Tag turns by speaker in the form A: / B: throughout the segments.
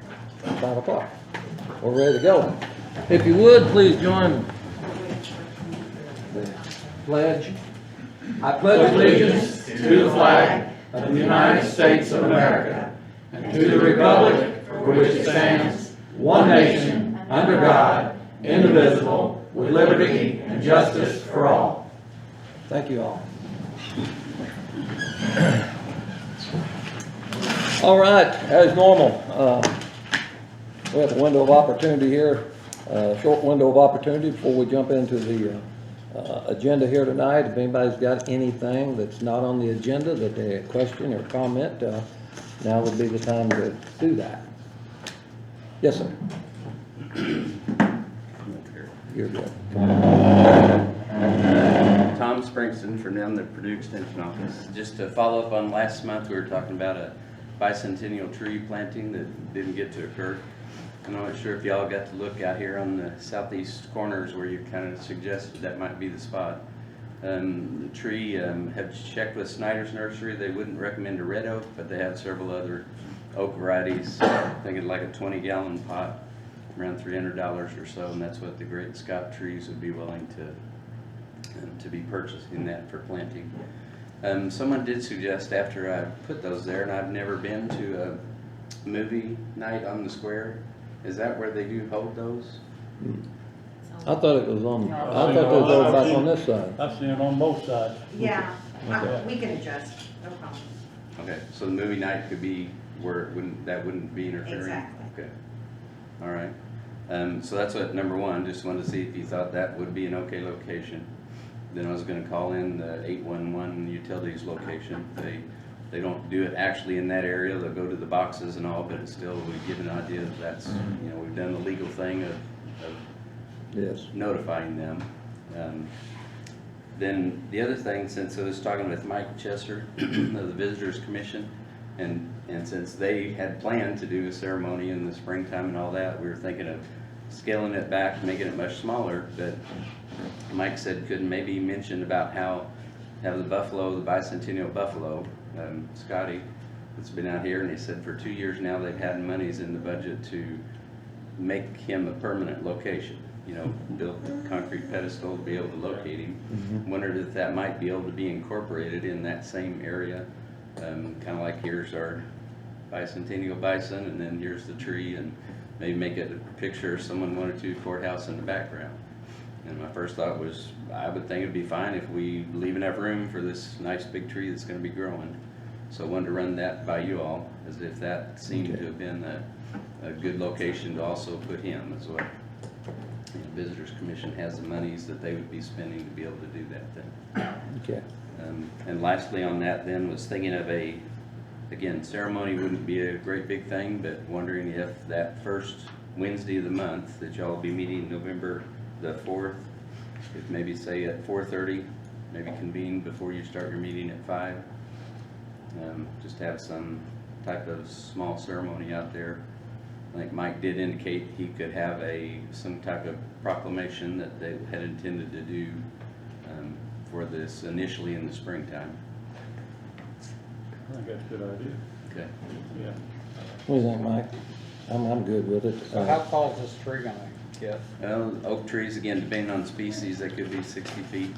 A: 5 o'clock. We're ready to go. If you would, please join the pledge. I pledge allegiance
B: to the flag of the United States of America and to the republic for which it stands, one nation, under God, indivisible, with liberty and justice for all.
A: Thank you all. All right, as normal, we have a window of opportunity here, a short window of opportunity before we jump into the agenda here tonight. If anybody's got anything that's not on the agenda that they question or comment, now would be the time to do that. Yes, sir. You're good.
C: Tom Springston from down the Purdue Extension Office. Just to follow up on last month, we were talking about a bicentennial tree planting that didn't get to occur. I'm not sure if y'all got to look out here on the southeast corners where you kind of suggested that might be the spot. The tree, have checked with Snyder's Nursery. They wouldn't recommend a red oak, but they have several other oak varieties. I think it's like a 20-gallon pot, around $300 or so, and that's what the Great Scott Trees would be willing to be purchasing that for planting. Someone did suggest after I put those there, and I've never been to a movie night on the square. Is that where they do hold those?
A: I thought it was on, I thought it was over back on this side.
D: I've seen it on both sides.
E: Yeah,
A: Okay.
E: we can adjust, no problem.
C: Okay, so the movie night could be where that wouldn't be interfering?
E: Exactly.
C: Okay, all right. So that's what, number one, just wanted to see if you thought that would be an okay location. Then I was gonna call in the 811 utilities location. They don't do it actually in that area. They'll go to the boxes and all, but it still would give an idea that that's, you know, we've done the legal thing of
A: Yes.
C: notifying them. Then the other thing, since I was talking with Mike Chester of the Visitors Commission, and since they had planned to do a ceremony in the springtime and all that, we were thinking of scaling it back, making it much smaller. But Mike said could maybe mention about how the buffalo, the bicentennial buffalo, Scotty, that's been out here, and he said for 2 years now they've had monies in the budget to make him a permanent location. You know, build a concrete pedestal to be able to locate him. Wondered if that might be able to be incorporated in that same area. Kind of like here's our bicentennial bison, and then here's the tree, and maybe make it a picture of someone wanted to courthouse in the background. And my first thought was, I would think it'd be fine if we leave enough room for this nice big tree that's going to be growing. So I wanted to run that by you all, as if that seemed to have been a good location to also put him, as well. The Visitors Commission has the monies that they would be spending to be able to do that then.
A: Okay.
C: And lastly on that then was thinking of again, ceremony wouldn't be a great big thing, but wondering if that first Wednesday of the month that y'all will be meeting November the 4th, if maybe say at 4:30, maybe convene before you start your meeting at 5. Just have some type of small ceremony out there. I think Mike did indicate he could have some type of proclamation that they had intended to do for this initially in the springtime.
D: I think that's a good idea.
C: Okay.
D: Yeah.
A: What do you think, Mike? I'm good with it.
F: So how tall is this tree gonna get?
C: Well, oak trees, again, depending on species, they could be 60 feet.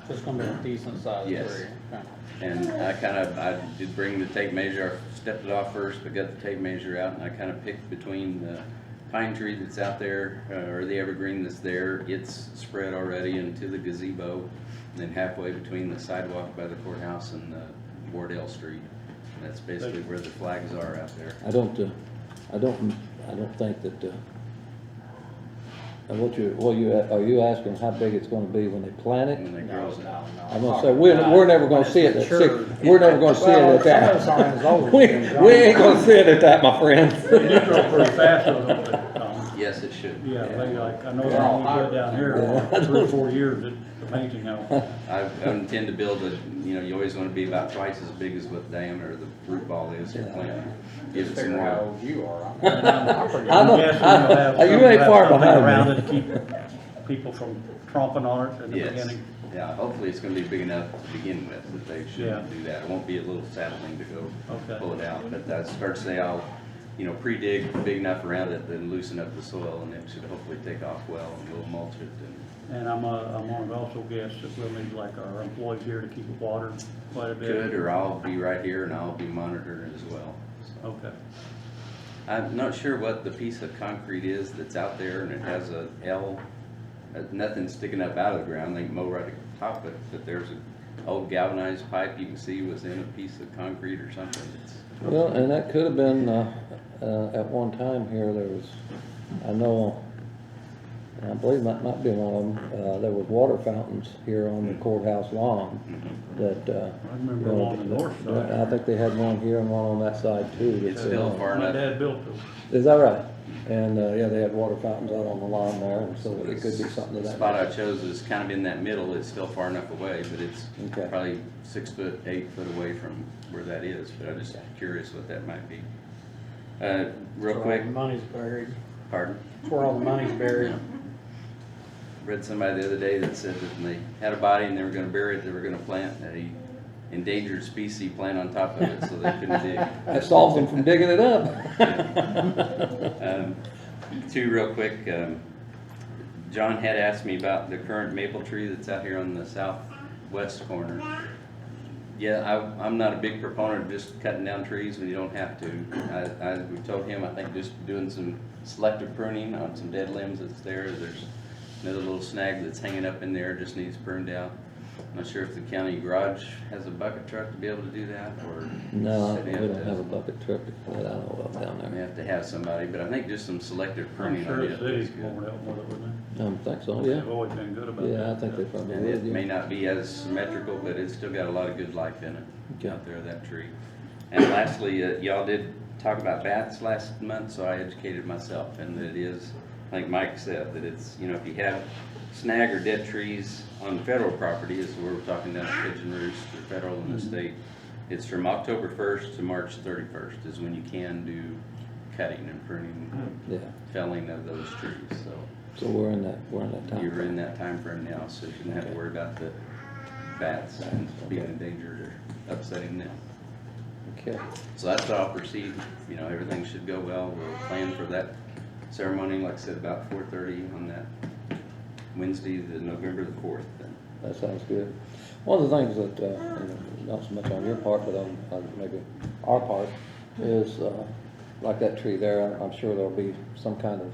F: So it's gonna be a decent sized
C: Yes.
F: tree? Okay.
C: And I did bring the tape measure. I stepped it off first, but got the tape measure out, and I kind of picked between the pine tree that's out there, or the evergreen that's there. It's spread already into the gazebo, and then halfway between the sidewalk by the courthouse and Wardell Street. And that's basically where the flags are out there.
A: I don't think that, and are you asking how big it's gonna be when they plant it?
C: When they
F: No,
C: grow
F: no,
C: it.
F: no.
A: I'm gonna say, we're never gonna see it at six, we're never gonna see it at
F: Well, some of those aren't as old
A: that.
F: as
A: We
F: them,
A: ain't gonna see it at that, my friend.
D: You grow pretty fast, don't it, Tom?
C: Yes, it should.
D: Yeah, they like, I know
F: They're
D: that
F: all
D: we put down here, 3 or 4 years at the painting house.
C: I intend to build you always want to be about twice as big as what the diameter of the root ball is for planting. Give
F: Just
C: it some
F: figure how
C: more.
F: old you are.
D: I'm
F: pretty
A: I know.
D: guessing you'll have
A: You
D: some
A: ain't far
D: something
A: behind me.
D: around it to keep people from tromping on it at the
C: Yes.
D: beginning.
C: Yeah, hopefully it's going to be big enough to begin with that they
D: Yeah.
C: shouldn't do that. It won't be a little saddling to go
D: Okay.
C: pull it out. But that's fair to say I'll you know, pre-dig big enough around it, then loosen up the soil, and it should hopefully take off well, and we'll mulch it.
D: And I'm gonna also guess that we'll need like our employees here to keep it watered quite a bit.
C: Good, or I'll be right here and I'll be monitoring it as well. So,
D: Okay.
C: I'm not sure what the piece of concrete is that's out there, and it has a L, nothing sticking up out of the ground, they can mow right atop it, but there's an old galvanized pipe you can see was in a piece of concrete or something.
A: Well, and that could have been, at one time here, there was, I know, I believe that might be one of them, there was water fountains here on the courthouse lawn that,
D: I remember along the north side.
A: I think they had one here and one on that side too.
C: It's still far
D: My
C: enough.
D: dad built those.
A: Is that right? And, yeah, they had water fountains out on the lawn there, and so it could be something to
C: The
A: that.
C: spot I chose is kind of in that middle, it's still far enough away, but it's
A: Okay.
C: probably 6 foot, 8 foot away from where that is, but I'm just curious what that might be. Real quick,
F: The money's buried.
C: pardon?
F: That's where all the money's buried.
C: Read somebody the other day that said that when they had a body and they were gonna bury it, they were gonna plant a endangered species plant on top of it so they couldn't dig.
A: That solves them from digging it up.
C: Two real quick, John had asked me about the current maple tree that's out here on the southwest corner. Yeah, I'm not a big proponent of just cutting down trees when you don't have to. We told him, I think just doing some selective pruning on some dead limbs that's there. There's another little snag that's hanging up in there, just needs pruned out. I'm not sure if the county garage has a bucket truck to be able to do that, or.
A: No,
C: if
A: we
C: they
A: don't have a bucket truck that I know of down
C: We
A: there.
C: have to have somebody, but I think just some selective pruning.
D: I'm sure
C: on
D: the
C: it
D: city's
C: is good.
D: going to help with it, wouldn't
A: I don't think so,
D: they?
A: yeah.
D: They've always been good about that.
A: Yeah, I think they probably
C: And it
A: would,
C: may
A: yeah.
C: not be as symmetrical, but it's still got a lot of good life in it
A: Okay.
C: out there, that tree. And lastly, y'all did talk about bats last month, so I educated myself, and that it is, like Mike said, that it's, you know, if you have snag or dead trees on federal property, as we're talking down at Pigeon Roost or federal and the state, it's from October 1st to March 31st is when you can do cutting and pruning,
A: Yeah,
C: felling of those trees, so.
A: so we're in that time.
C: You're in that time frame now, so you shouldn't have to
A: Okay.
C: worry about the bats being endangered or upsetting them.
A: Okay,
C: So that's how I'll proceed, you know, everything should go well, we'll plan for that ceremony, like I said, about 4:30 on that Wednesday, the November the 4th then.
A: that sounds good. One of the things that, you know, not so much on your part, but on maybe our part, is, like that tree there, I'm sure there'll be some kind of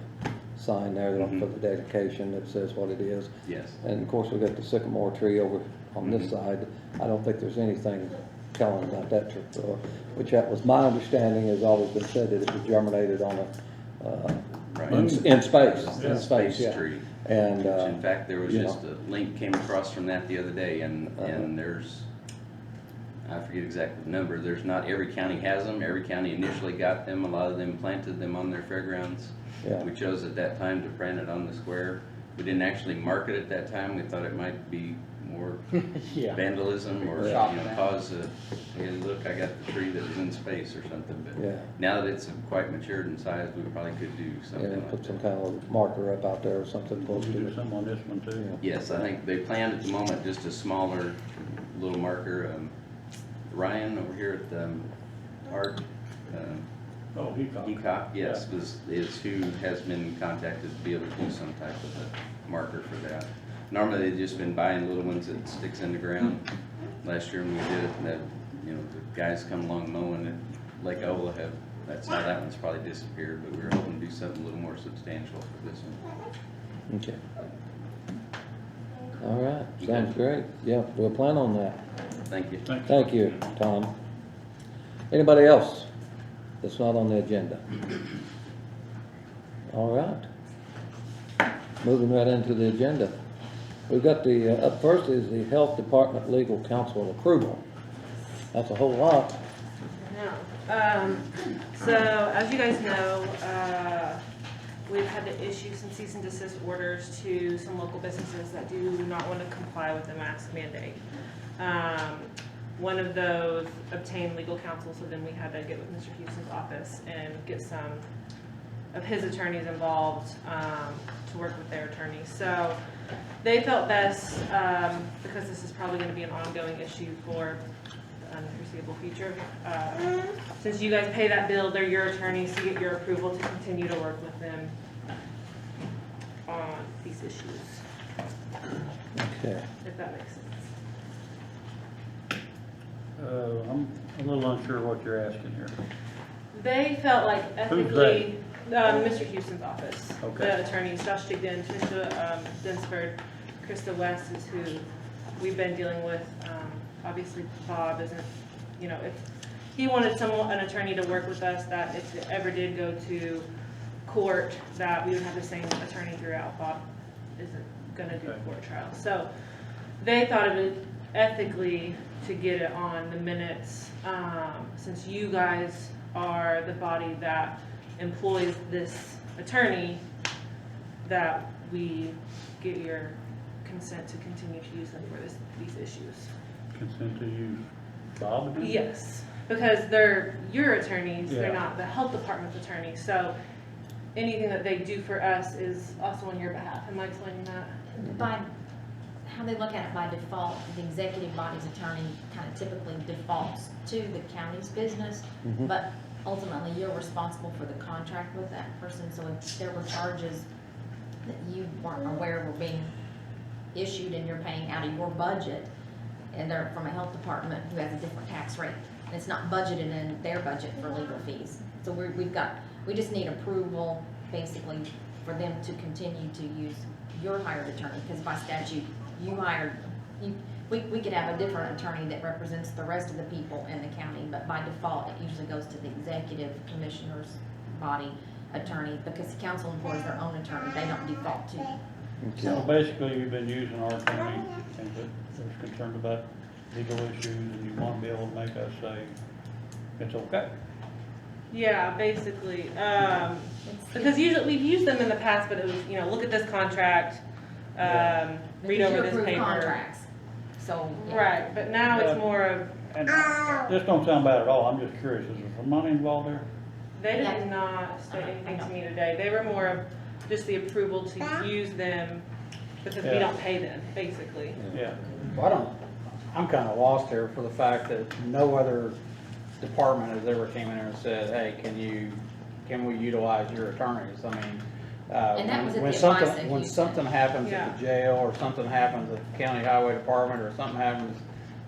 A: sign there
C: Mhm.
A: for the dedication that says what it is.
C: Yes.
A: And of course, we've got the sycamore tree over on this
C: Mhm.
A: side. I don't think there's anything telling about that tree, which that was my understanding, has always been said that it was germinated on a,
C: Right.
A: in space,
C: It's
A: in
C: a
A: space,
C: space
A: yeah.
C: tree.
A: And,
C: Which, in fact, there was
A: you
C: just
A: know.
C: a link came across from that the other day, and there's, I forget exactly the number, there's not, every county has them, every county initially got them, a lot of them planted them on their fairgrounds.
A: Yeah.
C: We chose at that time to plant it on the square. We didn't actually mark it at that time, we thought it might be more
F: Yeah.
C: vandalism or, you
F: Shop
C: know,
F: it out.
C: cause a, hey, look, I got the tree that was in space or something,
A: Yeah.
C: but now that it's quite matured in size, we probably could do
A: Yeah,
C: something like
A: put some
C: that.
A: kind of marker up out there or something close
D: We
A: to
D: do
A: it.
D: some on this one too.
C: Yes, I think they planned at the moment just a smaller little marker. Ryan over here at Art,
D: Oh, Heacock.
C: Heacock, yes, is who has been contacted to be able to do some type of a marker for that. Normally, they've just been buying little ones that sticks in the ground. Last year when we did it, that, you know, the guys come along mowing at Lake Ola have, that one's probably disappeared, but we were hoping to do something a little more substantial for this one.
A: Okay. All right, sounds great. Yeah, we'll plan on that.
C: Thank you.
A: Thank you, Tom. Anybody else that's not on the agenda? All right. Moving right into the agenda. We've got the, up first is the Health Department Legal Counsel approval. That's a whole lot.
E: No. So, as you guys know, we've had to issue some cease and desist orders to some local businesses that do not want to comply with the mask mandate. One of those obtained legal counsel, so then we had to get with Mr. Houston's office and get some of his attorneys involved to work with their attorneys. So they felt best, because this is probably going to be an ongoing issue for unforeseeable future. Since you guys pay that bill, they're your attorneys, to get your approval to continue to work with them on these issues,
A: Okay.
E: if that makes sense.
D: I'm a little unsure what you're asking here.
E: They felt like ethically, Mr. Houston's office,
D: Okay.
E: the attorneys, Josh Digdon, Tanisha Dinsford, Krista West is who we've been dealing with. Obviously, Bob isn't, you know, if he wanted an attorney to work with us, that if it ever did go to court, that we would have the same attorney throughout. Bob isn't gonna do a
D: Okay.
E: court trial. So they thought of it ethically to get it on the minutes, since you guys are the body that employs this attorney, that we get your consent to continue to use them for these issues.
D: Consent to use Bob again?
E: Yes, because they're your attorneys, they're
D: Yeah.
E: not the health department's attorney, so anything that they do for us is also on your behalf. Am I explaining that?
G: By, how they look at it by default, the executive body's attorney kind of typically defaults to the county's business,
A: Mhm.
G: but ultimately you're responsible for the contract with that person, so if there were charges that you weren't aware were being issued and you're paying out of your budget, and they're from a health department who has a different tax rate, and it's not budgeted in their budget for legal fees. So we just need approval, basically, for them to continue to use your hired attorney, because by statute, we could have a different attorney that represents the rest of the people in the county, but by default, it usually goes to the executive commissioner's body attorney, because the council employs their own attorney, they don't default to.
D: So
A: Okay.
D: basically, you've been using our attorney, and that there's concerned about legal issues, and you want to be able to make us say, it's okay.
E: Yeah, basically,
G: It's-
E: because usually, we've used them in the past, but it was, you know, look at this contract,
D: Yeah.
E: read
G: because
E: over
G: you
E: this
G: approve
E: paper.
G: contracts, so. yeah.
E: Right, but now it's
D: Yeah.
E: more of,
D: And this don't sound bad at all, I'm just curious, is there some money involved there?
E: they
G: Yeah.
E: did not say anything to me today. They were more of just the approval to use them because we
D: Yeah.
E: don't pay them, basically.
D: Yeah.
F: Well, I'm kind of lost here for the fact that no other department has ever came in and said, hey, can we utilize your attorneys? I mean,
G: And that was at
F: when
G: the
F: something,
G: advice of
F: when
G: Houston.
F: something happens
E: Yeah.
F: at the jail, or something happens at the county highway department, or something happens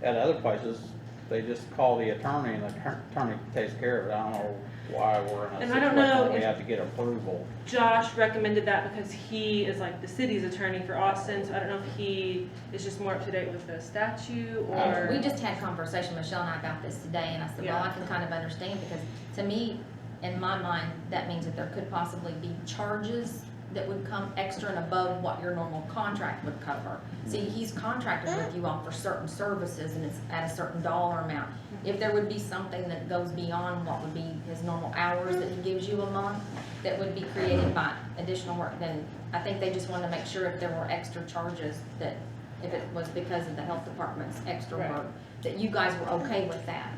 F: at other places, they just call the attorney and the attorney takes care of it. I don't know why we're in a
E: And I don't
F: situation
E: know
F: where we
E: if-
F: have to get approval.
E: Josh recommended that because he is like the city's attorney for Austin, so I don't know if he is just more up to date with the statute or.
G: We just had conversation, Michelle and I, about this today, and I said, well,
E: Yeah.
G: I can kind of understand, because to me, in my mind, that means that there could possibly be charges that would come extra and above what your normal contract would cover. See, he's contracted with you all for certain services, and it's at a certain dollar amount. If there would be something that goes beyond what would be his normal hours that he gives you a month, that would be created by additional work, then I think they just wanted to make sure if there were extra charges, that if it was because of the health department's extra
E: Right.
G: work, that you guys were okay with that.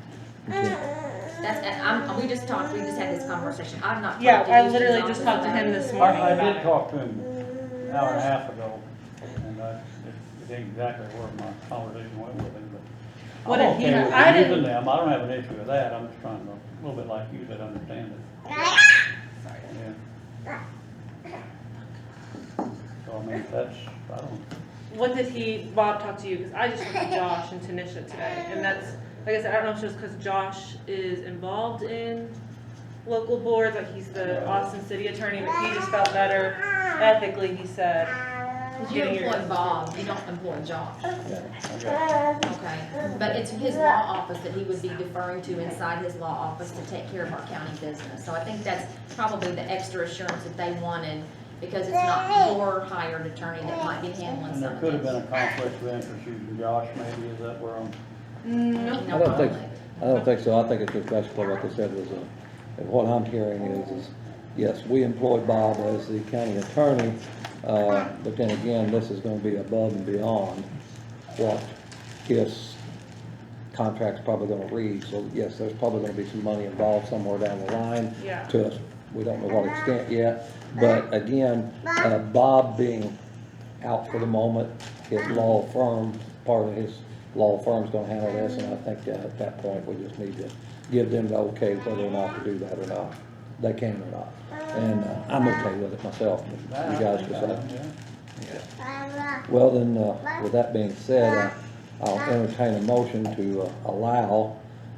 A: Okay.
G: We just had this conversation, I've not.
E: Yeah,
G: talked to
E: I
G: Houston's
E: literally
G: office
E: just talked to
G: about
E: him
G: it.
E: this morning
D: I
E: about
D: did
E: it.
D: talk to him an hour and a half ago, and it ain't exactly where my conversation went with him, but.
E: What
D: I'm
E: did he-
D: okay with
E: I
D: using
E: didn't-
D: them, I don't have an issue with that, I'm just trying to, a little bit like you said, understand it,
E: Sorry.
D: yeah. So, I mean, that's, I don't,
E: What did Bob talk to you? Because I just talked to Josh and Tanisha today, and that's, like I said, I don't know if it's just because Josh is involved in local boards, like he's the Austin city attorney, but he just felt better ethically, he said.
G: Because you
E: getting your-
G: employ Bob, you don't employ Josh,
D: okay.
G: okay? But it's his law office that he would be deferring to inside his law office to take care of our county business. So I think that's probably the extra assurance that they wanted, because it's not your hired attorney that might be handling
D: And
G: some
D: there
G: of
D: could have been a
G: this.
D: conflict of interest using Josh, maybe, is that where I'm,
E: No.
G: No
A: I don't think,
G: conflict.
A: I don't think so. I think it's just basically what they said was, what I'm hearing is, yes, we employ Bob as the county attorney, but then again, this is gonna be above and beyond what his contract's probably gonna read. So yes, there's probably gonna be some money involved somewhere down the line
E: Yeah.
A: to us. We don't know what extent yet, but again, Bob being out for the moment, his law firm, part of his law firm's gonna handle this, and I think at that point, we just need to give them the okay whether or not to do that or not. They can or not. And I'm okay with it myself, but you guys decide. Well, then, with that being said, I'll entertain a motion to allow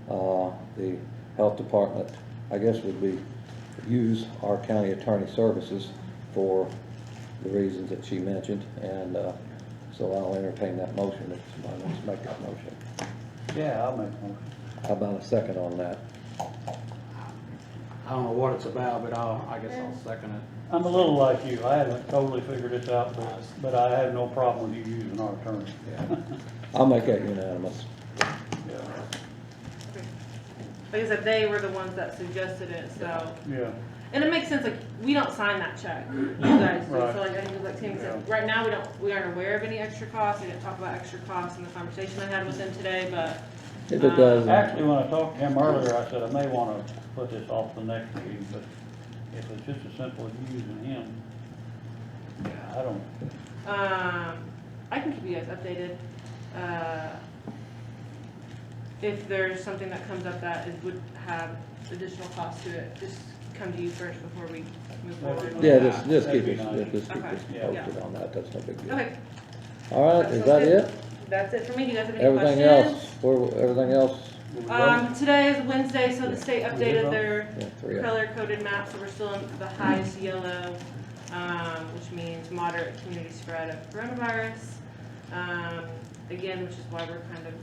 A: the health department, I guess would be, use our county attorney services for the reasons that she mentioned, and so I'll entertain that motion if somebody wants to make that motion.
D: Yeah, I'll make a motion.
A: How about a second on that?
F: I don't know what it's about, but I guess I'll second it.
D: I'm a little like you, I haven't totally figured this out, but I have no problem with you using our attorney.
A: I'll make that unanimous.
D: Yeah.
E: Like I said, they were the ones that suggested it, so.
D: Yeah,
E: And it makes sense, like, we don't sign that check, you guys do,
D: Right.
E: so like, I think like Tammy said, right now, we aren't aware of any extra costs, we didn't talk about extra costs in the conversation I had with them today, but.
A: If it does,
D: actually, when I talked to him earlier, I said I may wanna put this off the next meeting, but if it's just as simple as using him, yeah, I don't,
E: I can keep you guys updated. If there's something that comes up that would have additional cost to it, just come to you first before we move forward. with
A: yeah,
E: that.
A: just keep
D: That'd
A: us,
D: be nice.
A: just keep us
E: Okay.
A: posted on that, that's no big deal.
E: Okay.
A: All right, is that it?
E: That's it for me. Do you guys have any
A: Everything
E: questions?
A: else, everything else?
E: Today is Wednesday, so the state updated their
A: Yeah, 3
E: color coded map, so we're still in the highest yellow, which means moderate community spread of coronavirus. Again, which is why we're kind of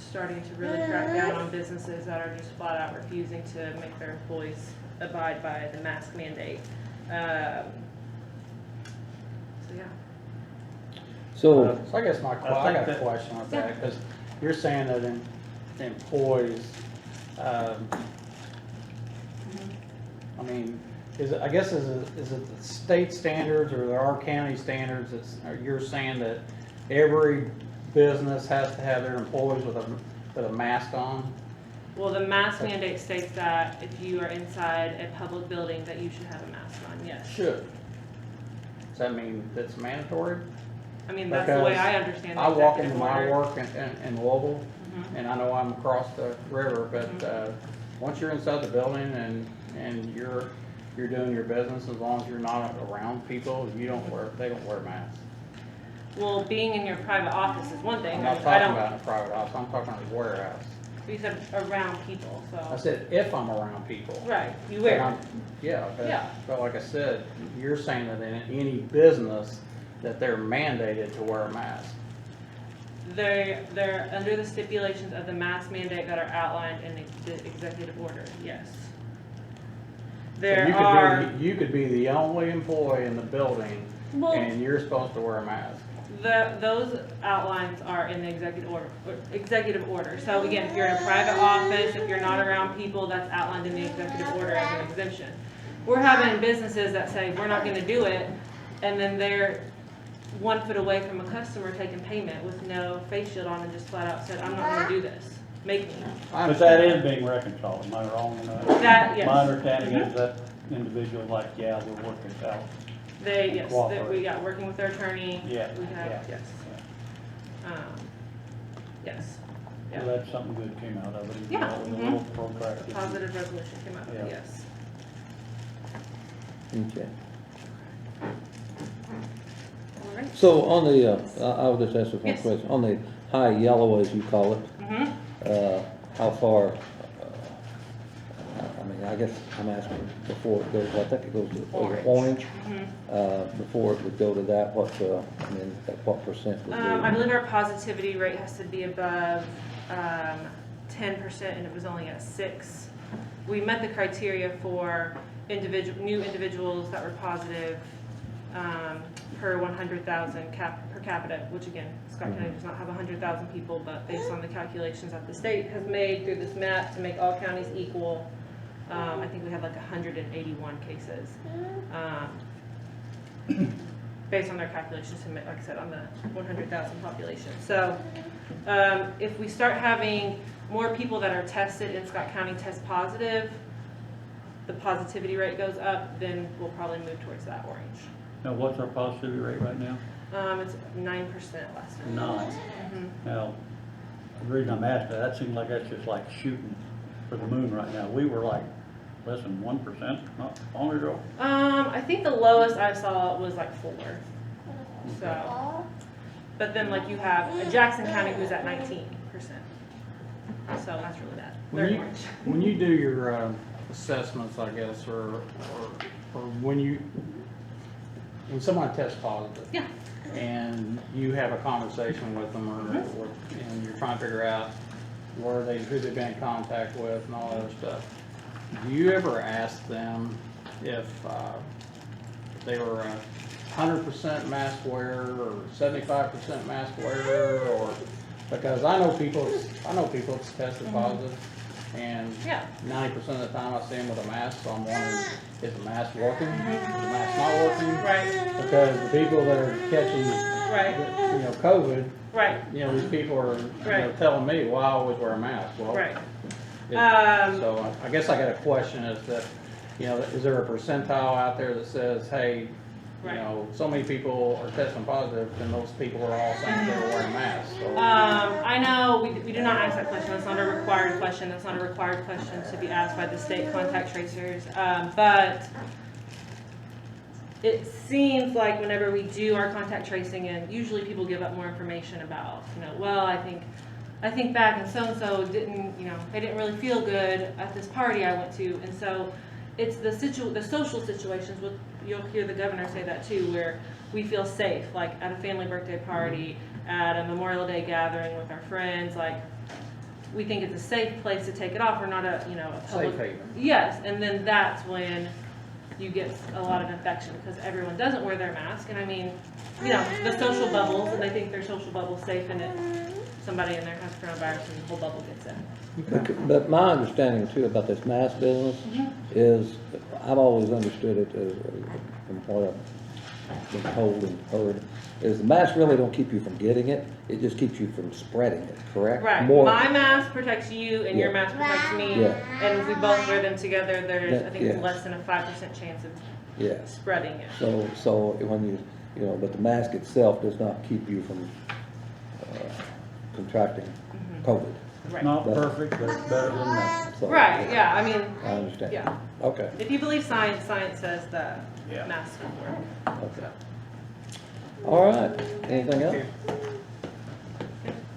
E: starting to really crack down on businesses that are just flat out refusing to make their employees abide by the mask mandate. So yeah.
A: So,
F: So I guess I
D: think
F: got a
D: that-
F: question with that, because you're saying that employees, I mean, is it the state standards or our county standards or you're saying that every business has to have their employees with a mask on?
E: Well, the mask mandate states that if you are inside a public building, that you should have a mask on, yes.
F: Should. Does that mean that's mandatory?
E: I mean, that's the way
F: Because
E: I understand the
F: I walk
E: executive
F: into my
E: order.
F: work in Louisville,
E: Mhm.
F: and I know I'm across the river, but,
E: Mm-hmm.
F: once you're inside the building and you're doing your business, as long as you're not around people, they don't wear masks.
E: Well, being in your private office is one thing.
F: I'm not
E: I
F: talking
E: don't,
F: about in a private house, I'm talking about a warehouse.
E: you said around people,
F: I
E: so.
F: said, if I'm around people.
E: Right, you
F: But
E: wear
F: I'm-
E: it.
F: Yeah,
E: Yeah.
F: but like I said, you're saying that in any business, that they're mandated to wear a mask.
E: They're under the stipulations of the mask mandate that are outlined in the executive order, yes.
F: So
E: There
F: you could
E: are,
F: you could be the only employee in the building,
E: well,
F: and you're supposed to wear a mask.
E: those outlines are in the executive order. So again, if you're in a private office, if you're not around people, that's outlined in the executive order as an exemption. We're having businesses that say, we're not gonna do it, and then they're 1 foot away from a customer taking payment with no face shield on and just flat out said, I'm not gonna do this, make me.
D: but that is being reconciled, am I wrong in that?
E: That, yes.
D: My understanding is that individual like, yeah, we'll work this out.
E: Yes,
D: Cooperate.
E: we got working with their attorney.
D: Yeah,
E: We have,
D: yeah.
E: yes. Yes,
D: So
E: yeah.
D: that's something good came out of it, even
E: Yeah,
D: though it was a
E: mhm.
D: little protracted.
E: Positive resolution came out of it,
D: Yeah.
E: yes.
A: okay.
E: All right.
A: So on the, I'll just ask you one
E: Yes.
A: question. On the high yellow, as you call it,
E: Mm-hmm.
A: how far, I mean, I guess I'm asking before it goes, I think it goes to over orange.
E: Mm-hmm.
A: Before it would go to that, what, I mean, at what percent would
E: I
A: be?
E: believe our positivity rate has to be above 10%, and it was only at 6. We met the criteria for new individuals that were positive per 100,000 per capita, which again, Scott County does not have 100,000 people, but based on the calculations that the state has made through this map to make all counties equal, I think we have like 181 cases. Based on their calculations, to make, like I said, on the 100,000 population. So if we start having more people that are tested in Scott County test positive, the positivity rate goes up, then we'll probably move towards that orange.
D: Now, what's our positivity rate right now?
E: It's 9% last year.
D: 9.
E: Mhm.
D: Now, The reason I'm asking, that seems like that's just like shooting for the moon right now. We were like less than 1% not long ago.
E: I think the lowest I saw was like 4. So, but then like you have Jackson County who's at 19%. So that's really bad.
F: When
E: They're
F: you,
E: orange.
F: when you do your assessments, I guess, or when someone tests positive.
E: Yeah.
F: And you have a conversation with them, and you're trying to figure out who they've been in contact with and all that other stuff. Do you ever ask them if they were 100% mask wearer or 75% mask wearer, or because I know people that's tested positive, and
E: Yeah.
F: 90% of the time I see them with a mask, so I'm wondering, is the mask working? Is the mask not working?
E: Right.
F: Because the people that are catching,
E: Right.
F: COVID,
E: Right.
F: these people are,
E: Right.
F: telling me, well, I always wear a mask. Well,
E: Right.
F: so I guess I got a question is that, is there a percentile out there that says, hey,
E: Right.
F: so many people are testing positive, and those people are all saying they're wearing masks. So,
E: I know we do not ask that question. That's not a required question. That's not a required question to be asked by the state contact tracers. But it seems like whenever we do our contact tracing, and usually people give up more information about, well, I think back and so didn't, they didn't really feel good at this party I went to, and so it's the social situations with, you'll hear the governor say that too, where we feel safe, like at a family birthday party, at a Memorial Day gathering with our friends, like we think it's a safe place to take it off. We're not a public.
F: safe haven.
E: Yes, and then that's when you get a lot of infection because everyone doesn't wear their mask, and I mean, the social bubbles, and they think their social bubble's safe, and somebody in there has coronavirus, and the whole bubble gets in.
A: But my understanding too about this mask business is, I've always understood it as, from what I've been told and heard, is the mask really don't keep you from getting it, it just keeps you from spreading it, correct?
E: Right.
A: More,
E: My mask protects you, and your
A: Yeah.
E: mask protects me.
A: Yeah.
E: And if we both wear them together, there's I think
A: Yeah.
E: it's less than a 5% chance of
A: yes.
E: spreading it.
A: So when but the mask itself does not keep you from contracting COVID.
E: Right.
D: Not perfect, but it's better than nothing.
A: So,
E: Right. Yeah. I mean,
A: I understand.
E: yeah.
A: Okay.
E: If you believe science, science says that
D: Yeah.
E: masks will work.
A: Okay. All right. Anything else?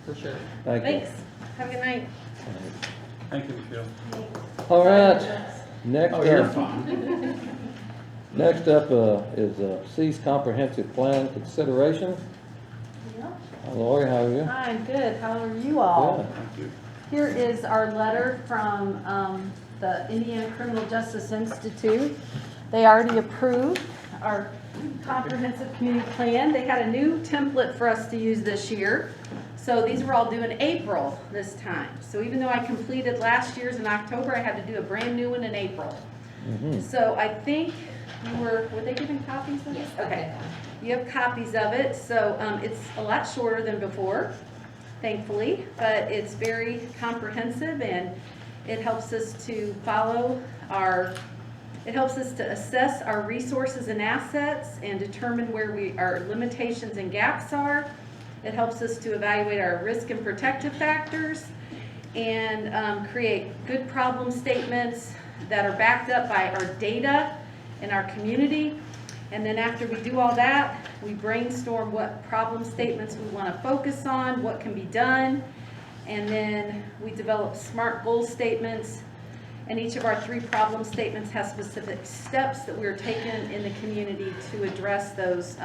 F: Appreciate it.
A: Thank you.
E: Thanks. Have a good night.
D: Thank you, Michelle.
A: All right. Next
F: Oh, you're
A: up,
F: fine.
A: next up is C's comprehensive plan consideration. Hi, Lori, how are you?
H: I'm good. How are you all?
A: Good.
D: Thank you.
H: Here is our letter from the Indiana Criminal Justice Institute. They already approved our comprehensive community plan. They had a new template for us to use this year. So these were all due in April this time. So even though I completed last year's in October, I had to do a brand new one in April.
A: Mhm.
H: So I think were they giving copies of
G: Yes,
H: this? Okay. You have copies of it, so it's a lot shorter than before, thankfully, but it's very comprehensive, and it helps us to it helps us to assess our resources and assets and determine where our limitations and gaps are. It helps us to evaluate our risk and protective factors and create good problem statements that are backed up by our data in our community. And then after we do all that, we brainstorm what problem statements we want to focus on, what can be done, and then we develop SMART goal statements. And each of our 3 problem statements has specific steps that we're taking in the community to address those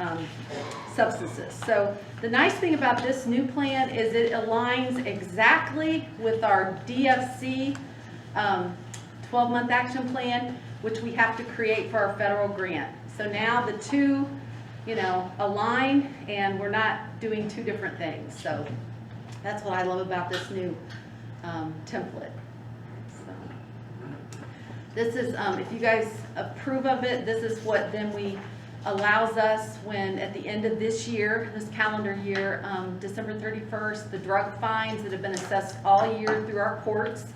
H: substances. So the nice thing about this new plan is it aligns exactly with our DFC 12-month action plan, which we have to create for our federal grant. So now the 2, align, and we're not doing 2 different things. So that's what I love about this new template. So this is, if you guys approve of it, this is what then allows us when at the end of this year, this calendar year, December 31st, the drug fines that have been assessed all year through our courts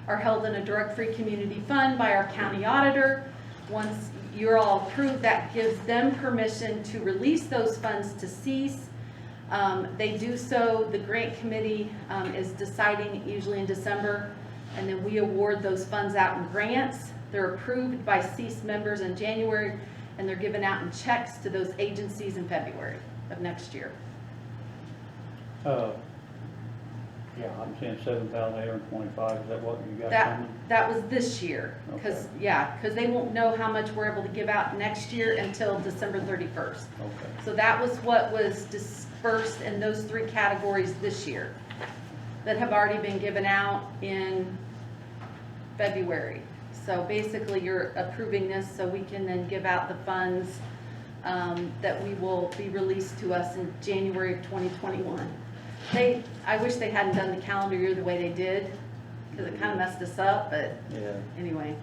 H: are held in a drug-free community fund by our county auditor. Once you're all approved, that gives them permission to release those funds to cease. They do so, the grant committee is deciding usually in December, and then we award those funds out in grants. They're approved by CEAS members in January, and they're given out in checks to those agencies in February of next year.
D: Yeah, I'm saying 7,825, is that what you got
H: That,
D: coming?
H: that was this year, because,
D: Okay.
H: yeah, because they won't know how much we're able to give out next year until December 31st.
D: Okay.
H: So that was what was dispersed in those three categories this year that have already been given out in February. So basically, you're approving this so we can then give out the funds that we will be released to us in January of 2021. I wish they hadn't done the calendar year the way they did, because it kind of messed us up, but
D: Yeah.
H: anyway.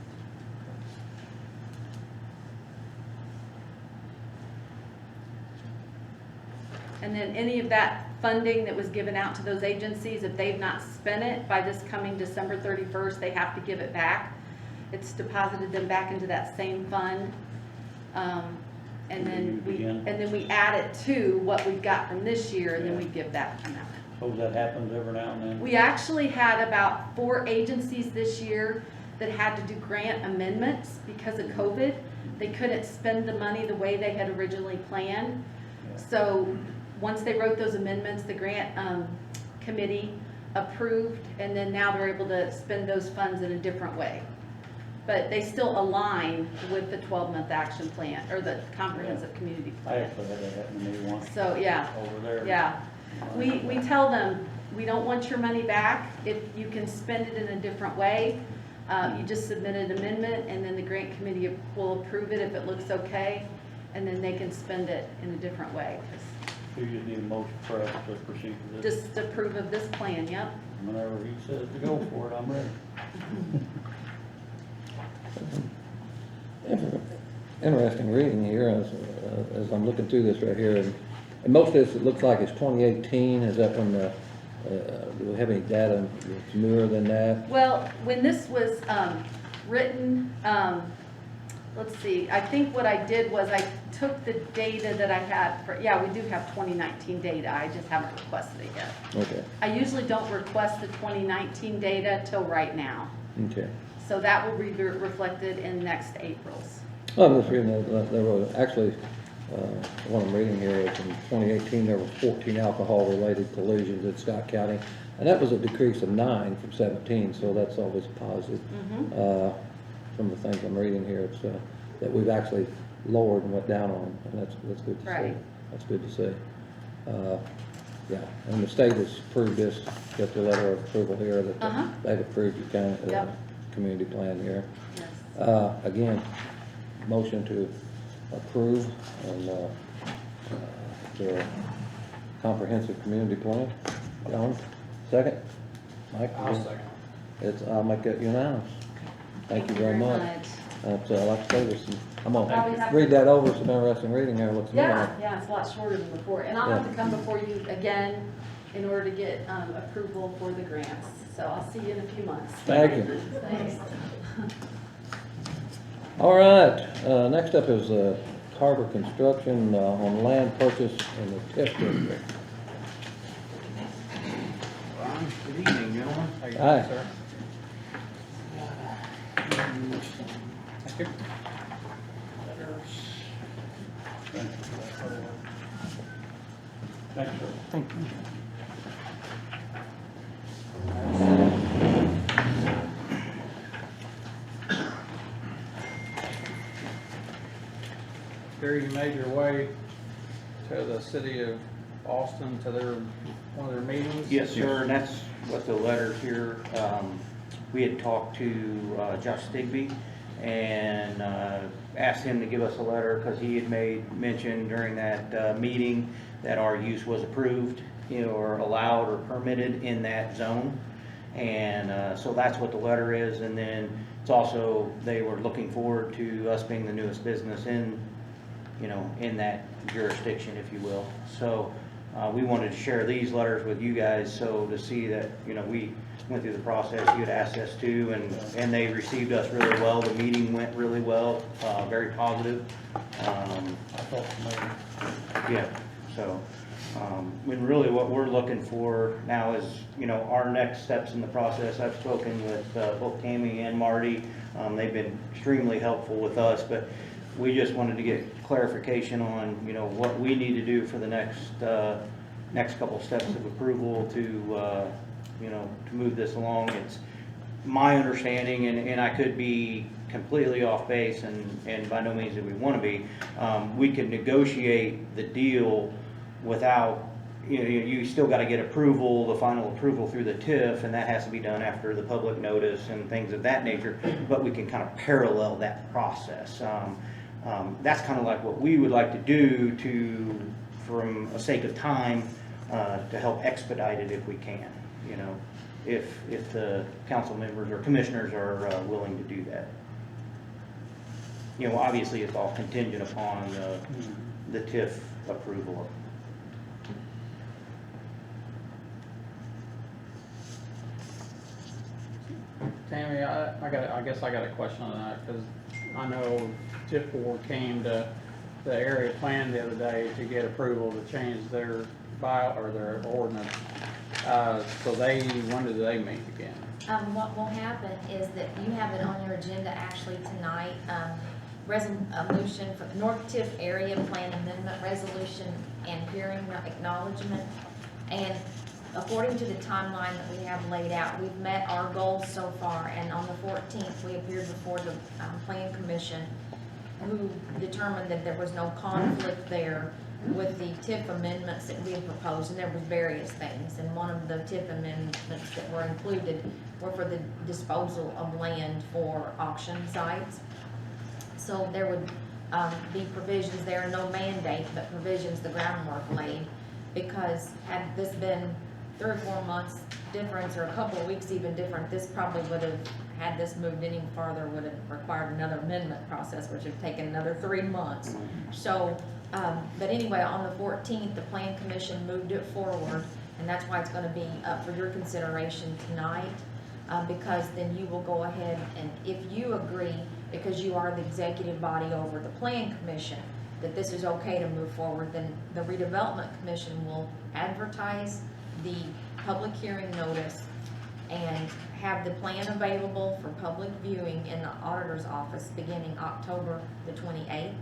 H: And then any of that funding that was given out to those agencies, if they've not spent it by this coming December 31st, they have to give it back. It's deposited them back into that same fund. And then we add it to what we've got from this year, and then we give that amount.
D: Suppose that happens every now and then?
H: We actually had about 4 agencies this year that had to do grant amendments because of COVID. They couldn't spend the money the way they had originally planned. So once they wrote those amendments, the grant committee approved, and then now they're able to spend those funds in a different way. But they still align with the 12-month action plan, or the comprehensive community
D: I
H: plan.
D: actually had that happen to me once
H: So, yeah.
D: over there.
H: Yeah, we tell them, we don't want your money back. If you can spend it in a different way, you just submit an amendment, and then the grant committee will approve it if it looks okay, and then they can spend it in a different way.
D: You just need a motion for us to proceed with this.
H: Just approve of this plan, yep.
D: Whenever he says to go for it, I'm ready.
A: Interesting reading here as I'm looking through this right here. And most of this, it looks like it's 2018. Is that when do we have any data that's newer than that?
H: Well, when this was written, let's see, I think what I did was I took the data that I had for, yeah, we do have 2019 data, I just haven't requested it yet.
A: Okay,
H: I usually don't request the 2019 data till right now.
A: okay.
H: So that will be reflected in next April's.
A: Well, I'm just reading that there was actually, what I'm reading here is in 2018, there were 14 alcohol-related collisions in Scott County. And that was a decrease of 9 from 17, so that's always positive. Some of the things I'm reading here, it's, that we've actually lowered and went down on, and that's good to see.
H: Right.
A: That's good to see. Yeah, and the state has approved this, got the letter of approval here that they've approved the county,
H: Yep.
A: community plan here.
H: Yes.
A: Again, motion to approve and, the comprehensive community plan. John, second? Mike? I'll make it unanimous. Thank you very much. That's, like I say, there's some, I'm
H: Always
A: gonna
H: have-
A: read that over, some interesting reading there, looks like.
H: Yeah, it's a lot shorter than before, and I'll have to come before you again in order to get approval for the grants. So I'll see you in a few months.
A: Thank you.
H: Thanks.
A: All right, next up is, Carver Construction, on land purchase in the TIF district.
F: Good evening, gentlemen. How you doing,
A: Hi.
F: sir?
D: Thanks, sir.
F: Thank you. Gary, you made your way to the city of Austin to one of their meetings?
I: Yes, sir, and that's what the letter here, we had talked to Josh Stigby and asked him to give us a letter because he had made mention during that meeting that our use was approved, or allowed or permitted in that zone. And so that's what the letter is, and then it's also, they were looking forward to us being the newest business in, in that jurisdiction, if you will. So we wanted to share these letters with you guys, so to see that, we went through the process you had asked us to, and they received us really well. The meeting went really well, very positive.
D: I thought maybe.
I: Yeah, So, and really what we're looking for now is, you know, our next steps in the process. I've spoken with both Tammy and Marty. They've been extremely helpful with us, but we just wanted to get clarification on, you know, what we need to do for the next couple steps of approval to, you know, to move this along. It's my understanding, and I could be completely off base, and by no means do we want to be, we can negotiate the deal without, you know, you still got to get approval, the final approval through the TIF, and that has to be done after the public notice and things of that nature, but we can kind of parallel that process. That's kind of like what we would like to do from a sake of time, to help expedite it if we can, you know, if the council members or commissioners are willing to do that. You know, obviously it's all contingent upon the TIF approval.
F: Tammy, I guess I got a question on that, because I know TIF board came to the area plan the other day to get approval to change their their ordinance. So when do they meet again?
G: What will happen is that you have it on your agenda actually tonight, resolution for North Tiff Area Plan Amendment Resolution and Hearing Acknowledgement. And according to the timeline that we have laid out, we've met our goals so far, and on the 14th, we appeared before the Plan Commission, who determined that there was no conflict there with the TIF amendments that we had proposed, and there was various things, and one of the TIF amendments that were included were for the disposal of land for auction sites. So there would be provisions there, no mandate, but provisions, the groundwork laid, because had this been 3 or 4 months difference, or a couple of weeks even different, this probably would have, had this moved any farther, would have required another amendment process, which would have taken another 3 months. So, but anyway, on the 14th, the Plan Commission moved it forward, and that's why it's going to be up for your consideration tonight, because then you will go ahead and, if you agree, because you are the executive body over the Plan Commission, that this is okay to move forward, then the Redevelopment Commission will advertise the public hearing notice and have the plan available for public viewing in the auditor's office beginning October the 28th.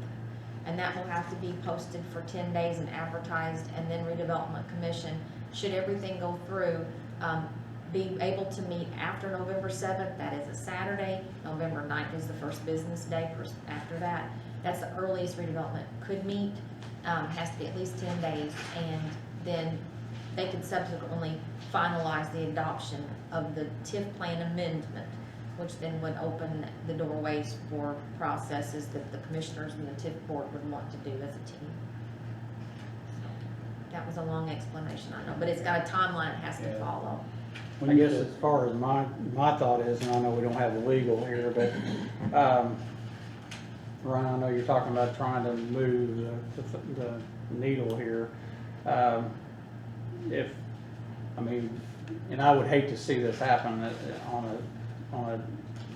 G: And that will have to be posted for 10 days and advertised, and then Redevelopment Commission, should everything go through, be able to meet after November 7th, that is a Saturday. November 9th is the first business day after that. That's the earliest Redevelopment could meet, has to be at least 10 days, and then they could subsequently finalize the adoption of the TIF plan amendment, which then would open the doorways for processes that the commissioners and the TIF board would want to do as a team. That was a long explanation, I know, but it's got a timeline it has to follow.
F: I guess as far as my thought is, and I know we don't have the legal here, but, Ron, I know you're talking about trying to move the needle here. And I would hate to see this happen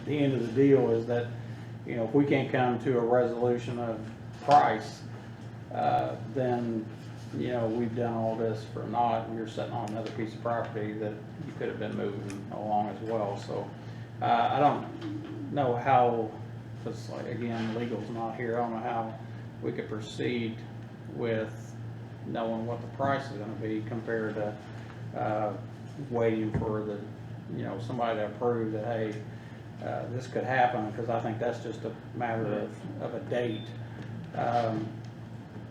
F: the end of the deal is that, you know, if we can't come to a resolution of price, then, you know, we've done all this for naught, and you're sitting on another piece of property that you could have been moving along as well. So I don't know how, because again, legal's not here, I don't know how we could proceed with knowing what the price is going to be compared to waiting for the, you know, somebody to approve that, hey, this could happen, because I think that's just a matter of a date.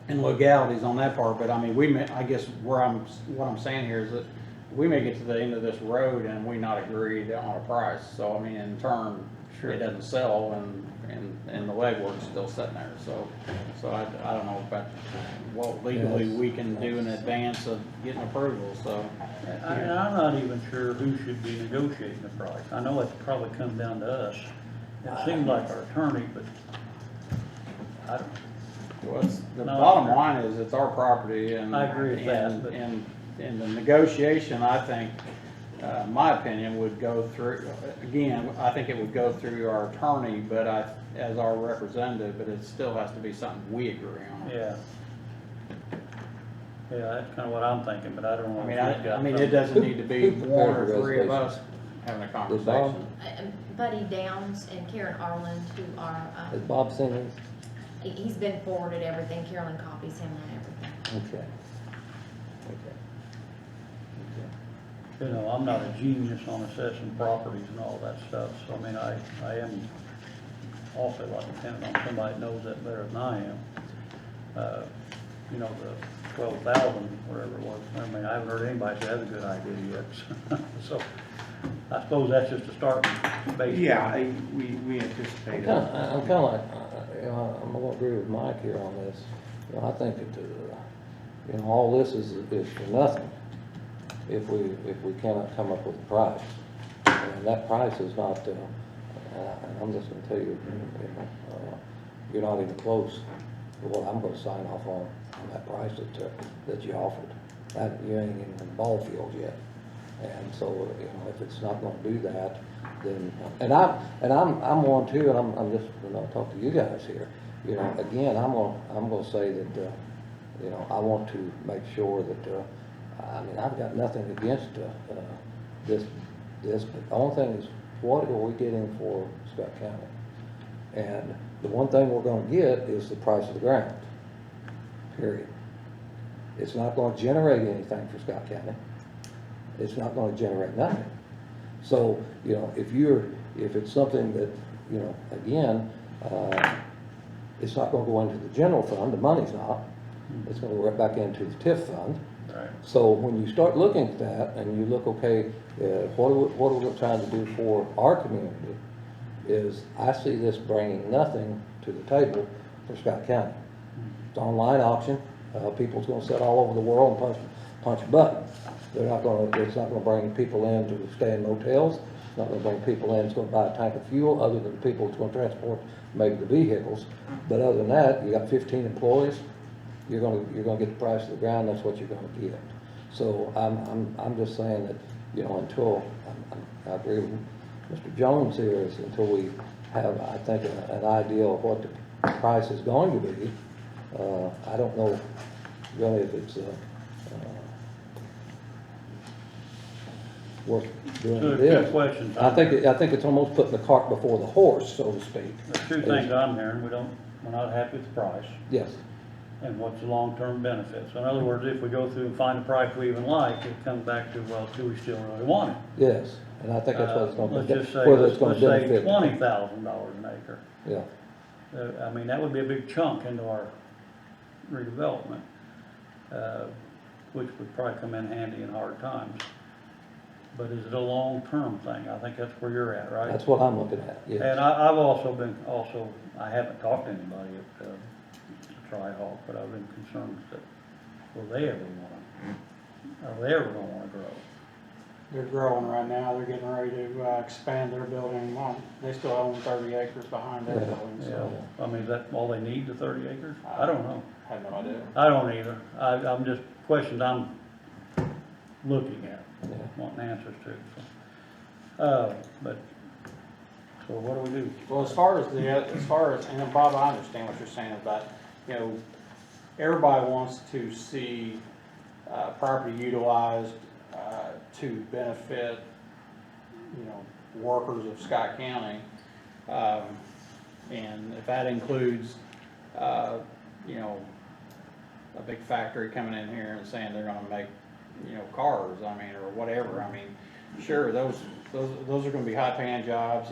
F: And legalities on that part, but I mean, I guess what I'm saying here is that we may get to the end of this road and we not agree on a price. So I mean, in turn, it doesn't sell, and the legwork's still sitting there. So I don't know about what legally we can do in advance of getting approval. So
D: I'm not even sure who should be negotiating the price. I know it's probably come down to us. It seems like our attorney, but I don't.
F: well, the bottom line is it's our property, and
D: I agree with that, but
F: and the negotiation, I think, my opinion, would go through, again, I think it would go through our attorney, but as our representative, but it still has to be something we agree on.
D: yeah. Yeah, that's kinda what I'm thinking, but I don't know.
F: I mean,
D: if he's got
F: I mean, it
D: something.
F: doesn't need to be
A: Who
F: one
A: prepared
F: or
A: the
F: three of
A: resolution?
F: us having a
A: Did Bob?
F: conversation.
G: Buddy Downs and Karen Arland, who are,
A: Has Bob seen this?
G: he's been forwarded everything, Carolyn copies him on everything.
A: Okay. Okay.
D: You know, I'm not a genius on assessing properties and all that stuff, so I mean, I am also like depending on somebody that knows that better than I am. You know, the 12,000, whatever it was, I mean, I haven't heard anybody say that's a good idea yet. So, I suppose that's just a start base.
I: Yeah, we anticipate it.
A: I'm kinda like, you know, I'm gonna agree with Mike here on this. You know, I think that, you know, all this is for nothing if we cannot come up with a price. And that price is not, and I'm just gonna tell you, you're not even close to what I'm gonna sign off on that price that you offered. You ain't even in the ball field yet. And so, you know, if it's not gonna do that, then, and I'm one too, and I'm just, you know, talk to you guys here. You know, again, I'm gonna say that, you know, I want to make sure that, I mean, I've got nothing against, this, but the only thing is, what are we getting for Scott County? And the one thing we're gonna get is the price of the ground, period. It's not gonna generate anything for Scott County. It's not gonna generate nothing. So, you know, if it's something that, you know, again, it's not gonna go into the general fund, the money's not. It's gonna go right back into the TIF fund.
D: Right.
A: So when you start looking at that and you look, okay, what are we trying to do for our community, is I see this bringing nothing to the table for Scott County. It's an online auction, people's gonna sit all over the world and punch a button. It's not gonna bring people in to stay in motels, it's not gonna bring people in, it's gonna buy a tank of fuel, other than the people it's gonna transport maybe the vehicles. But other than that, you got 15 employees, you're gonna get the price of the ground, that's what you're gonna get. So I'm just saying that, you know, until, I agree with Mr. Jones here, is until we have, I think, an idea of what the price is going to be, I don't know really if it's, worth doing
D: So
A: this.
D: two questions.
A: I think it's almost putting the cart before the horse, so to speak.
D: There's two things I'm hearing, we're not happy with the price,
A: Yes,
D: and what's the long-term benefit. So in other words, if we go through and find a price we even like, it comes back to, well, do we still really want it?
A: yes, and I think that's what it's gonna
D: Let's
A: be,
D: just say,
A: whether it's gonna
D: let's say
A: benefit.
D: $20,000 an acre.
A: Yeah,
D: I mean, that would be a big chunk into our redevelopment, which would probably come in handy in hard times. But is it a long-term thing? I think that's where you're at, right?
A: that's what I'm looking at, yes.
D: And I've also I haven't talked to anybody at Tri-Hawk, but I've been concerned that, are they ever gonna wanna grow?
F: They're growing right now, they're getting ready to expand their building. They still own 30 acres behind their
A: Yeah.
F: building,
D: Yeah,
F: so
D: I mean, is that all they need, the 30 acres? I don't know.
F: I have no idea.
D: I don't either. I'm just questions I'm looking at,
A: Yeah.
D: wanting answers to. So, so what do we do?
F: Well, as far as, and Bob, I understand what you're saying about, you know, everybody wants to see, property utilized, to benefit, you know, workers of Scott County. And if that includes, you know, a big factory coming in here and saying they're gonna make, you know, cars, I mean, or whatever, I mean, sure, those are gonna be high-paying jobs,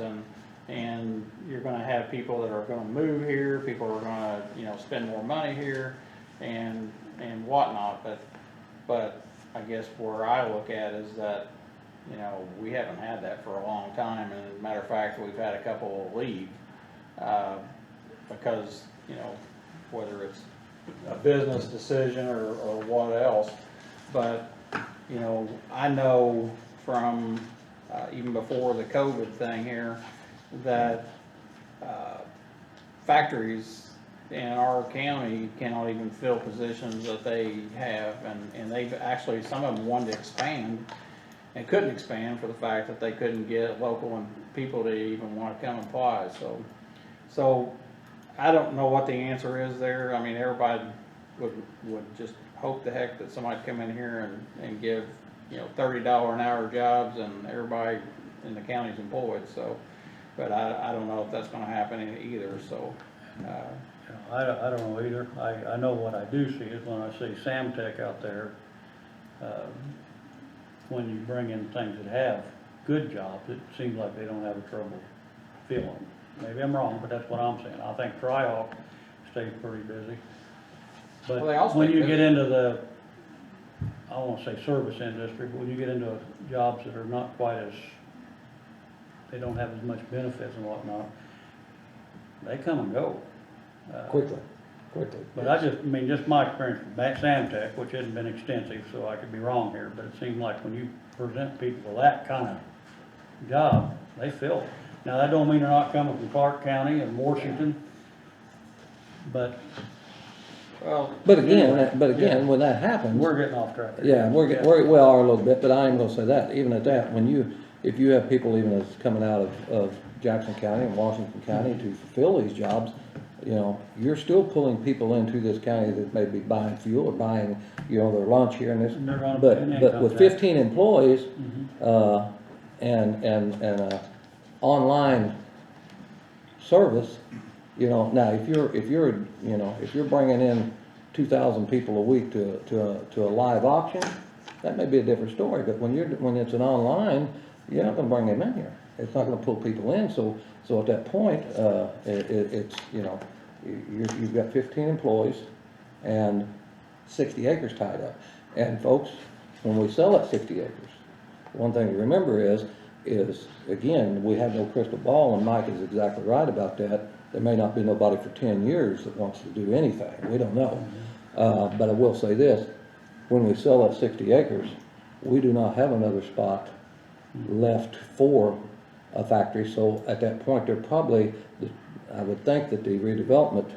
F: and you're gonna have people that are gonna move here, people are gonna, you know, spend more money here, and whatnot, but I guess where I look at is that, you know, we haven't had that for a long time, and as a matter of fact, we've had a couple leave, because, you know, whether it's a business decision or what else, but, you know, I know from, even before the COVID thing here, that, factories in our county cannot even fill positions that they have, and they've actually, some of them wanted to expand and couldn't expand for the fact that they couldn't get local people to even want to come and apply, so I don't know what the answer is there. I mean, everybody would just hope to heck that somebody'd come in here and give, you know, $30 an hour jobs and everybody in the county's employed, so. But I don't know if that's gonna happen either, so,
D: You know, I don't know either. I know what I do see is when I see Samtech out there, when you bring in things that have good jobs, it seems like they don't have a trouble filling. Maybe I'm wrong, but that's what I'm saying. I think Tri-Hawk stays pretty busy.
F: Well, they all
D: But when
F: stay
D: you
F: busy.
D: get into the, I won't say service industry, but when you get into jobs that are not quite as, they don't have as much benefits and whatnot, they come and go.
A: Quickly.
D: But I mean, just my experience with Samtech, which hasn't been extensive, so I could be wrong here, but it seems like when you present people with that kind of job, they fill it. Now, that don't mean they're not coming from Clark County and Washington, but
F: well.
A: But again, when that happens.
D: we're getting off track.
A: Yeah, we are a little bit, but I am gonna say that, even at that, if you have people even that's coming out of Jackson County and Washington County to fulfill these jobs, you know, you're still pulling people into this county that may be buying fuel or buying, you know, their lunch here and this.
D: And they're gonna pay an
A: But
D: income
A: with
D: tax.
A: 15 employees,
D: Mhm.
A: and online service, you know, now if you're bringing in 2,000 people a week to a live auction, that may be a different story, but when it's an online, you're not gonna bring them in here. It's not gonna pull people in, so at that point, it's, you know, you've got 15 employees and 60 acres tied up. And folks, when we sell at 60 acres, one thing to remember is again, we have no crystal ball, and Mike is exactly right about that. There may not be nobody for 10 years that wants to do anything, we don't know. But I will say this, when we sell at 60 acres, we do not have another spot left for a factory, so at that point, they're probably, I would think that the redevelopment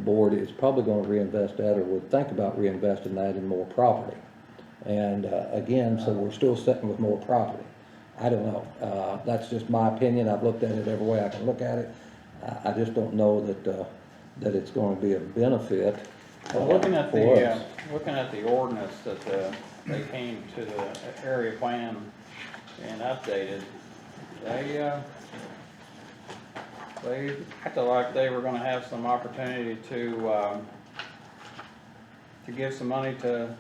A: board is probably gonna reinvest that, or would think about reinvesting that in more property. And again, so we're still sitting with more property. I don't know, that's just my opinion, I've looked at it every way I can look at it. I just don't know that it's going to be a benefit
F: Well, looking at
A: for
F: the,
A: us.
F: looking at the ordinance that, they came to the area plan and updated, they acted like they were gonna have some opportunity to give some money to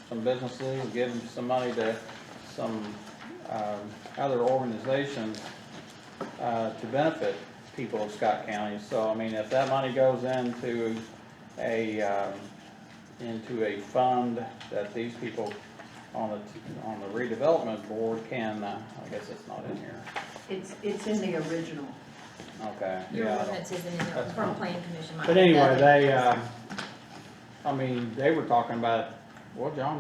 F: some businesses, give some money to some, other organizations, to benefit people of Scott County. So, I mean, if that money goes into a fund that these people on the redevelopment board can, I guess it's not in here.
J: It's in the original.
F: Okay.
G: Your
F: yeah, I don't-
G: ordinance isn't in there,
F: That's
G: from
F: fine.
G: planning commission. might
F: But
G: be
F: anyway,
G: better.
F: I mean, they were talking about, well, John,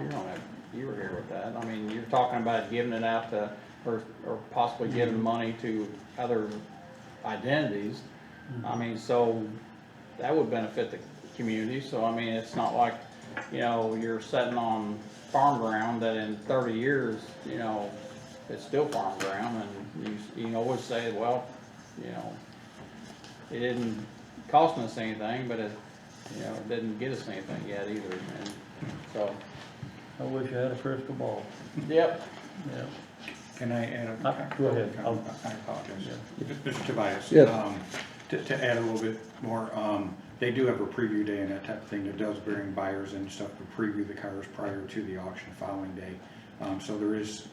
F: you were here with that. I mean, you're talking about giving it out to, or possibly giving money to other identities. I mean, so that would benefit the community. So, I mean, it's not like, you know, you're sitting on farm ground that in 30 years, you know, it's still farm ground, and you can always say, well, you know, it didn't cost us anything, but it, you know, it didn't get us anything yet either, and so.
D: I wish I had a crystal ball.
F: Yep.
D: Yeah.
B: Can I add a?
D: Go ahead.
B: I apologize. Mr. Tobias.
A: Yes.
B: To add a little bit more, they do have a preview day and that type of thing that does bring buyers and stuff to preview the cars prior to the auction the following day. So there is,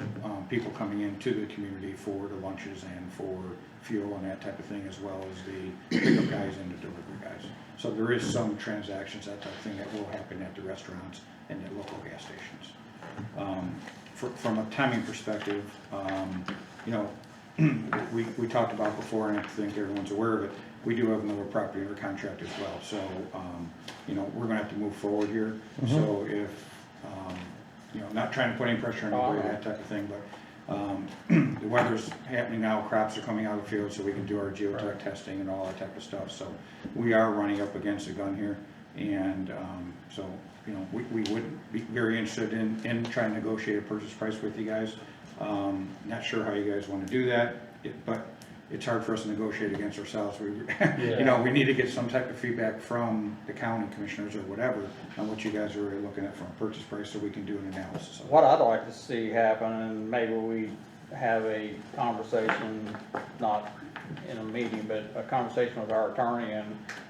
B: people coming into the community for the lunches and for fuel and that type of thing, as well as the pickup guys and the delivery guys. So there is some transactions, that type of thing, that will happen at the restaurants and the local gas stations. From a timing perspective, you know, we talked about before, and I think everyone's aware of it, we do have another property under contract as well. So, you know, we're gonna have to move forward here. So if, you know, not trying to put any pressure on anybody, that type of thing, but the weather's happening now, crops are coming out of the field, so we can do our geotech testing and all that type of stuff. So we are running up against the gun here, and so, you know, we would be very interested in trying to negotiate a purchase price with you guys. Not sure how you guys want to do that, but it's hard for us to negotiate against ourselves. We, you know, we need to get some type of feedback from the county commissioners or whatever on what you guys are looking at from a purchase price, so we can do an analysis of it.
F: What I'd like to see happen, and maybe we have a conversation, not in a meeting, but a conversation with our attorney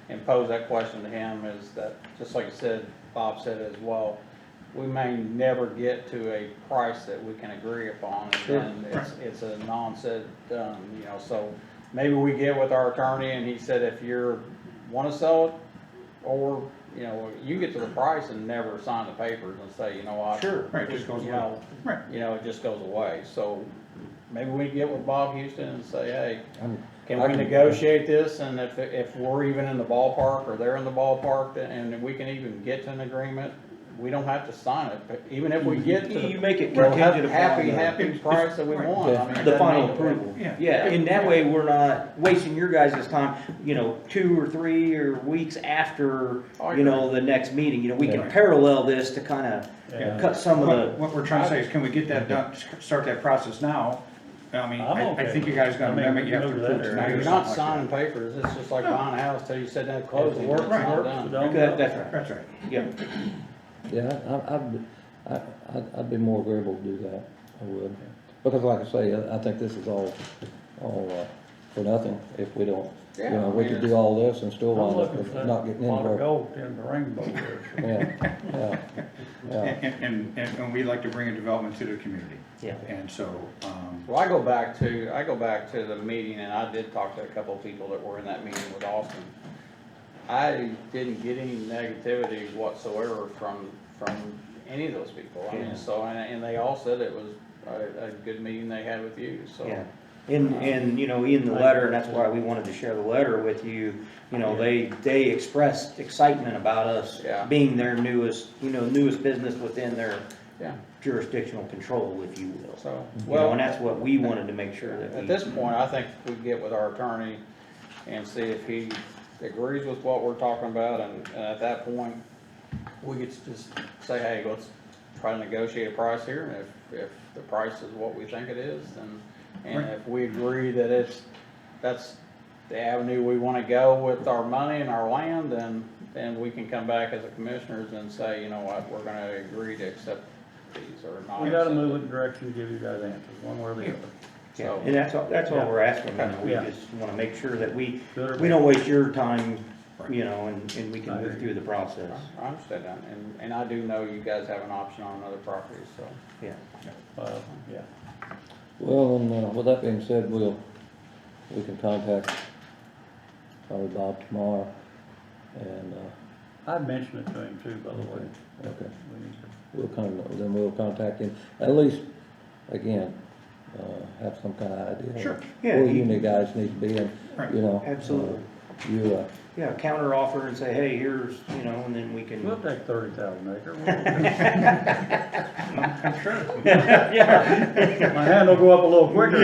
F: and pose that question to him, is that, just like you said, Bob said as well, we may never get to a price that we can agree upon, and it's a non-said done, you know, so maybe we get with our attorney and he said, if you wanna sell it, or, you know, you get to the price and never sign the papers and say, you know what?
B: Sure, right, just goes
F: you
B: away.
F: know,
B: Right.
F: You know, it just goes away, so maybe we get with Bob Houston and say, hey, can we negotiate this, and if we're even in the ballpark, or they're in the ballpark, and we can even get to an agreement, we don't have to sign it, but even if we get to
I: You make it
F: the
I: contingent upon
F: happy price that we want, I mean. it
I: the
F: doesn't
I: final
F: mean-
I: approval.
B: Yeah.
I: Yeah, and that way we're not wasting your guys' time, you know, 2 or 3 or weeks after,
F: I
I: you know, the next meeting. You know, we can
B: Yeah.
I: parallel this to kind
D: Yeah.
I: of cut some of
B: What we're trying to say is, can we get that done, start that process now? I mean,
D: I'm
B: I
D: okay
B: think you
D: with
B: guys
D: it.
B: got
D: I
B: an
D: mean,
B: amendment you have to
D: move
B: approve
D: that
B: tonight
F: You're
B: or
F: not
B: something like
F: signing
B: that.
F: papers, it's just like buying a house till you sit down and close it,
D: Work,
F: it's not
D: work,
F: done.
D: don't-
I: of, that's right,
B: That's right.
I: yeah.
A: Yeah, I'd be more agreeable to do that, I would. Because like I say, I think this is all for nothing if we don't, you know, we could do all this and still
D: I'm
A: wind up
D: looking
A: with
D: for that
A: not getting
D: pot of
A: anywhere.
D: gold in the rainbow there.
A: Yeah.
B: And we'd like to bring a development to the community.
I: Yeah.
B: And so,
F: Well, I go back to the meeting, and I did talk to a couple of people that were in that meeting with Austin. I didn't get any negativity whatsoever from any of those people. I
I: Yeah.
F: mean, so, and they all said it was a good meeting they had with you, so.
I: Yeah, and, you know, in the letter, and that's why we wanted to share the letter with you, you know, they expressed excitement about us
F: Yeah.
I: being their newest business within their
F: Yeah,
I: jurisdictional control, if you will.
F: so,
I: You know,
F: well,
I: and that's what we wanted to make sure that we.
F: at this point, I think we get with our attorney and see if he agrees with what we're talking about, and at that point, we could just say, hey, let's try to negotiate a price here, and if the price is what we think it is, and if we agree that that's the avenue we wanna go with our money and our land, then we can come back as a commissioners and say, you know what, we're gonna agree to accept these or not.
D: We gotta
F: accept
D: move
F: it.
D: in direction to give you guys answers, one way or the other.
I: Yeah,
F: So-
I: and that's all
D: Yeah.
I: we're asking, you know, we
D: Yeah.
I: just wanna make sure that we
D: Good or
I: don't
D: bad.
I: waste your time, you know, and we can
D: I
I: move
D: agree.
I: through the process,
F: I understand that, and I do know you guys have an option on another property, so.
I: yeah.
D: Yeah.
A: Well, and with that being said, we can contact probably Bob tomorrow, and,
D: I mentioned it to him too, by the way.
A: okay.
D: We need to-
A: We'll contact him, at least, again, have some kind of idea.
B: Sure.
A: of
I: Yeah,
A: Where
I: he-
A: you guys need to be, and,
B: Right.
A: you know.
I: Absolutely.
A: You,
I: Yeah, counter offer and say, hey, here's, you know, and then we can.
D: We'll take 30,000 acre.
B: I'm sure.
D: My hand will go up a little quicker.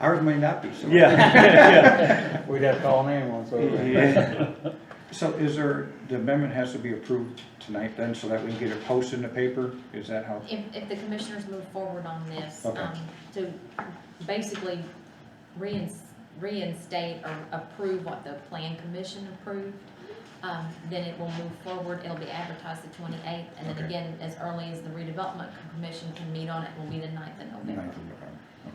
B: Ours may not be, so.
I: Yeah.
F: We'd have to call an ambulance over there.
I: Yeah.
B: So is there, the amendment has to be approved tonight then, so that we can get it posted in the paper? Is that how?
G: If the commissioners move forward on this,
B: Okay.
G: to basically reinstate or approve what the plan commission approved, then it will move forward, it'll be advertised the 28th, and then
B: Okay.
G: again, as early as the redevelopment commission can meet on it, will be the 9th of November.
B: 9th of November?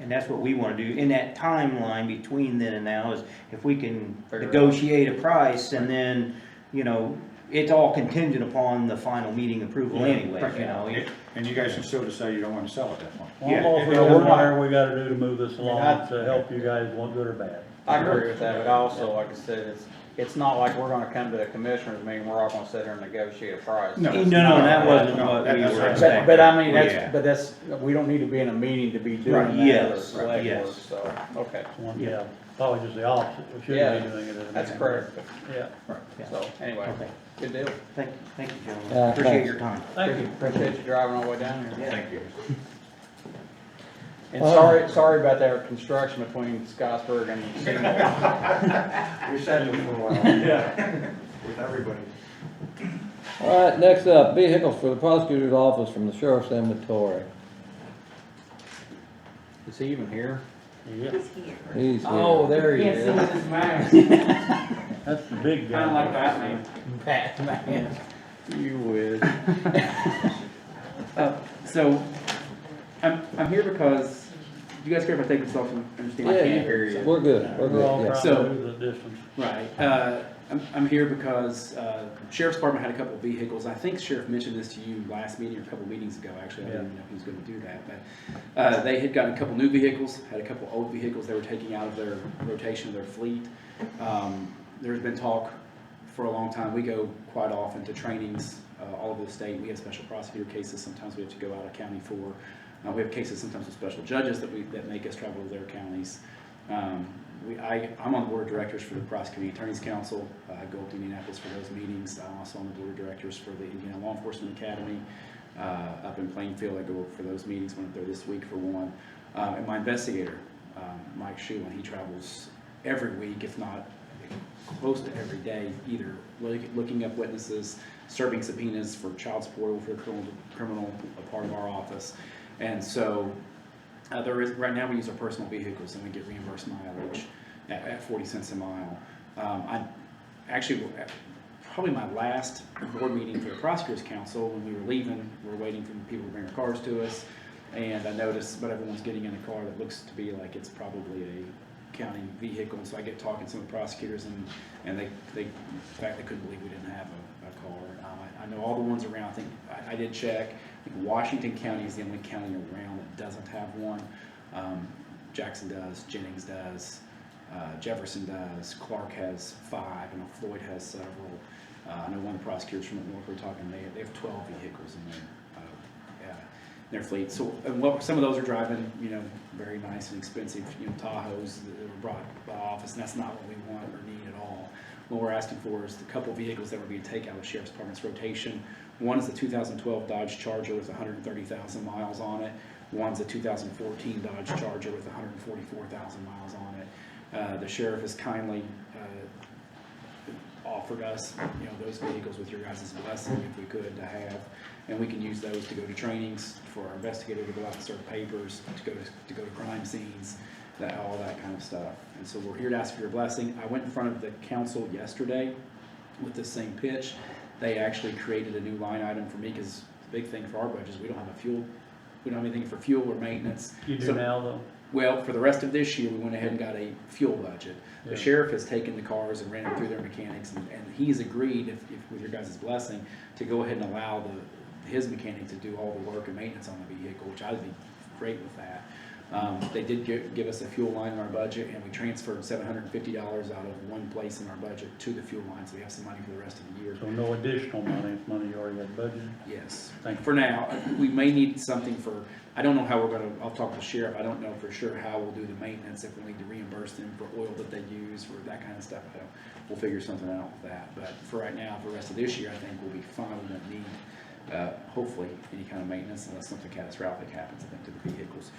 I: And that's what we wanna do, in that timeline between then and now, is if we can
F: Figure it out.
I: negotiate a price, and then, you know, it's all contingent upon the final meeting approval anyway,
B: Right,
I: you know.
B: And you guys can still decide you don't want to sell at that point.
D: Well,
I: Yeah.
D: if we
F: Well,
D: do
F: we're not-
D: whatever we gotta do to move this along
F: I-
D: to help you guys, want good or bad.
F: I agree with that, but also, like I said, it's not like we're gonna come to the commissioners meeting, we're all gonna sit here and negotiate a price.
B: No.
I: No, that wasn't
B: No,
I: what we
B: that's
I: were
B: right.
I: expecting.
F: But I mean,
I: Yeah.
F: that's, we don't need to be in a meeting to be
I: Right,
F: doing that
I: yes,
F: other legwork,
I: yes.
F: so, okay,
D: Yeah, probably just the opposite, we shouldn't
F: Yeah,
D: be doing it as a.
F: that's
D: man.
F: correct.
D: Yeah,
I: Yeah.
F: So, anyway,
I: Okay.
F: good deal.
I: Thank you, gentlemen,
A: Yeah,
I: appreciate
A: thanks.
I: your time.
D: thank you.
F: Appreciate you driving all the way down here.
B: Thank you.
F: And sorry about that construction between Scottsburg and Seymour.
B: We sat there for a while. Yeah. With everybody.
A: all right, next up, vehicles for the prosecutor's office from the sheriff's inventory.
F: Is he even here?
D: Yeah,
J: He's here.
A: He's here.
F: Oh, there he
B: Can't see
F: is.
B: this mask.
D: that's the big guy.
B: Kinda like Batman.
F: Batman. You would.
B: So, I'm here because, do you guys care if I take this off and understand I
A: Yeah,
B: can't hear you?
A: we're good, we're
D: We're all
A: good, yeah.
D: trying
B: So-
D: to do the distance.
B: Right, I'm here because, Sheriff's Department had a couple of vehicles, I think Sheriff mentioned this to you last meeting or a couple of meetings ago, actually, I didn't even know he was gonna do that, but, they had gotten a couple new vehicles, had a couple old vehicles they were taking out of their rotation of their fleet. There's been talk for a long time, we go quite often to trainings, all over the state, we have special prosecutor cases, sometimes we have to go out of county for. We have cases sometimes with special judges that make us travel to their counties. I'm on the board of directors for the Prosecuting Attorneys Council. I go up to Indianapolis for those meetings. I'm also on the board of directors for the Indiana Law Enforcement Academy up in Plainfield. I go for those meetings. Went up there this week for one. And my investigator, Mike Schulen, he travels every week, if not close to every day, either looking up witnesses, serving subpoenas for child support for the criminal part of our office. And so right now we use our personal vehicles and we get reimbursed mileage at 40 cents a mile. I actually, probably my last board meeting for the Prosecutors Council, when we were leaving, we were waiting for people to bring their cars to us, and I noticed, but everyone's getting in a car that looks to be like it's probably a county vehicle, and so I get talking to some of the prosecutors, and they in fact, they couldn't believe we didn't have a car. I know all the ones around, I think, I did check, I think Washington County is the only county around that doesn't have one. Jackson does, Jennings does, Jefferson does, Clark has 5, I know Floyd has several. I know one of the prosecutors from the north were talking, they have 12 vehicles in their fleet. So, and some of those are driving, very nice and expensive, Tahoes that were brought by office, and that's not what we want or need at all. What we're asking for is the couple vehicles that were being taken out of the Sheriff's Department's rotation. One is the 2012 Dodge Charger with 130,000 miles on it. One's a 2014 Dodge Charger with 144,000 miles on it. The sheriff has kindly offered us, those vehicles with your guys' blessing, if we could, to have, and we can use those to go to trainings for our investigator to go out and serve papers, to go to crime scenes, all that kind of stuff. And so we're here to ask for your blessing. I went in front of the council yesterday with the same pitch. They actually created a new line item for me, because the big thing for our budget is we don't have anything for fuel or maintenance.
D: You do
B: So-
D: now, though?
B: Well, for the rest of this year, we went ahead and got a fuel budget.
D: Yeah.
B: The sheriff has taken the cars and ran them through their mechanics, and he's agreed, if with your guys' blessing, to go ahead and allow his mechanic to do all the work and maintenance on the vehicle, which I'd be great with that. They did give us a fuel line in our budget, and we transferred $750 out of one place in our budget to the fuel line, so we have some money for the rest of the year.
D: So no additional money, it's money you already had budgeted?
B: Yes.
D: Thank you.
B: For now, we may need something I don't know how I'll talk to the sheriff, I don't know for sure how we'll do the maintenance, if we need to reimburse them for oil that they use, or that kind of stuff. We'll figure something out with that. But for right now, for the rest of this year, I think we'll be fine. We won't need, hopefully, any kind of maintenance unless something catastrophic happens, I think, to the vehicles.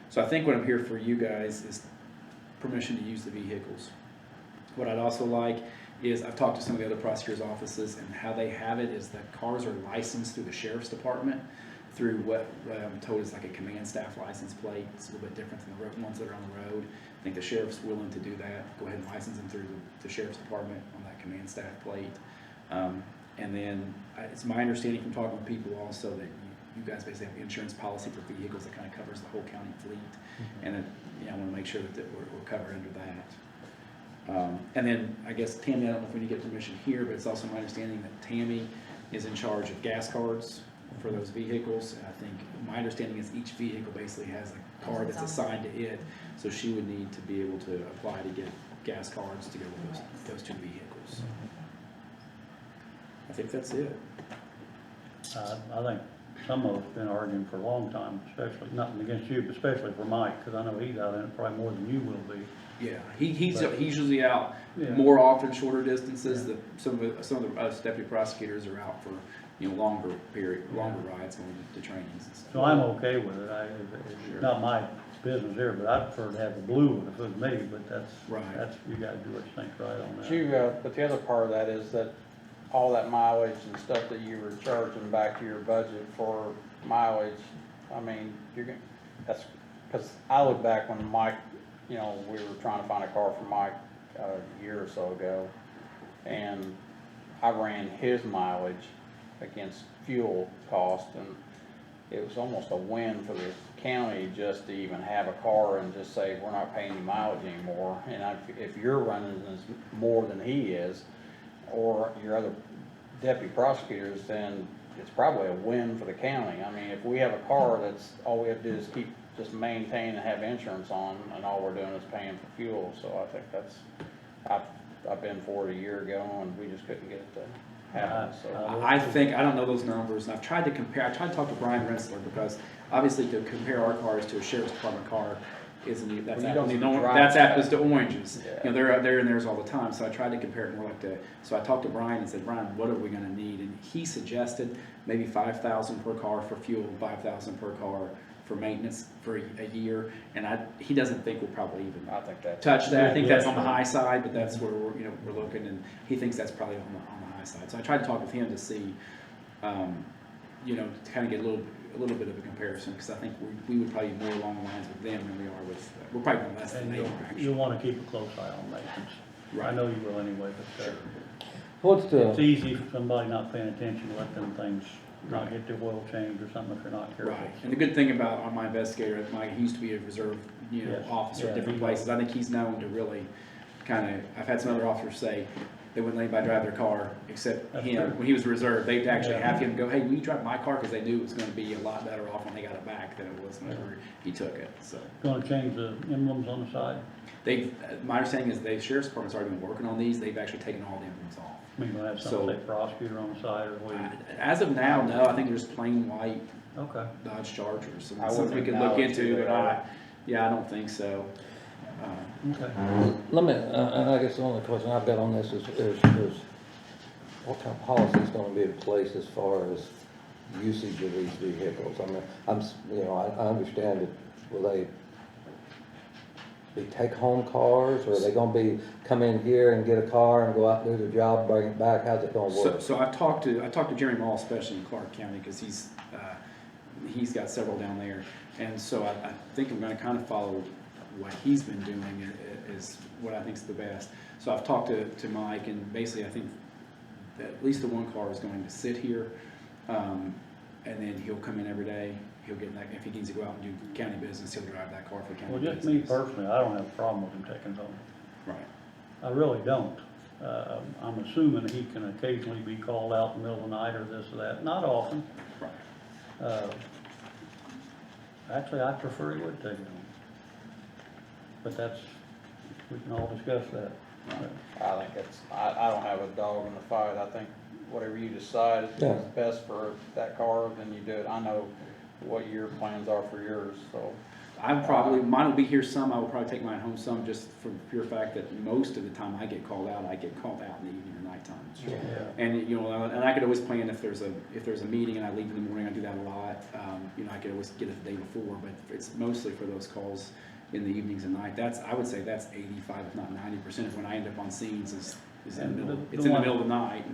B: So I think what I'm here for you guys is permission to use the vehicles. What I'd also like is, I've talked to some of the other prosecutors' offices, and how they have it is that cars are licensed through the Sheriff's Department through what I'm told is like a command staff license plate. It's a little bit different than the ones that are on the road. I think the sheriff's willing to do that. Go ahead and license them through the Sheriff's Department on that command staff plate. And then it's my understanding from talking with people also that you guys basically have an insurance policy for vehicles that kind of covers the whole county fleet. And then, I want to make sure that we're covered under that. And then I guess Tammy, I don't know if we need to get permission here, but it's also my understanding that Tammy is in charge of gas cards for those vehicles. And I think my understanding is each vehicle basically has a card that's assigned to it, so she would need to be able to apply to get gas cards to go with those two vehicles. I think that's it.
D: I think some of us have been arguing for a long time, especially, nothing against you, but especially for Mike, because I know he's out in it probably more than you will be.
B: Yeah, he's usually out
D: Yeah.
B: more often, shorter distances. Some of the us deputy prosecutors are out for longer rides going to trainings and stuff.
D: So I'm okay with it. It's not my business here, but I'd prefer to have the blue one if it was me, but
B: Right.
D: you gotta do what you think's right on that.
F: But the other part of that is that all that mileage and stuff that you were charging back to your budget for mileage, I mean, cause I look back when Mike, you know, we were trying to find a car for Mike a year or so ago, and I ran his mileage against fuel cost, and it was almost a win for the county just to even have a car and just say, we're not paying you mileage anymore. And if you're running as more than he is, or your other deputy prosecutors, then it's probably a win for the county. I mean, if we have a car that's, all we have to do is just maintain and have insurance on, and all we're doing is paying for fuel. So I think that's, I've been for it a year ago, and we just couldn't get it to happen, so.
B: I think, I don't know those numbers, and I've tried to compare, I tried to talk to Brian Rensler, because obviously to compare our cars to a sheriff's department car isn't, that's
F: Well, you don't
B: apples,
F: even drive
B: that's
F: that.
B: apples to oranges.
F: Yeah.
B: You know, they're out there and theirs all the time, so I tried to compare it more like that. So I talked to Brian and said, Brian, what are we gonna need? And he suggested maybe 5,000 per car for fuel, 5,000 per car for maintenance for a year, and he doesn't think we'll probably even
F: I think that's.
B: touch that. I think that's on the
D: Yeah.
B: high side, but that's where we're, we're looking, and he thinks that's probably on the high side. So I tried to talk with him to see, to kind of get a little bit of a comparison, because I think we would probably be more along the lines with them than we are with, we're probably going less than
D: And
B: they
D: you'll,
B: are,
D: you'll
B: actually.
D: wanna keep a close eye on maintenance. I
B: Right.
D: know you will anyway, but,
A: What's
D: it's
A: the,
D: easy for somebody not paying attention, to let them things not
B: Right.
D: get their oil changed or something if they're not careful.
B: Right, and the good thing about on my investigator, Mike, he used to be a reserve,
D: Yes.
B: officer
D: Yeah,
B: at different
D: he
B: places.
D: was.
B: I think he's known to really kind of, I've had some other officers say they wouldn't let anybody drive their car except
D: That's
B: him.
D: true.
B: When he was a reserve, they'd actually
D: Yeah.
B: have him go, hey, will you drive my car? Because they knew it was going to be a lot better off when they got it back than it was whenever he took it, so.
D: Gonna change the emblems on the side?
B: My understanding is the sheriff's department's already been working on these. They've actually taken all the emblems off.
D: I mean, gonna have
B: So-
D: something say prosecutor on the side, or what do you?
B: As of now, no, I think there's plain white
D: Okay.
B: Dodge Chargers. So
F: I
B: it's something we
F: wouldn't
B: could look
F: acknowledge
B: into,
F: who
B: but
F: they are.
B: I don't think so.
D: Okay.
A: let me, and I guess the only question I've got on this is what kind of policy is gonna be in place as far as usage of these vehicles? I mean, I understand it, will they be take-home cars, or are they gonna be, come in here and get a car and go out and do the job, bring it back? How's it gonna work?
B: So I talked to Jeremy Mall, especially in Clark County, because he's got several down there. And so I think I'm gonna kind of follow what he's been doing is what I think is the best. So I've talked to Mike, and basically I think that at least the one car is going to sit here, and then he'll come in every day. He'll get that, if he needs to go out and do county business, he'll drive that car for county
D: Well,
B: business.
D: just me personally, I don't have a problem with him taking it home.
B: Right.
D: I really don't. I'm assuming he can occasionally be called out in the middle of the night or this or that, not often.
B: Right.
D: Actually, I prefer he would take it home. But that's, we can all discuss that.
F: I think I don't have a dog in the fight. I think whatever you decide is
A: Yeah.
F: best for that car, then you do it. I know what your plans are for yours, so.
B: Mine will be here some, I will probably take mine home some, just for the pure fact that most of the time I get called out in the evening or nighttime.
D: Yeah.
B: And, and I could always plan if there's a meeting and I leave in the morning, I do that a lot. I could always get it the day before, but it's mostly for those calls in the evenings and night. I would say that's 85, if not 90% of when I end up on scenes is in the
D: And
B: middle,
D: the
B: it's in the
D: one-
B: middle of the night.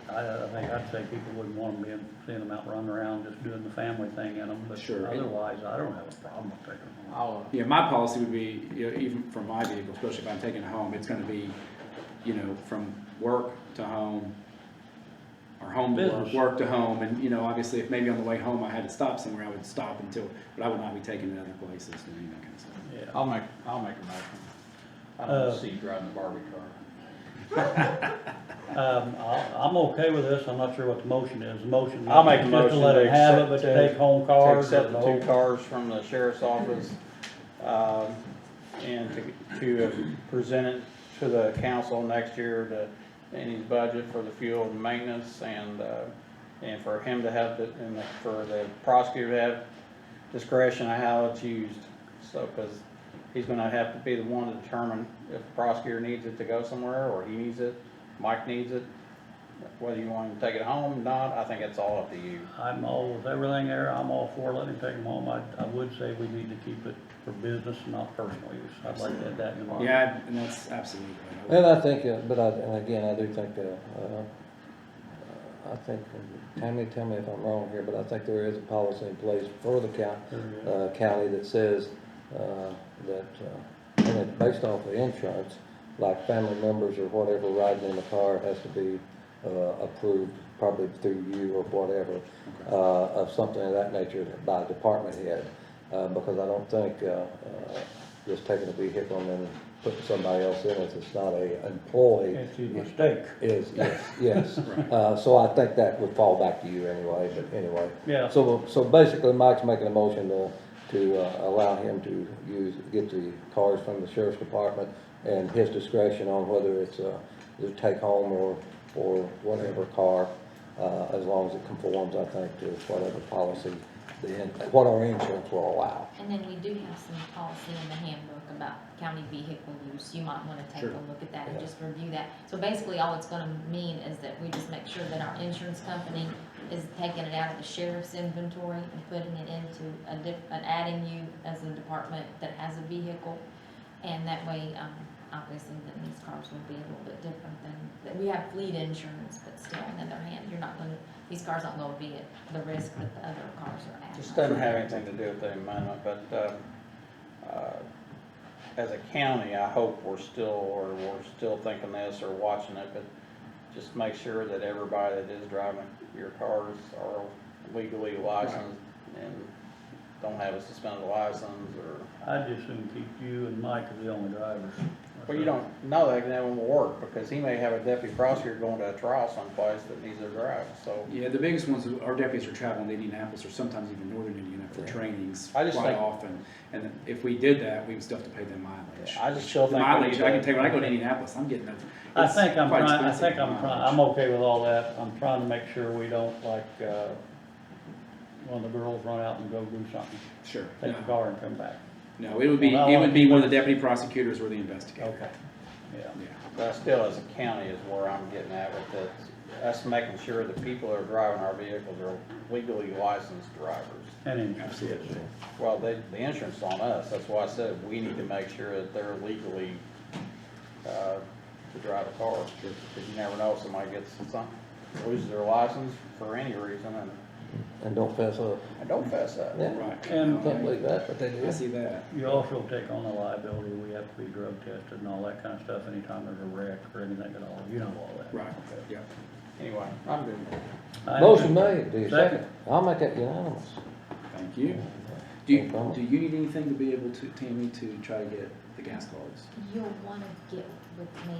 D: I think I'd say people wouldn't want them seeing them out running around just doing the family thing in them, but
B: Sure.
D: otherwise, I don't have a problem with taking them home.
F: I'll,
B: Yeah, my policy would be, even for my vehicle, especially if I'm taking it home, it's gonna be, from work to home, or home to work,
D: Business.
B: work to home, and, obviously, if maybe on the way home I had to stop somewhere, I would stop but I would not be taking it other places, doing that kind of stuff.
D: Yeah.
F: I'll make a motion. I don't want to see you driving the Barbie car.
D: I'm okay with this, I'm not sure what the motion is, the motion.
F: I'll make a
D: just
F: motion
D: to let
F: to
D: him have it,
F: accept-
D: but to take home cars.
F: To accept
D: or
F: the
D: whole-
F: two cars from the sheriff's office, and to present it to the council next year, any budget for the fuel and maintenance, and for him to have, for the prosecutor to have discretion of how it's used. So, because he's gonna have to be the one to determine if the prosecutor needs it to go somewhere, or he needs it, Mike needs it, whether you want him to take it home or not, I think it's all up to you.
D: I'm all, with everything there, I'm all for letting him take them home. I would say we need to keep it for business, not personal use. I'd like to add that in mind.
B: Yeah, and that's absolutely right.
A: And I think, and again, I do think, I think, Tammy, tell me if I'm wrong here, but I think there is a policy in place for the county that says, that, and it's based off of insurance, like family members or whatever riding in the car has to be, approved, probably through you or whatever, of something of that nature by department head. Because I don't think, just taking a vehicle and then putting somebody else in it, it's not a employee.
D: It's a mistake.
A: Is, yes. So I think that would fall back to you anyway, but anyway.
D: Yeah.
A: So basically Mike's making a motion to allow him to get the cars from the sheriff's department and his discretion on whether it's a take home or whatever car, as long as it conforms, I think, to whatever policy, what our insurance will allow.
G: And then we do have some policy in the handbook about county vehicle use. You might wanna take a look at that and just review that. So basically, all it's gonna mean is that we just make sure that our insurance company is taking it out of the sheriff's inventory and putting it into adding you as a department that has a vehicle. And that way, obviously, then these cars will be a little bit different than, we have fleet insurance, but still, on the other hand, these cars aren't gonna be at the risk that the other cars are at.
F: Just doesn't have anything to do with the amendment, but, as a county, I hope we're still thinking this or watching it, but just make sure that everybody that is driving your cars are legally licensed and don't have a suspended license or.
D: I'd just soon keep you and Mike as the only drivers.
F: Well, you don't know that won't work, because he may have a deputy prosecutor going to a trial someplace that needs their drive, so.
B: Yeah, the biggest ones, our deputies are traveling to Indianapolis or sometimes even northern Indiana for trainings
F: I just
B: quite
F: think-
B: often. And if we did that, we would still have to pay them mileage.
F: I just still
B: The
F: think. we
B: mileage,
F: need
B: I can
F: to-
B: tell you, when I go to Indianapolis, I'm getting
D: I think I'm
B: mileage.
D: I'm okay with all that. I'm trying to make sure we don't like, one of the girls run out and go do something,
B: Sure.
D: take the car and come back.
B: No, it would be
D: Well, I wanna keep
B: one of
D: it-
B: the deputy prosecutors or the investigator.
D: Okay, yeah.
B: Yeah.
F: But still, as a county is where I'm getting at with this, us making sure the people that are driving our vehicles are legally licensed drivers.
D: And insurance.
B: Absolutely.
F: Well, the insurance is on us, that's why I said we need to make sure that they're legally, to drive a car. Because you never know, if somebody gets something, loses their license for any reason
A: And don't fess up.
F: and don't fess up.
A: Yeah.
B: Right.
D: And
A: Can't believe that, but they
B: I
A: do.
B: see that.
D: you also take on the liability, we have to be drug tested and all that kind of stuff anytime there's a wreck or anything at all, you know all that.
B: Right, yeah.
F: Anyway, I'm good.
A: Motion made, do you
D: Second.
A: second? I'll make that unanimous.
B: Thank you.
A: No problem.
B: Do you need anything to be able to, Tammy, to try to get the gas cards?
G: You'll wanna get with me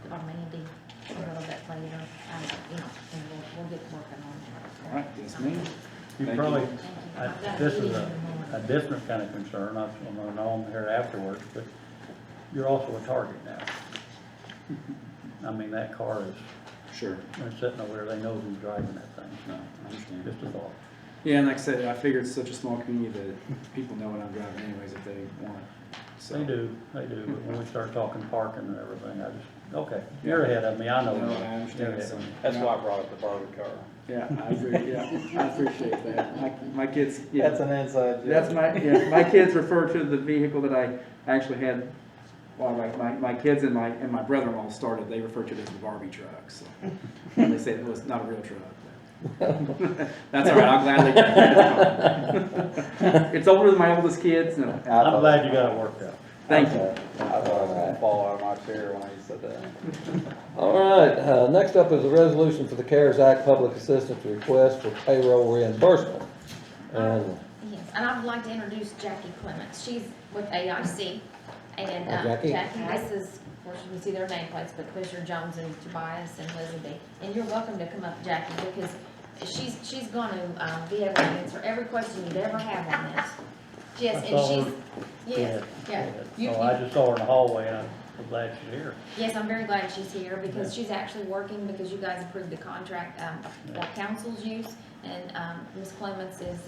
G: or Mandy a little bit later, and we'll get working on that.
B: All right, yes, ma'am.
D: You
B: Thank
D: probably,
B: you.
G: Thank you.
D: this is a different kind of concern, I'm gonna know I'm here afterwards, but you're also a target now. I mean, that car is,
B: Sure.
D: they're sitting over there, they know who's driving that thing,
B: No, I understand.
D: just a thought.
B: Yeah, and like I said, I figured it's such a small community that people know what I'm driving anyways if they want. So.
D: They do, but when we start talking parking and everything, I just, okay, you're ahead of me, I know.
B: No, I
D: You're
B: understand.
D: ahead
B: So,
D: of me.
F: That's why I brought up the Barbie car.
B: Yeah, I appreciate that. My kids, yeah.
F: That's an inside joke.
B: That's my kids refer to the vehicle that I actually had, well, my kids and my brother-in-law started, they refer to it as the Barbie truck, so. They say it was not a real truck. That's all right, I'll gladly. It's older than my oldest kids, no.
D: I'm glad you got it worked out.
B: Thank you.
F: I thought I was gonna fall out of my chair when he said that.
A: All right, next up is a resolution for the CARES Act Public Assistance Request for payroll reimbursement. And,
G: Yes, and I would like to introduce Jackie Clements. She's with AIC. And
A: Jackie.
G: this is, of course, you can see their nameplates, but Commissioner Jones and Tobias and Elizabeth. And you're welcome to come up, Jackie, because she's going to be able to answer every question you'd ever have on this. Yes,
D: I
G: and
D: saw
G: she's,
D: her.
G: yes, yeah. You-
D: So I just saw her in the hallway and I'm glad she's here.
G: Yes, I'm very glad she's here because she's actually working because you guys approved the contract for council's use. And Ms. Clements is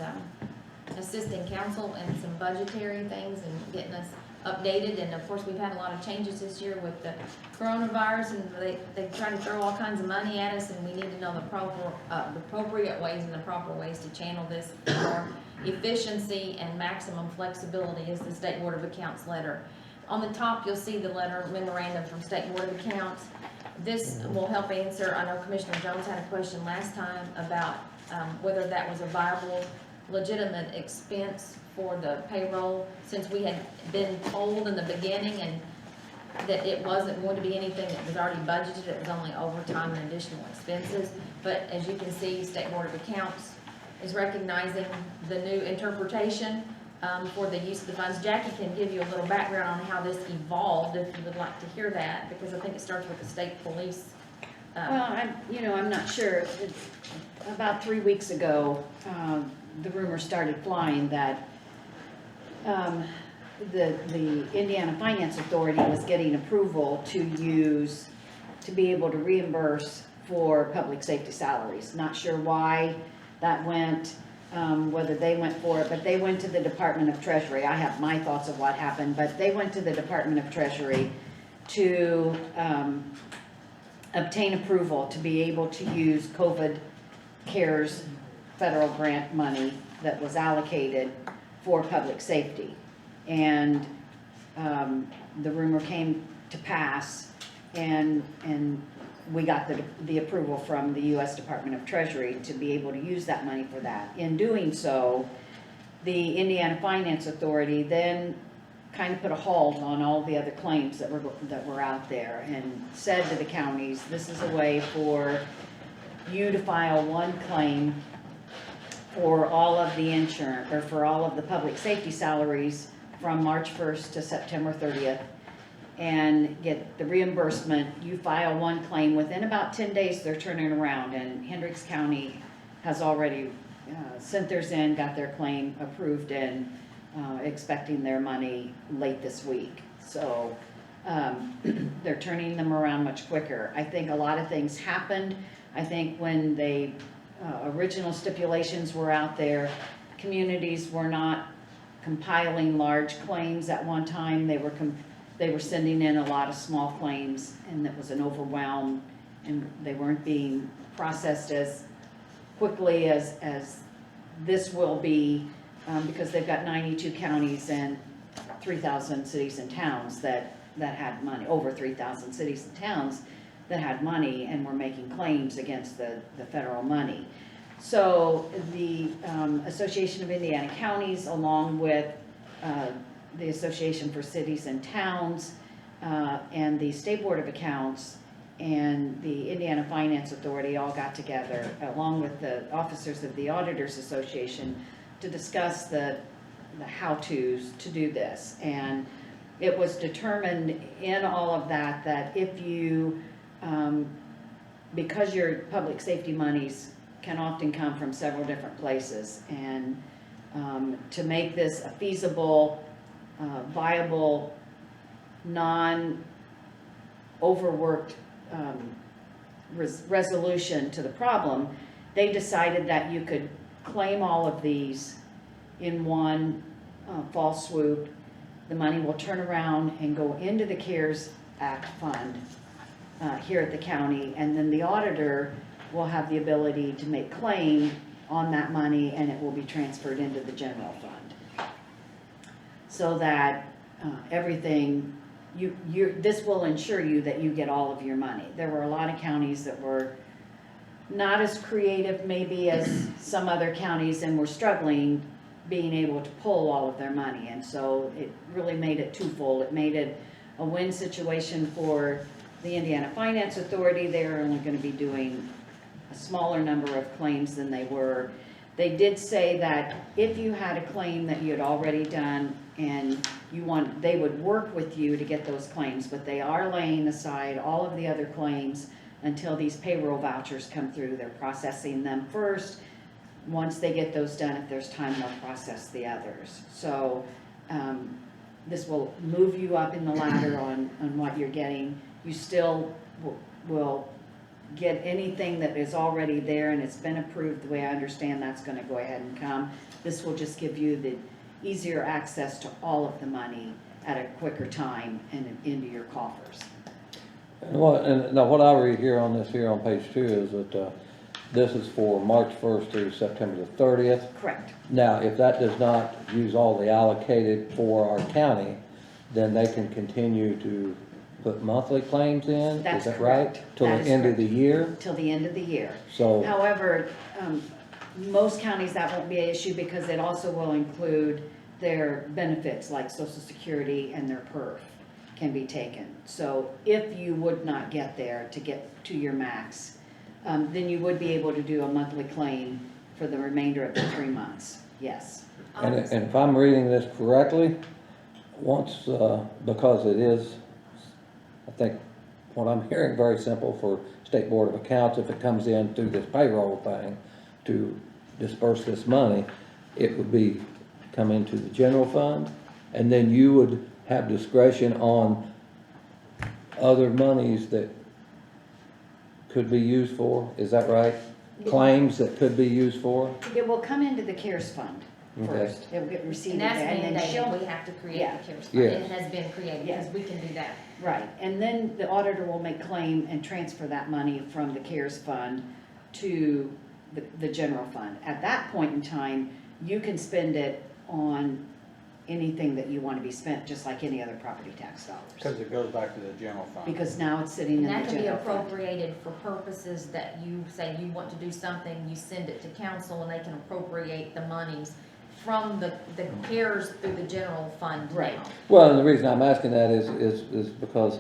G: assisting council in some budgetary things and getting us updated. And of course, we've had a lot of changes this year with the coronavirus and they try to throw all kinds of money at us and we need to know the appropriate ways and the proper ways to channel this for efficiency and maximum flexibility is the State Board of Accounts letter. On the top, you'll see the letter memorandum from State Board of Accounts. This will help answer, I know Commissioner Jones had a question last time about whether that was a viable, legitimate expense for the payroll, since we had been told in the beginning and that it wasn't going to be anything that was already budgeted, it was only overtime and additional expenses. But as you can see, State Board of Accounts is recognizing the new interpretation for the use of the funds. Jackie can give you a little background on how this evolved, if you would like to hear that, because I think it starts with the state police.
J: Well, I'm not sure. About 3 weeks ago, the rumor started flying that the Indiana Finance Authority was getting approval to be able to reimburse for public safety salaries. Not sure why that went, whether they went for it, but they went to the Department of Treasury. I have my thoughts of what happened, but they went to the Department of Treasury to obtain approval to be able to use COVID CARES federal grant money that was allocated for public safety. And the rumor came to pass, and we got the approval from the U.S. Department of Treasury to be able to use that money for that. In doing so, the Indiana Finance Authority then kind of put a halt on all the other claims that were out there, and said to the counties, this is a way for you to file one claim for all of the insurance, or for all of the public safety salaries from March 1st to September 30th, and get the reimbursement. You file one claim, within about 10 days they're turning around, and Hendricks County has already sent theirs in, got their claim approved, and expecting their money late this week. So they're turning them around much quicker. I think a lot of things happened. I think when the original stipulations were out there, communities were not compiling large claims at one time. They were sending in a lot of small claims, and it was an overwhelm, and they weren't being processed as quickly as this will be, because they've got 92 counties and 3,000 cities and towns that had money, over 3,000 cities and towns that had money and were making claims against the federal money. So the Association of Indiana Counties, along with the Association for Cities and Towns, and the State Board of Accounts, and the Indiana Finance Authority all got together, along with the officers of the Auditors Association, to discuss the how-tos to do this. And it was determined in all of that, that if you, because your public safety monies can often come from several different places, and to make this a feasible, viable, non-overworked resolution to the problem, they decided that you could claim all of these in one fall swoop. The money will turn around and go into the CARES Act fund here at the county, and then the auditor will have the ability to make claim on that money, and it will be transferred into the general fund. So that everything, this will ensure you that you get all of your money. There were a lot of counties that were not as creative maybe as some other counties, and were struggling being able to pull all of their money. And so it really made it twofold. It made it a win situation for the Indiana Finance Authority. They're only going to be doing a smaller number of claims than they were. They did say that if you had a claim that you had already done and they would work with you to get those claims, but they are laying aside all of the other claims until these payroll vouchers come through. They're processing them first. Once they get those done, if there's time, they'll process the others. So this will move you up in the ladder on what you're getting. You still will get anything that is already there and it's been approved. The way I understand, that's going to go ahead and come. This will just give you the easier access to all of the money at a quicker time and into your coffers.
A: And now what I read here on this here on page 2 is that this is for March 1st through September the 30th.
J: Correct.
A: Now, if that does not use all the allocated for our county, then they can continue to put monthly claims in? Is
J: That's
A: that right?
J: correct.
A: Till the
J: That is
A: end of
J: correct.
A: the year?
J: Till the end of the year.
A: So,
J: However, most counties, that won't be an issue because it also will include their benefits like social security and their perf can be taken. So if you would not get there to get to your max, then you would be able to do a monthly claim for the remainder of the 3 months, yes.
A: and if I'm reading this correctly, once, because it is, I think, what I'm hearing, very simple for State Board of Accounts, if it comes in through this payroll thing to disperse this money, it would be, come into the general fund, and then you would have discretion on other monies that could be used for, is that right? Claims that could be used for?
J: It will come into the CARES fund
A: Okay.
J: first. It will get received
G: And
J: there.
G: that's
J: And then
G: mandated,
J: she'll,
G: we have to create
J: Yeah.
G: the CARES fund,
A: Yes.
G: it has been created,
J: Yes.
G: because we can do that.
J: right, and then the auditor will make claim and transfer that money from the CARES fund to the general fund. At that point in time, you can spend it on anything that you want to be spent, just like any other property tax dollars.
F: Because it goes back to the general fund.
J: Because now it's sitting in
G: And
J: the
G: that can be
J: general fund.
G: appropriated for purposes that you say you want to do something, you send it to council, and they can appropriate the monies from the CARES through the general fund now.
J: Right.
A: Well, and the reason I'm asking that is because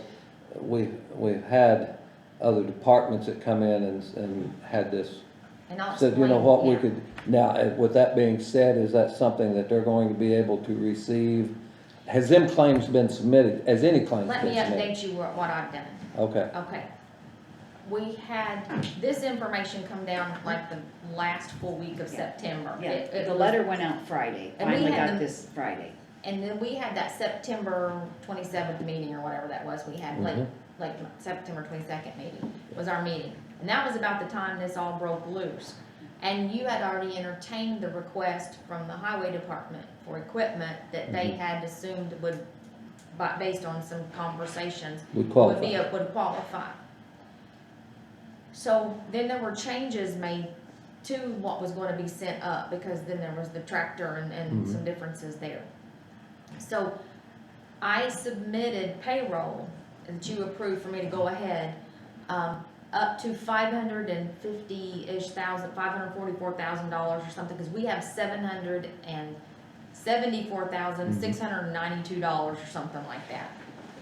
A: we've had other departments that come in and had this,
G: And I'll
A: said, you know
G: explain,
A: what, we
G: yeah.
A: could, now, with that being said, is that something that they're going to be able to receive? Has them claims been submitted, has any claims
G: Let
A: been
G: me
A: submitted?
G: update you what I've done.
A: Okay,
G: Okay. We had this information come down like the last full week of
J: Yeah.
G: September.
J: Yeah,
G: It
J: the
G: was-
J: letter went out Friday,
G: And we
J: finally
G: had
J: got
G: the-
J: this Friday.
G: And then we had that September 27th meeting or whatever that was, we had like,
A: Mhm.
G: like September 22nd meeting was our meeting. And that was about the time this all broke loose. And you had already entertained the request from the highway department for equipment that they
A: Mhm.
G: had assumed would, based on some conversations,
A: would
G: would
A: qualify.
G: be, would qualify. So then there were changes made to what was gonna be sent up, because then there was the tractor and
A: Mhm.
G: some differences there. So I submitted payroll that you approved for me to go ahead, up to $544,000 or something, because we have $774,692 or something like that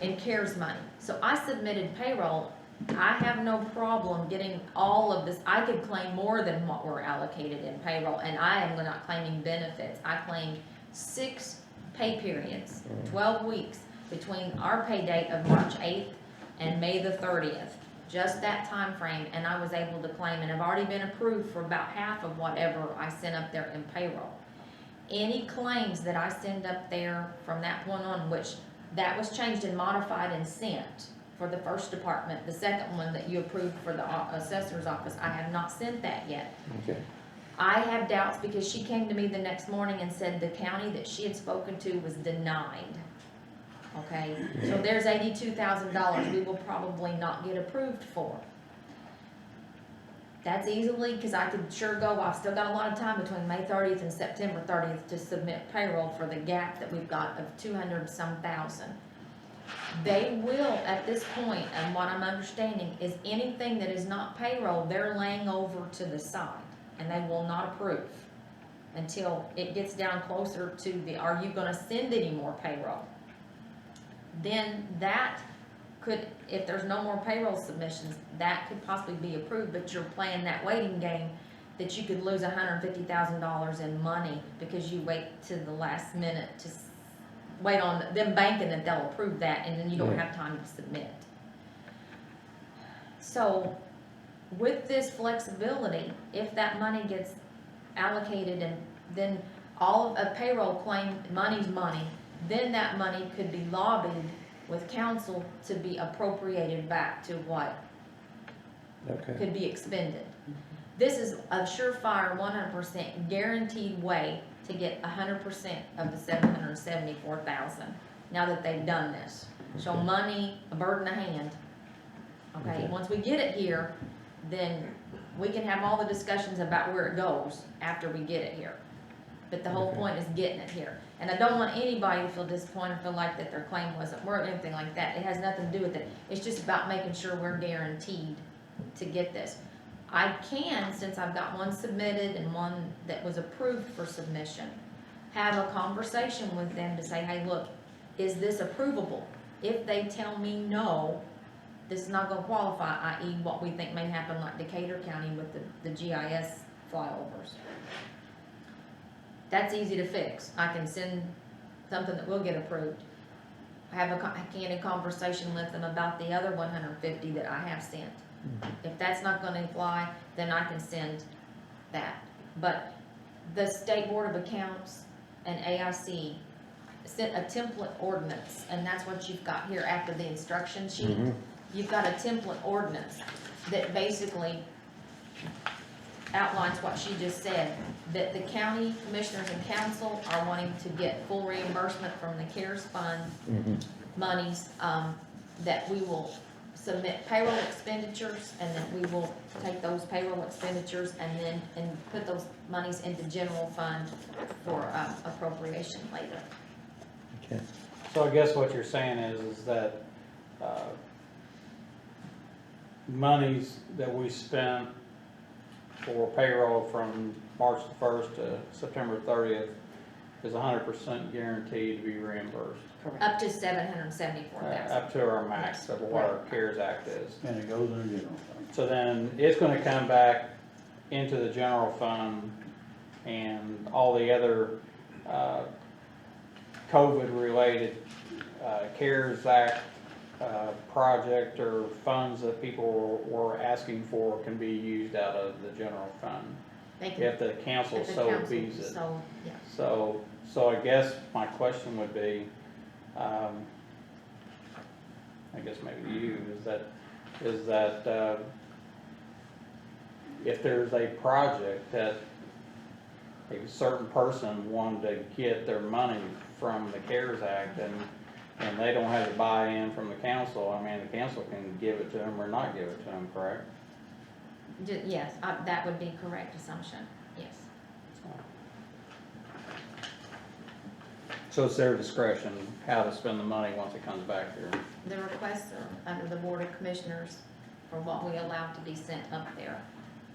G: in CARES money. So I submitted payroll. I have no problem getting all of this. I could claim more than what we're allocated in payroll, and I am not claiming benefits. I claimed 6 pay periods, 12 weeks between our pay date of March 8th and May the 30th. Just that time frame, and I was able to claim, and have already been approved for about half of whatever I sent up there in payroll. Any claims that I send up there from that point on, which that was changed and modified and sent for the first department, the second one that you approved for the assessor's office, I have not sent that yet.
A: Okay,
G: I have doubts because she came to me the next morning and said the county that she had spoken to was denied. Okay, so there's $82,000 we will probably not get approved for. That's easily, because I could sure go, I've still got a lot of time between May 30th and September 30th to submit payroll for the gap that we've got of 200-some thousand. They will, at this point, and what I'm understanding, is anything that is not payroll, they're laying over to the side, and they will not approve until it gets down closer to the, are you gonna send any more payroll? Then that could, if there's no more payroll submissions, that could possibly be approved, but you're playing that waiting game that you could lose $150,000 in money because you wait to the last minute to wait on them banking that they'll approve that, and then you don't
A: Yeah.
G: have time to submit. So with this flexibility, if that money gets allocated and then all of a payroll claim, money's money, then that money could be lobbied with council to be appropriated back to what
A: okay.
G: could be expended. This is a surefire 100% guaranteed way to get 100% of the 774,000 now that they've done this. So
A: Okay.
G: money, a bird in the hand. Okay,
A: Okay.
G: once we get it here, then we can have all the discussions about where it goes after we get it here. But the whole point is getting it here. And I don't want anybody to feel disappointed, feel like that their claim wasn't worth anything like that. It has nothing to do with it. It's just about making sure we're guaranteed to get this. I can, since I've got one submitted and one that was approved for submission, have a conversation with them to say, hey, look, is this approvable? If they tell me no, this is not gonna qualify, i.e. what we think may happen like Decatur County with the GIS flyovers. That's easy to fix. I can send something that will get approved. Have a candid conversation with them about the other 150 that I have sent. If that's not gonna fly, then I can send that. But the State Board of Accounts and AIC sent a template ordinance, and that's what you've got here after the instruction sheet. You've got a template ordinance that basically outlines what she just said, that the county commissioners and council are wanting to get full reimbursement from the CARES fund monies, that we will submit payroll expenditures, and then we will take those payroll expenditures and put those monies into general fund for appropriation later.
A: Okay.
F: So I guess what you're saying is that, monies that we spent for payroll from March the 1st to September 30th is 100% guaranteed to be reimbursed.
J: Correct.
G: Up to 774,000.
F: Up to our max of what our CARES Act is.
D: And it goes in the general fund.
F: So then it's gonna come back into the general fund, and all the other, COVID-related, CARES Act, project or funds that people were asking for can be used out of the general fund,
G: They can-
F: if the council
G: if the
F: so
G: council
F: fees it.
G: so, yeah.
F: So I guess my question would be, I guess maybe to you, is that, if there's a project that a certain person wanted to get their money from the CARES Act and they don't have the buy-in from the council, I mean, the council can give it to them or not give it to them, correct?
G: Yes, that would be correct assumption, yes.
F: So it's their discretion how to spend the money once it comes back here.
G: The requests are under the Board of Commissioners for what we allow to be sent up there.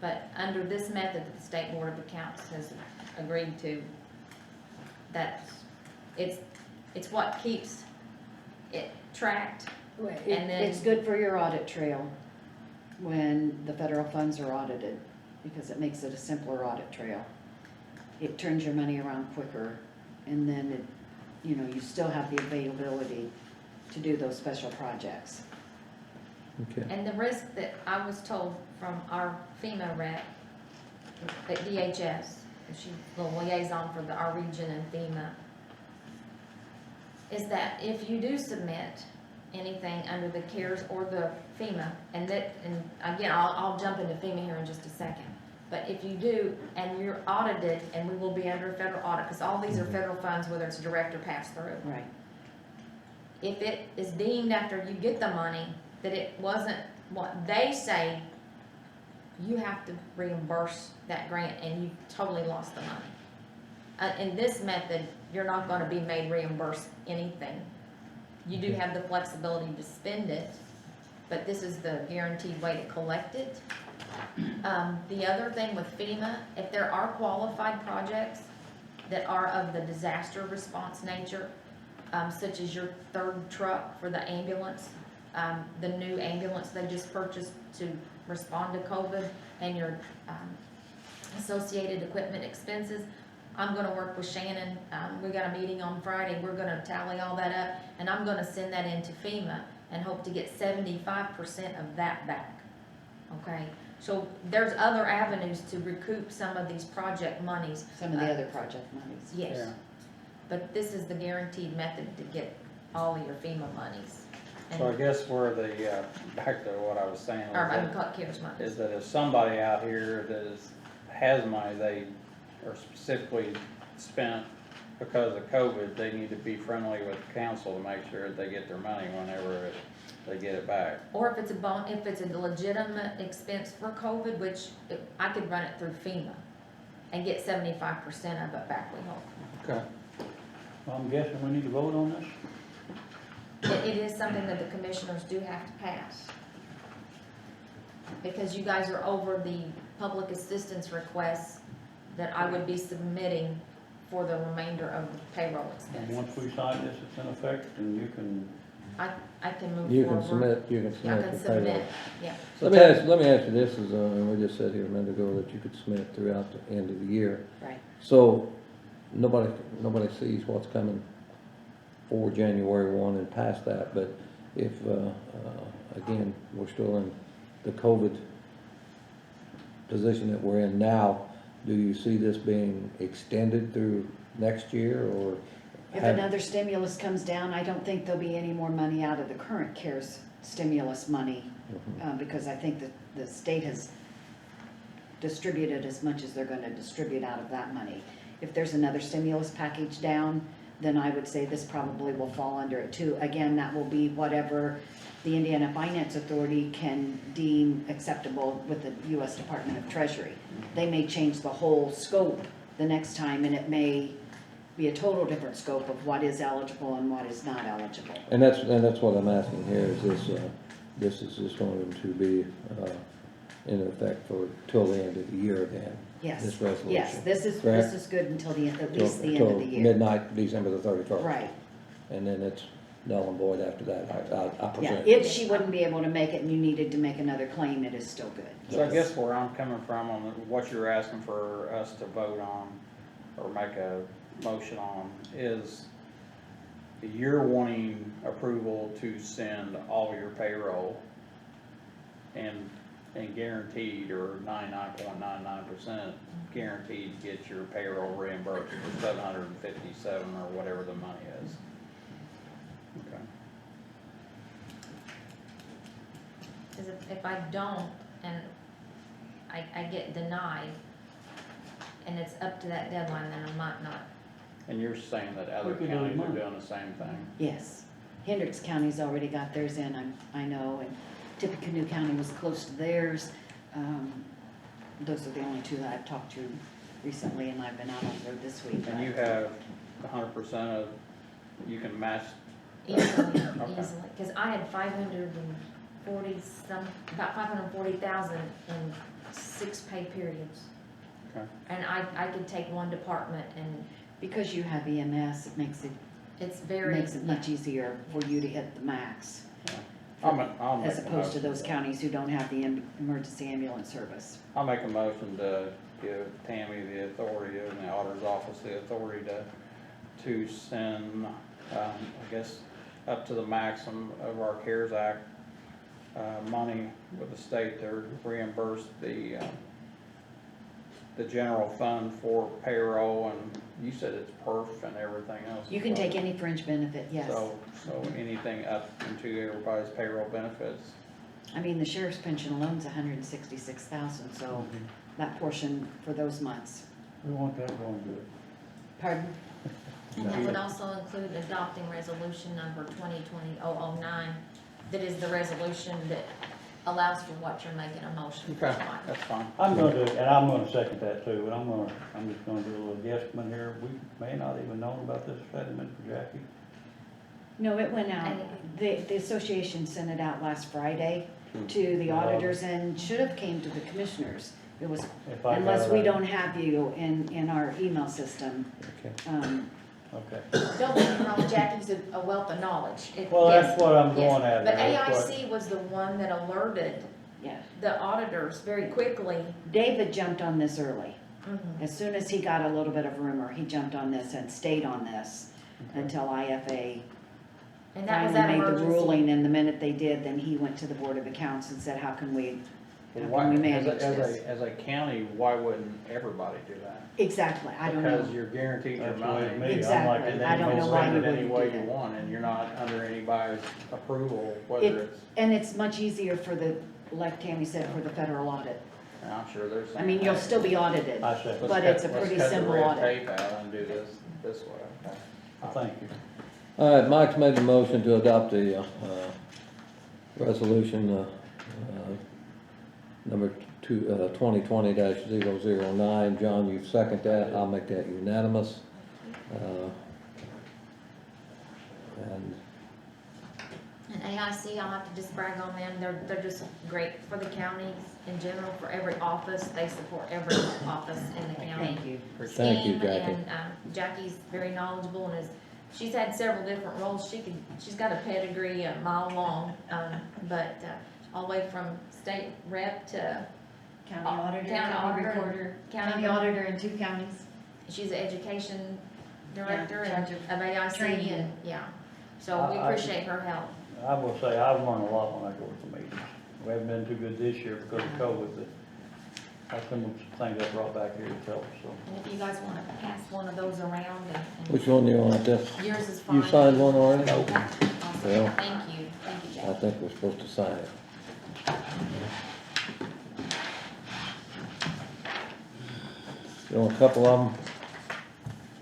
G: But under this method that the State Board of Accounts has agreed to, it's what keeps it tracked. And then-
J: It's good for your audit trail when the federal funds are audited, because it makes it a simpler audit trail. It turns your money around quicker, and then it, you still have the availability to do those special projects.
A: Okay.
G: And the risk that I was told from our FEMA rep at DHS, she's the liaison for our region and FEMA, is that if you do submit anything under the CARES or the FEMA, and again, I'll jump into FEMA here in just a second, but if you do, and you're audited, and we will be under a federal audit, because all these are federal funds, whether it's direct or pass-through.
J: Right.
G: If it is deemed after you get the money that it wasn't what they say, you have to reimburse that grant, and you totally lost the money. In this method, you're not gonna be made reimburse anything. You do have the flexibility to spend it, but this is the guaranteed way to collect it. The other thing with FEMA, if there are qualified projects that are of the disaster response nature, such as your third truck for the ambulance, the new ambulance they just purchased to respond to COVID, and your associated equipment expenses, I'm gonna work with Shannon. We got a meeting on Friday. We're gonna tally all that up, and I'm gonna send that into FEMA and hope to get 75% of that back. Okay, so there's other avenues to recoup some of these project monies.
J: Some of the other project monies.
G: Yes,
F: Yeah.
G: but this is the guaranteed method to get all of your FEMA monies.
F: So I guess where back to what I was saying,
G: Or
F: is
G: uncut CARES monies.
F: is that if somebody out here has money they are specifically spent because of COVID, they need to be friendly with the council to make sure that they get their money whenever they get it back.
G: Or if it's a legitimate expense for COVID, which I could run it through FEMA. and get 75% of it back, we hope.
D: Okay. Well, I'm guessing we need to vote on this?
G: It is something that the commissioners do have to pass. Because you guys are over the public assistance requests that I would be submitting for the remainder of the payroll
D: And
G: expenses.
D: once we sign this, it's in effect, and you can,
G: I can move forward.
A: You can submit
G: I can
A: the payroll.
G: submit, yeah.
A: Let me ask you this, is, and we just said here a minute ago that you could submit throughout the end of the year.
J: Right.
A: So, nobody sees what's coming for January 1 and past that, but if, again, we're still in the COVID position that we're in now, do you see this being extended through next year, or?
J: If
A: have-
J: another stimulus comes down, I don't think there'll be any more money out of the current CARES stimulus money, because I think that the state has distributed as much as they're gonna distribute out of that money. If there's another stimulus package down, then I would say this probably will fall under it too. Again, that will be whatever the Indiana Finance Authority can deem acceptable with the US Department of Treasury. They may change the whole scope the next time, and it may be a total different scope of what is eligible and what is not eligible.
A: And that's what I'm asking here, is this is just going to be, in effect for, till the end of the year then?
J: Yes.
A: This resolution?
J: Yes, this
A: correct?
J: is good until the, at least the end
A: Till
J: of the year.
A: midnight, December the 31st?
J: Right,
A: And then it's null and void after that, I
J: yeah,
A: presume?
J: if she wouldn't be able to make it and you needed to make another claim, it is still good.
F: So I
J: Yes.
F: guess where I'm coming from on what you're asking for us to vote on or make a motion on is you're wanting approval to send all your payroll and guaranteed, or 99.99% guaranteed to get your payroll reimbursed for 757 or whatever the money is. Okay.
G: Because if I don't, and I get denied, and it's up to that deadline, then I might not.
F: And you're saying that other
D: We could do
F: counties are
D: mine.
F: doing the same thing?
J: Yes, Hendricks County's already got theirs in, I know, and Tippecanoe County was close to theirs. Those are the only two that I've talked to recently, and I've been out on the road this week.
F: And you have 100% of, you can match,
G: Easily,
F: Okay.
G: easily, because I had 540 some, about 540,000 in 6 pay periods.
F: okay.
G: And I could take one department and
J: Because you have EMS, it makes
G: it's very.
J: it much easier for you to hit the max,
F: I'll make
J: as
F: a
J: opposed to
F: motion.
J: those counties who don't have the emergency ambulance service.
F: I'll make a motion to give Tammy the authority, and the auditor's office the authority to send, I guess, up to the maximum of our CARES Act money with the state to reimburse the general fund for payroll, and you said it's perf and everything else.
J: You can take any fringe benefit, yes.
F: So anything up into everybody's payroll benefits.
J: I mean, the sheriff's pension alone's $166,000, so that portion for those months.
D: we want that going good.
J: Pardon?
G: And that would also include adopting resolution number 2020-009, that is the resolution that allows for what you're making a motion for.
F: Okay, that's fine.
D: I'm gonna do it, and I'm gonna second that too, but I'm just gonna do a little guesstimate here. We may not even know about this settlement for Jackie.
J: No, it went out. The association sent it out last Friday to the auditors and should have came to the commissioners. It was,
D: If I got
J: unless
D: it
J: we
D: right.
J: don't have you in our email system.
A: Okay.
D: Okay.
G: Don't get me wrong, Jackie's a wealth of knowledge.
D: Well,
G: Yes,
D: that's what I'm
G: yes.
D: going at.
G: But
D: That's what-
G: AIC was the one that alerted
J: Yeah.
G: the auditors very quickly.
J: David jumped on this early.
G: Mhm.
J: As soon as he got a little bit of rumor, he jumped on this and stayed on this until IFA
G: And that was that
J: finally made the
G: emergency.
J: ruling. And the minute they did, then he went to the Board of Accounts and said, how can we manage this?
F: As a county, why wouldn't everybody do that?
J: Exactly, I don't
F: Because
J: know.
F: you're guaranteed your
D: That's the way
F: money.
D: it's made. I'm
J: Exactly.
D: like,
F: And
J: I
F: then you
J: don't
F: can
J: know why
F: spend
J: you
F: it any
J: wouldn't
F: way
J: do
F: you
J: that.
F: want, and you're not under anybody's approval, whether
J: It-
F: it's,
J: And it's much easier for the, like Tammy said, for the federal audit.
F: and I'm sure there's.
J: I mean, you'll still be audited,
D: I second.
F: Let's
J: but
F: cut-
J: it's a pretty
F: let's cut the
J: simple
F: red
J: audit.
F: tape out and do this way, okay?
D: Thank you.
A: All right, Mike's made the motion to adopt the resolution number 2020-009. John, you second that, I'll make that unanimous. And
G: And AIC, I'll have to just brag on them, they're just great for the counties in general, for every office, they support every office in the county.
J: Thank you.
A: Thank you,
G: STEM,
A: Jackie.
G: And, Jackie's very knowledgeable and she's had several different roles, she's got a pedigree a mile long, but, all the way from state rep to
J: County auditor,
G: county
J: county
G: auditor,
J: recorder,
G: county
J: county auditor in 2 counties.
G: She's the education director
J: Yeah,
G: and
J: charge
G: of AIC
J: training.
G: and, yeah. So we
D: I-
G: appreciate her help.
D: I will say, I've learned a lot when I go to the meetings. We haven't been too good this year because of COVID, but I some of the things I brought back here to help, so.
G: And if you guys wanna pass one of those around and
A: which one do you want this?
G: yours is fine.
A: You signed one already?
G: Awesome.
A: Well,
G: Thank you,
A: I
G: Jack.
A: think we're supposed to sign it. You want a couple of them?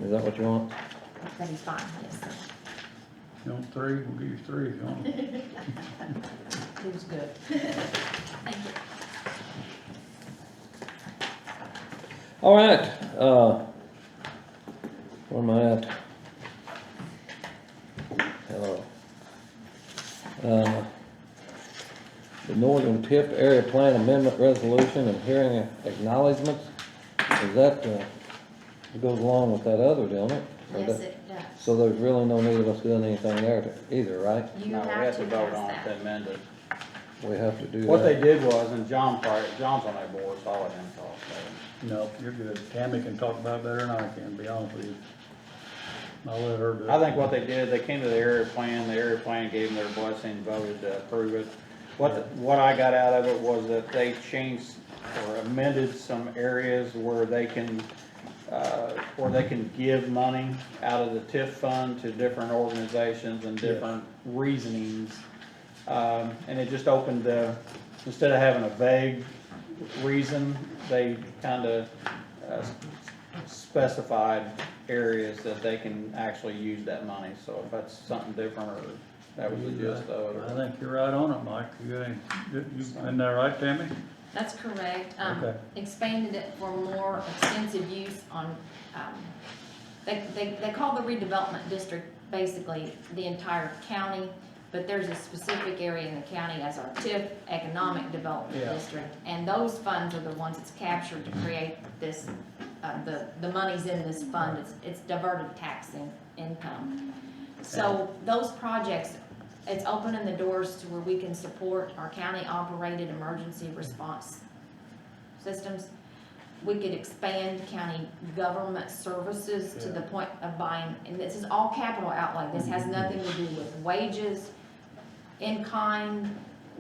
A: Is that what you want?
G: That is fine, yes, sir.
D: You want 3? We'll give you 3 if you want.
G: It was good. Thank you.
A: All right, where am I at? Hello. The Northern Tip Area Plan Amendment Resolution and Hearing Acknowledgements, is that, it goes along with that other, don't it? Or
G: Yes,
A: that-
G: it does.
A: So there's really no need of us doing anything there either, right?
G: You
F: No, we
G: have to
F: vote
G: pass
F: on it to
G: that.
F: amend it.
A: We have to do that.
F: What they did was, and John's on that board, so I'll let him talk.
D: No, you're good. Tammy can talk about it better than I can, to be honest with you. I'll let her do it.
F: I think what they did, they came to the area plan gave them their blessing, voted to approve it. What I got out of it was that they changed or amended some areas where they can give money out of the TIF fund to different organizations and different reasonings. And it just opened instead of having a vague reason, they kinda specified areas that they can actually use that money. So if that's something different, or that was the gist of it.
D: I think you're right on it, Mike. You in there right, Tammy?
G: That's correct.
D: Okay.
G: Expanded it for more extensive use on, they call the redevelopment district basically the entire county, but there's a specific area in the county as our TIF, Economic Development
D: Yeah.
G: District. And those funds are the ones that's captured to create this, the monies in this fund, it's diverted taxing income. So those projects, it's opening the doors to where we can support our county-operated emergency response systems. We could expand county government services to the point of buying, and this is all capital outlay. This has nothing to do with wages, in-kind,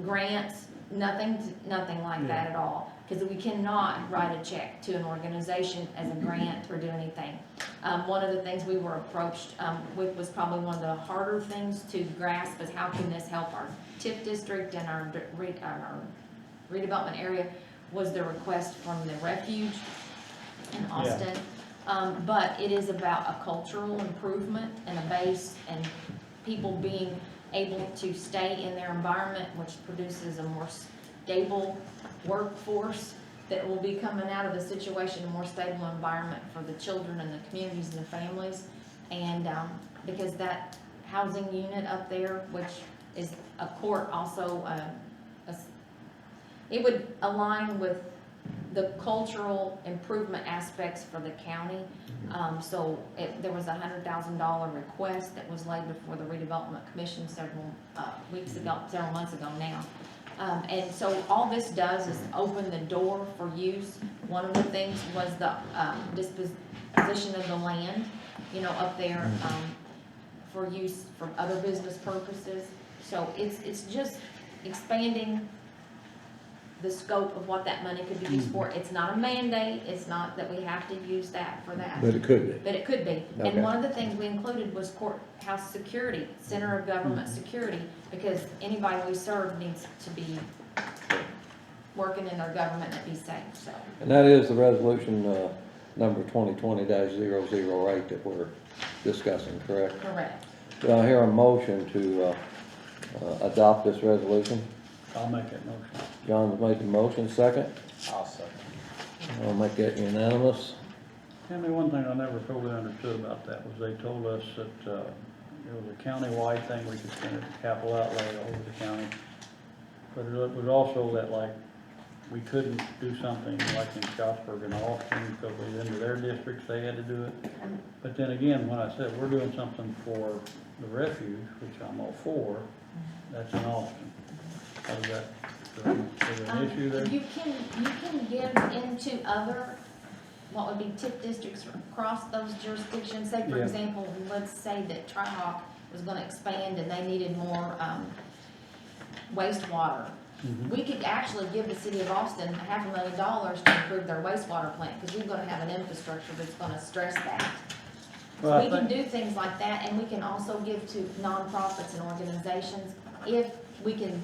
G: grants, nothing like that at all. Because we cannot write a check to an organization as a grant or do anything. One of the things we were approached with was probably one of the harder things to grasp is how can this help our TIF district and our redevelopment area, was the request from the refuge in Austin. But it is about a cultural improvement and a base and people being able to stay in their environment, which produces a more stable workforce that will be coming out of the situation, a more stable environment for the children and the communities and the families. And because that housing unit up there, which is a court also, it would align with the cultural improvement aspects for the county. So there was a $100,000 request that was laid before the redevelopment commission several months ago now. And so all this does is open the door for use. One of the things was the disposition of the land, up there for use for other business purposes. So it's just expanding the scope of what that money could be used for. It's not a mandate, it's not that we have to use that for that.
A: But it could be.
G: But it could be.
A: Okay.
G: And one of the things we included was courthouse security, center of government security, because anybody we serve needs to be working in our government and be safe, so.
A: And that is the resolution, number 2020-008 that we're discussing, correct?
G: Correct.
A: Do I hear a motion to, adopt this resolution?
D: I'll make that motion.
A: John's made the motion, second.
F: I'll second.
A: I'll make that unanimous.
D: Tell me one thing I never totally understood about that was they told us that, it was a county-wide thing, we could spend it capital outlay over the county. But it was also that like, we couldn't do something like in Scottsburg and Austin because it was into their districts, they had to do it. But then again, when I said we're doing something for the refuge, which I'm all for, that's in Austin. How does that, is there an issue there?
G: You can give into other, what would be TIF districts across those jurisdictions. Say, for
D: Yeah.
G: example, let's say that Tri-Hawk was gonna expand and they needed more, wastewater.
D: Mhm.
G: We could actually give the city of Austin $500,000 to improve their wastewater plant, because we're gonna have an infrastructure that's gonna stress that.
D: Well, I
G: We can
D: think-
G: do things like that, and we can also give to nonprofits and organizations if we can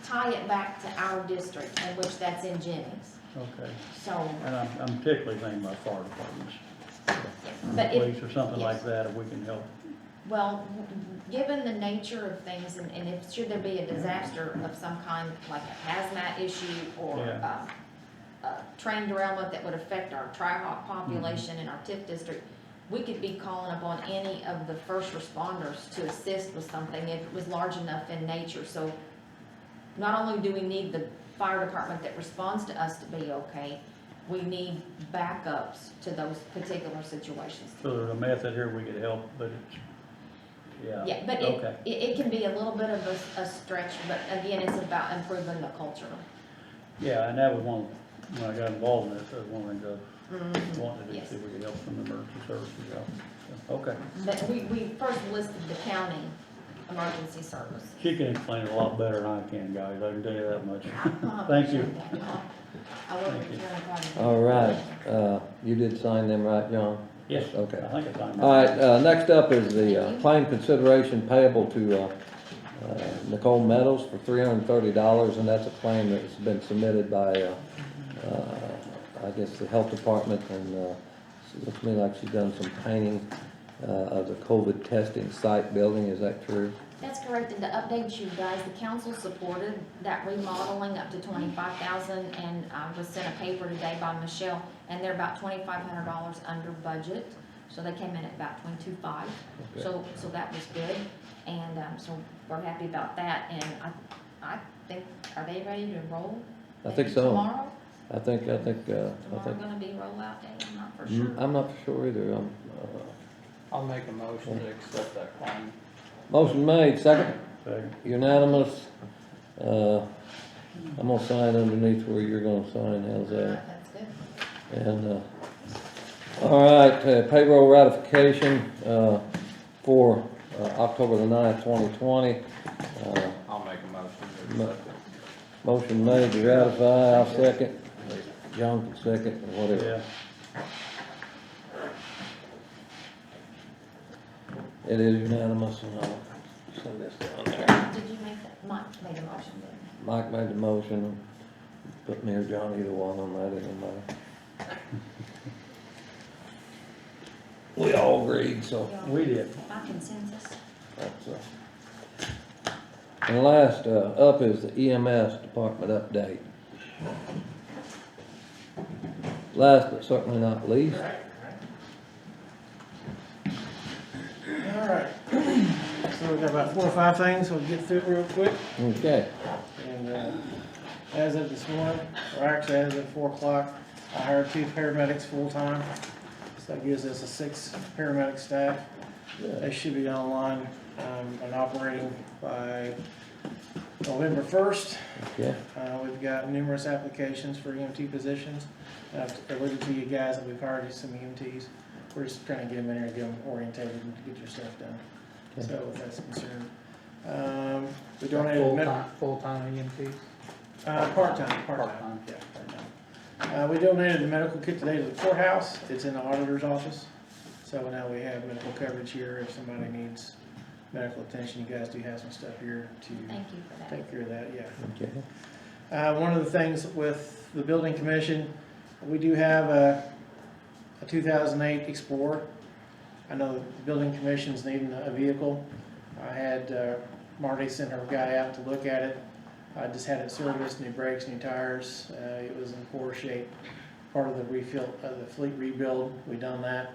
G: tie it back to our district, in which that's in Jennings.
D: Okay,
G: So,
D: and I'm particularly thinking about fire departments,
G: but
D: police
G: if,
D: or something like
G: yes.
D: that, if we can help.
G: well, given the nature of things, and if, should there be a disaster of some kind, like a hazmat issue or
D: Yeah.
G: a train derailment that would affect our Tri-Hawk population in our TIF district, we could be calling upon any of the first responders to assist with something if it was large enough in nature. So not only do we need the fire department that responds to us to be okay, we need backups to those particular situations.
D: So there's a method here we could help, but it's,
G: Yeah, but
D: Okay.
G: it can be a little bit of a stretch, but again, it's about improving the culture.
D: Yeah, and that was one, when I got involved in this, that was one of the things
G: Mhm.
D: I wanted to do,
G: Yes.
D: see if we could help from the emergency services out. So, okay,
G: But we first listed the county emergency service.
D: she can explain it a lot better than I can, guys, I can tell you that much. Thank you.
G: I work
D: Thank
G: with
D: you.
G: Karen Carter.
A: All right, you did sign them, right, John?
D: Yes,
A: Okay.
D: I think it's on.
A: All right, next up is the claim consideration payable to Nicole Meadows for $330, and that's a claim that's been submitted by, I guess, the health department, and it looks to me like she's done some painting of the COVID testing site building, is that true?
G: That's correct, and to update you guys, the council supported that remodeling up to $25,000, and I was sent a paper today by Michelle, and they're about $2,500 under budget, so they came in at about 22.5.
A: Okay.
G: So that was good, and so we're happy about that, and I think, are they ready to roll?
A: I think so.
G: Tomorrow?
A: I think,
G: Tomorrow gonna be rollout day, I'm not for sure.
A: I'm not sure either.
F: I'll make a motion to accept that claim.
A: Motion made, second,
D: Second.
A: unanimous. I'm gonna sign underneath where you're gonna sign, how's that?
G: That's good.
A: And, all right, payroll ratification, for, October the 9th, 2020.
F: I'll make a motion to accept it.
A: Motion made to ratify, I'll second. John can second, or whatever.
D: Yeah,
A: It is unanimous, and I'll send this down there.
G: Did you make that, Mike made a motion, didn't he?
A: Mike made the motion, put me or John, either one on that, doesn't matter. We all agreed, so
D: we did.
G: By consensus.
A: that's, and last, up is the EMS department update. Last but certainly not least,
B: All right. So we've got about 4 or 5 things we'll get through real quick.
A: okay,
B: And as of this morning, or actually as of 4 o'clock, I hired 2 paramedics full-time. So that gives us a 6 paramedic staff. They should be online and operating by November 1st.
A: okay,
B: We've got numerous applications for EMT positions. I've alluded to you guys that we've hired some EMTs. We're just trying to get them in here and get them orientated and get your stuff done.
A: Okay.
B: So if that's a concern. We donated
F: Full-time EMTs?
B: part-time.
F: Part-time.
B: Yeah, part-time. We donated a medical kit today to the courthouse. It's in the auditor's office. So now we have medical coverage here. If somebody needs medical attention, you guys do have some stuff here to
G: Thank you for that.
B: take care of that, yeah.
A: okay.
B: One of the things with the building commission, we do have a 2008 Explorer. I know the building commission's needing a vehicle. I had Marty send her guy out to look at it. I just had it serviced, new brakes, new tires. It was in poor shape. Part of the the fleet rebuild, we done that.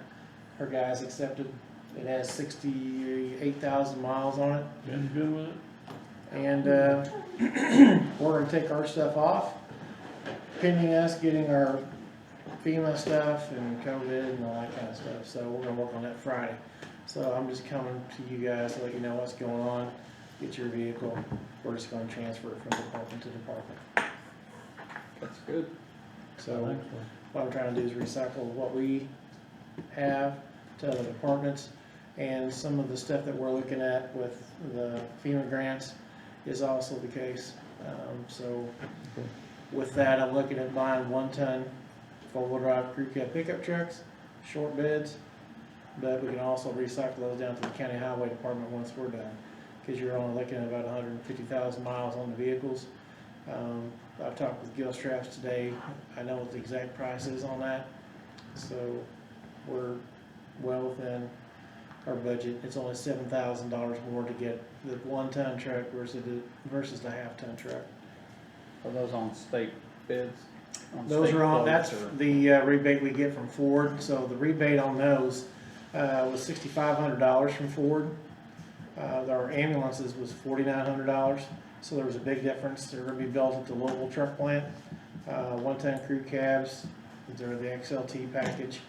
B: Her guys accepted. It has 68,000 miles on it.
D: Been good with it?
B: And we're gonna take our stuff off, pending us getting our FEMA stuff and COVID and all that kind of stuff. So we're gonna work on that Friday. So I'm just coming to you guys to let you know what's going on. Get your vehicle. We're just gonna transfer it from department to department.
F: That's good.
B: So what I'm trying to do is recycle what we have to other departments. And some of the stuff that we're looking at with the FEMA grants is also the case. So with that, I'm looking at buying 1-ton four-wheel drive crew cab pickup trucks, short beds, but we can also recycle those down to the county highway department once we're done, because you're only looking at about 150,000 miles on the vehicles. I've talked with Gil Straps today. I know what the exact price is on that, so we're well within our budget. It's only $7,000 more to get the 1-ton truck versus the half-ton truck.
F: Are those on state bids?
B: Those are on, that's
F: or-
B: the rebate we get from Ford. So the rebate on those was $6,500 from Ford. Our ambulances was $4,900. So there was a big difference. They're gonna be built at the Louisville truck plant. 1-ton crew cabs, they're the XLT package.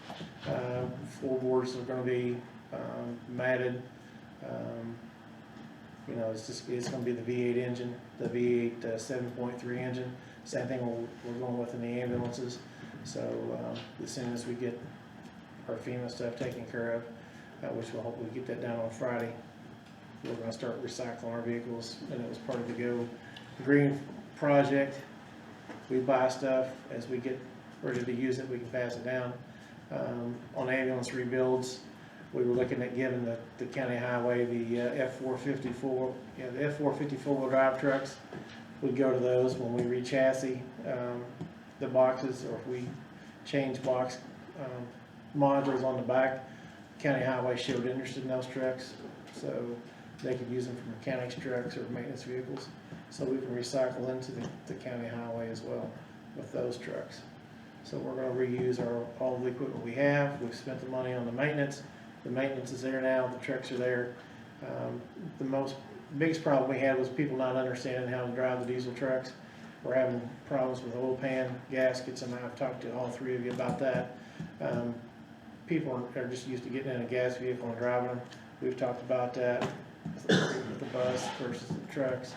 B: Floorboards are gonna be matted. You know, it's gonna be the V8 engine, the V8 7.3 engine. Same thing we're going with in the ambulances. So as soon as we get our FEMA stuff taken care of, which we'll hopefully get that done on Friday, we're gonna start recycling our vehicles. And it was part of the Go Green project. We buy stuff, as we get ready to use it, we can pass it down. On ambulance rebuilds, we were looking at giving the county highway the F450 four-wheel drive trucks. We'd go to those when we re-chassis the boxes, or if we change box modules on the back. County highway showed interest in those trucks, so they could use them for mechanics trucks or maintenance vehicles. So we can recycle into the county highway as well with those trucks. So we're gonna reuse all the equipment we have. We've spent the money on the maintenance. The maintenance is there now, the trucks are there. The biggest problem we had was people not understanding how to drive the diesel trucks. We're having problems with oil pan gaskets, and I've talked to all three of you about that. People are just used to getting in a gas vehicle and driving them. We've talked about that with the bus versus the trucks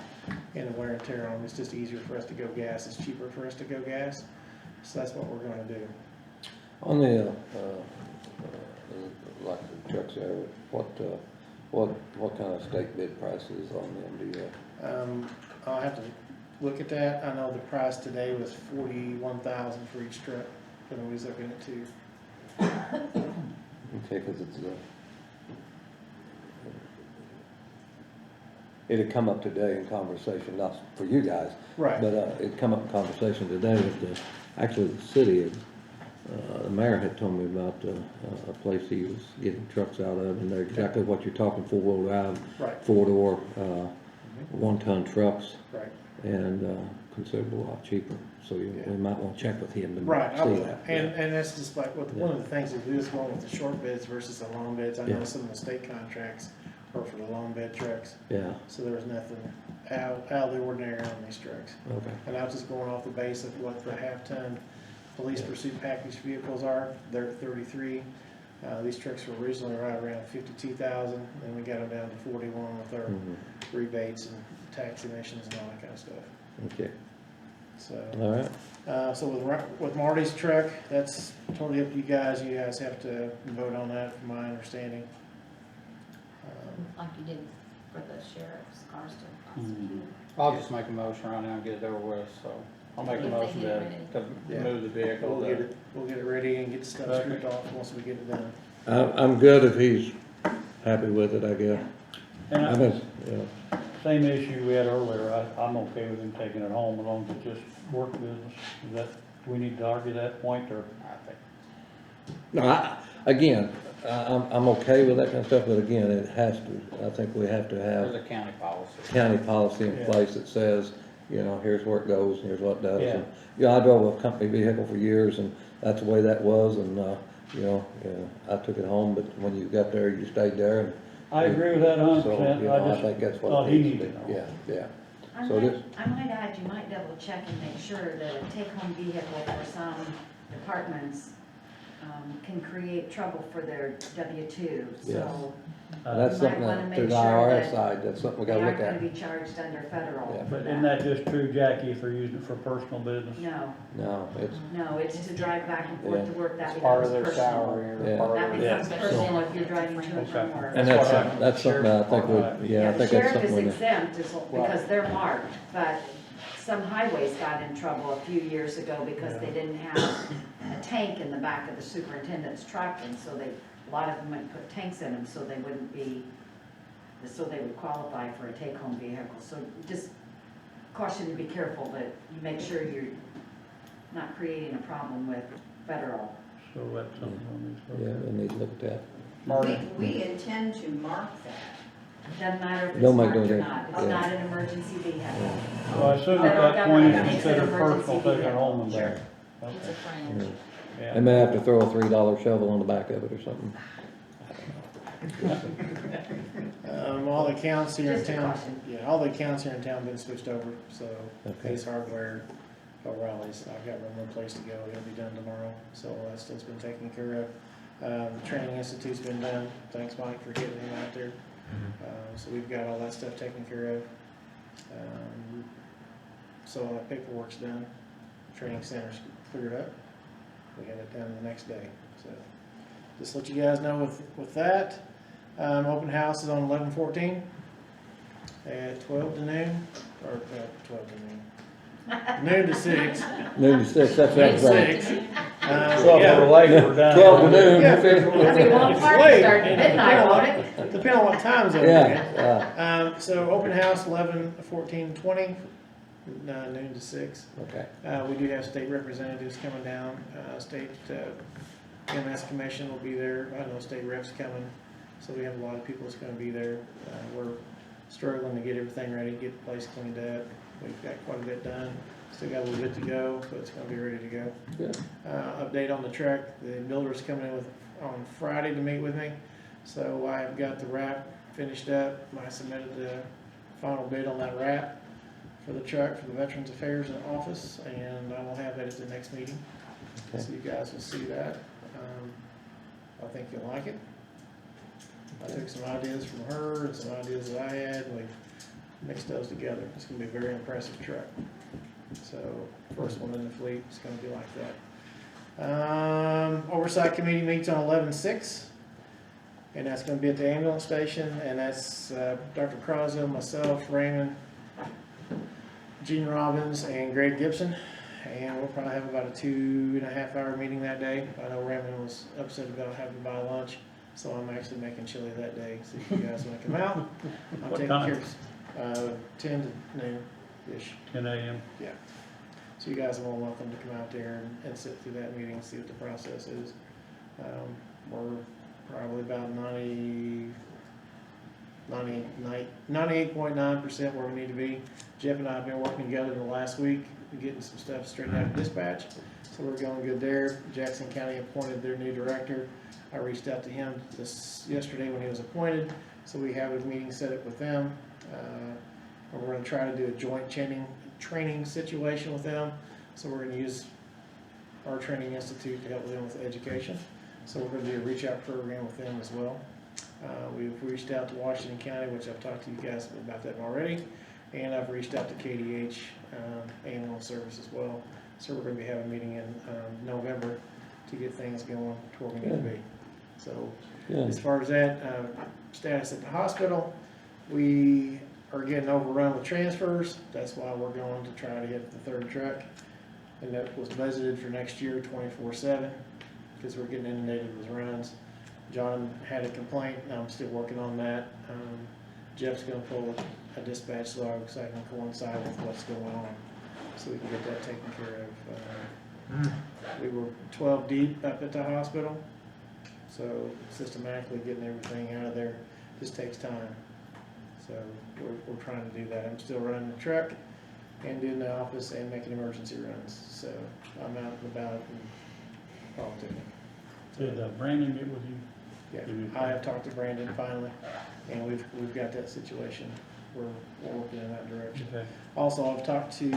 B: and the wear and tear on them. It's just easier for us to go gas. It's cheaper for us to go gas. So that's what we're gonna do.
A: On the, like the trucks there, what kind of state bid prices on them do you have?
B: I'll have to look at that. I know the price today was $41,000 for each truck, but I was looking at two.
A: Okay, because it'd come up today in conversation, not for you guys.
B: Right.
A: But it'd come up in conversation today with actually the city. The mayor had told me about a place he was getting trucks out of, and they're exactly what you're talking, four-wheel drive,
B: Right.
A: four-door, 1-ton trucks,
B: Right.
A: and considerable lot cheaper. So we might want to check with him to
B: Right, I
A: see
B: will.
A: that.
B: And that's just like, one of the things we do is going with the short beds versus the long beds. I know
A: Yeah.
B: some of the state contracts are for the long bed trucks,
A: Yeah,
B: so there was nothing out of the ordinary on these trucks.
A: okay.
B: And I was just going off the base of what the half-ton police pursuit package vehicles are. They're 33. These trucks were originally right around 52,000, and we got them down to 41 with our
A: Mhm.
B: rebates and tax emissions and all that kind of stuff.
A: Okay,
B: So,
A: all right.
B: so with Marty's truck, that's totally up to you guys. You guys have to vote on that, from my understanding.
G: Like you did for the sheriff's cars to
F: Mhm.
G: prosecute.
F: I'll just make a motion right now and get it over with, so I'll make a
G: If they
F: motion
G: get it
F: to
B: Yeah.
F: move the vehicle.
B: We'll get it ready and get the stuff
F: Okay.
B: stripped off once we get it done.
A: I'm good if he's happy with it, I guess.
D: And
A: I've been, yeah.
D: same issue we had earlier, I'm okay with him taking it home as long as it's just work business. Is that, do we need to argue that point, or?
F: I think
A: No, again, I'm okay with that kind of stuff, but again, I think we have to
F: there's
A: have
F: a county policy.
A: county policy in
D: Yeah.
A: place that says you know, here's where it goes, and here's what it does.
F: Yeah.
A: And, I drove a company vehicle for years, and that's the way that was, and, I took it home, but when you got there, you stayed there, and.
D: I agree with that 100%.
A: So, I think that's what
D: thought
A: it
D: he
A: needs to
D: needed
A: be,
D: to know.
A: yeah.
J: I
A: So this-
J: might add, you might double check and make sure that a take-home vehicle for some departments can create trouble for their W-2.
A: Yes.
J: So
A: And that's
J: You
A: something
J: might wanna
A: that,
J: make
A: to the
J: sure
A: IRS
J: that
A: side, that's something we
J: they
A: gotta
J: aren't
A: look
J: gonna
A: at.
J: be charged under federal
A: Yeah.
J: for
D: But
J: that.
D: isn't that just true, Jackie, if they're using it for personal business?
J: No,
A: No, it's,
J: it's to drive back and forth
A: Yeah.
J: to work, that
F: It's part of
J: becomes
F: their
J: personal.
F: salary or
A: Yeah.
F: part
J: That
F: of
J: becomes
F: their.
J: personal if you're driving to and from
D: Okay.
J: work.
A: and
F: That's
A: that's,
F: what
A: that's something that I think would, I
J: The
A: think that's
J: sheriff
A: something
J: is
A: we.
J: exempt because they're marked, but some highways got in trouble a few years ago because they didn't have a tank in the back of the superintendent's truck, and so a lot of them went and put tanks in them so they would qualify for a take-home vehicle. So just caution to be careful that you make sure you're not creating a problem with federal.
D: So that's something on these.
A: Yeah, we need to look at that.
D: Marty?
K: We intend to mark that.
J: Doesn't matter if it's
A: Don't make
J: marked
A: no
J: or
A: difference.
J: not, it's
A: Yeah.
J: not an emergency vehicle.
D: So I assume at
J: Federal
D: that point
J: government
D: it's
J: makes it
D: considered
J: emergency
D: personal taking it
J: vehicle.
D: home and back.
G: It's a
D: Okay.
G: fringe.
A: They
D: Yeah.
A: may have to throw a $3 shovel on the back of it or something.
B: All the accounts here in
J: Just a
B: town,
J: caution.
B: yeah, all the accounts here in town been switched over, so
A: Okay.
B: Ace Hardware, O'Reilly's, I've got one more place to go, it'll be done tomorrow, so all that stuff's been taken care of. The Training Institute's been done, thanks Mike for getting him out there. So we've got all that stuff taken care of. So all that paperwork's done, training center's cleared up, we had it done the next day, so. Just let you guys know with that. Open house is on 11/14 at 12 to noon, or 12 to noon. Noon to 6.
A: Noon to 6, that's
B: Noon to
A: right.
B: 6.
D: So
B: Yeah.
D: we're late, we're done.
A: 12 to noon.
B: Yeah,
J: I mean, one
B: it's
J: party
B: late,
J: started at midnight, won't it?
B: Depending on what time zone you're
A: Yeah,
B: in. So open house 11/14/20, noon to 6.
A: okay.
B: We do have state representatives coming down, state MS commission will be there, I know state reps coming, so we have a lot of people that's gonna be there. We're struggling to get everything ready, get the place cleaned up, we've got quite a bit done, still got a little bit to go, but it's gonna be ready to go.
A: Good.
B: Update on the truck, the builder's coming in on Friday to meet with me, so I've got the wrap finished up, I submitted the final bid on that wrap for the truck for the Veterans Affairs Office, and I will have that at the next meeting. So you guys will see that. I think you'll like it. I took some ideas from her and some ideas that I had, and we mixed those together. It's gonna be a very impressive truck. So, first one in the fleet, it's gonna be like that. Oversight Committee meets on 11/6, and that's gonna be at the ambulance station, and that's Dr. Croswell, myself, Raymond, Gene Robbins, and Greg Gibson. And we'll probably have about a 2.5 hour meeting that day. I know Raymond was upset about having to buy lunch, so I'm actually making chili that day, so if you guys wanna come out, I'm
D: What
B: taking
D: time?
B: care of 10 to noon-ish.
D: 10 a.m.
B: Yeah. So you guys are all welcome to come out there and sit through that meeting and see what the process is. We're probably about 98.9% where we need to be. Jeff and I have been working together in the last week, getting some stuff straightened out of dispatch. So we're going good there. Jackson County appointed their new director. I reached out to him yesterday when he was appointed. So we have a meeting set up with them. And we're gonna try to do a joint training situation with them. So we're gonna use our training institute to help them with education. So we're gonna do a reach out program with them as well. We've reached out to Washington County, which I've talked to you guys about that already. And I've reached out to KDH Ambulance Service as well. So we're gonna be having a meeting in November to get things going to where we need to be. So as
A: Good.
B: far as that, status at the hospital, we are getting overrun with transfers. That's why we're going to try to get the third truck. And that was budgeted for next year, 24/7, because we're getting inundated with runs. John had a complaint, I'm still working on that. Jeff's gonna pull a dispatch log so I can coincide with what's going on, so we can get that taken care of. We were 12 deep up at the hospital, so systematically getting everything out of there just takes time. So we're trying to do that. I'm still running the truck, and doing the office and making emergency runs. So I'm out and about and politicking.
D: Did Brandon get with you?
B: Yeah, I have talked to Brandon finally, and we've got that situation. We're working in that direction.
D: Okay.
B: Also, I've talked to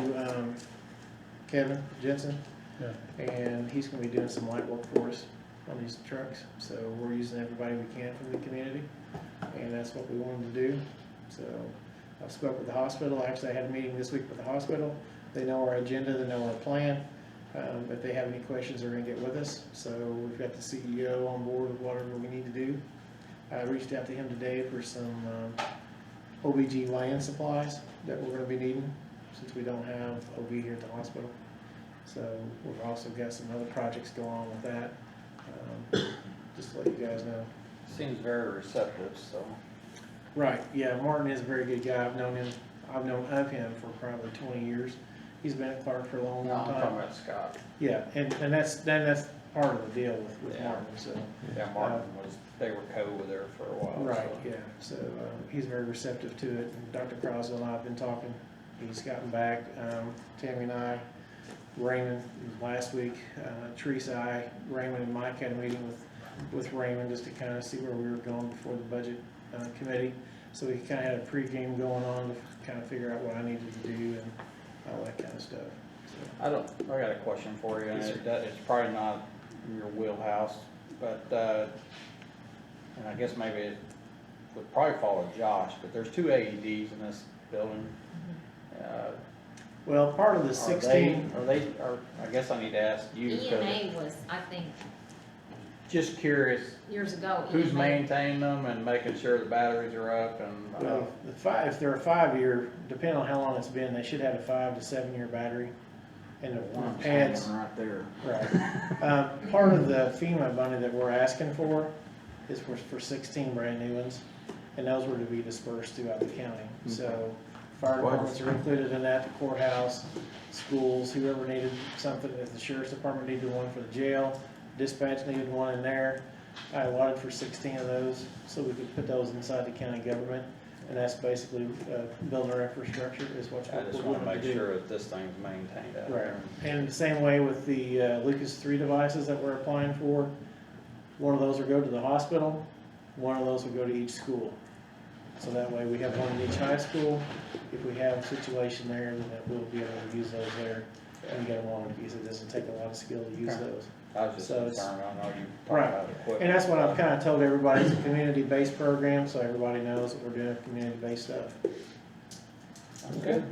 B: Kevin Jensen,
D: Yeah.
B: and he's gonna be doing some light work for us on these trucks. So we're using everybody we can from the community, and that's what we wanted to do. So I've spoke with the hospital. Actually, I had a meeting this week with the hospital. They know our agenda, they know our plan. If they have any questions, they're gonna get with us. So we've got the CEO on board with whatever we need to do. I reached out to him today for some OBGYN supplies that we're gonna be needing, since we don't have OB here at the hospital. So we've also got some other projects going on with that, just to let you guys know.
F: Seems very receptive, so.
B: Right, yeah, Martin is a very good guy. I've known of him for probably 20 years. He's been at Clark for a long,
F: No,
B: long
F: I'm
B: time.
F: talking about Scott.
B: Yeah, and that's part of the deal with
F: Yeah.
B: Martin, so.
F: Yeah, Martin they were co there for a while.
B: Right,
F: so.
B: yeah, so he's very receptive to it. And Dr. Croswell and I have been talking. He's gotten back, Tammy and I, Raymond last week, Teresa, Raymond and Mike had a meeting with Raymond just to kind of see where we were going before the budget committee. So we kind of had a pregame going on to kind of figure out what I needed to do and all that kind of stuff. So,
F: I got a question for you, and
B: Yes, sir.
F: it's probably not in your wheelhouse, but, and I guess maybe it would probably follow Josh, but there's 2 AEDs in this building.
B: Well, part of the
F: Are
B: 16.
F: I guess I need to ask you,
G: EMA was, I think,
F: just curious,
G: years ago.
F: who's
G: EMA
F: maintaining them and making sure the batteries are up and,
B: Well, if they're a 5-year, depending on how long it's been, they should have a 5 to 7-year battery. And the pads,
F: right there.
B: right. Part of the FEMA money that we're asking for is for 16 brand new ones, and those were to be dispersed throughout the county. So fire departments are included in that, the courthouse, schools, whoever needed something, if the sheriff's department needed one for the jail, dispatch needed one in there. I allotted for 16 of those, so we could put those inside the county government, and that's basically building our infrastructure is what
F: I just
B: we're
F: wanna
B: going
F: make
B: to do.
F: sure that this thing's maintained out
B: Right,
F: there.
B: and the same way with the Lucas 3 devices that we're applying for. One of those will go to the hospital, one of those will go to each school. So that way we have one in each high school. If we have a situation there, then we'll be able to use those there and get them on, because it doesn't take a lot of skill to use
F: Okay.
B: those.
F: I was just
B: So it's-
F: concerned, I know you
B: Right.
F: talked about equipment.
B: And that's what I've kind of told everybody, it's a community-based program, so everybody knows that we're doing community-based stuff.
F: Okay.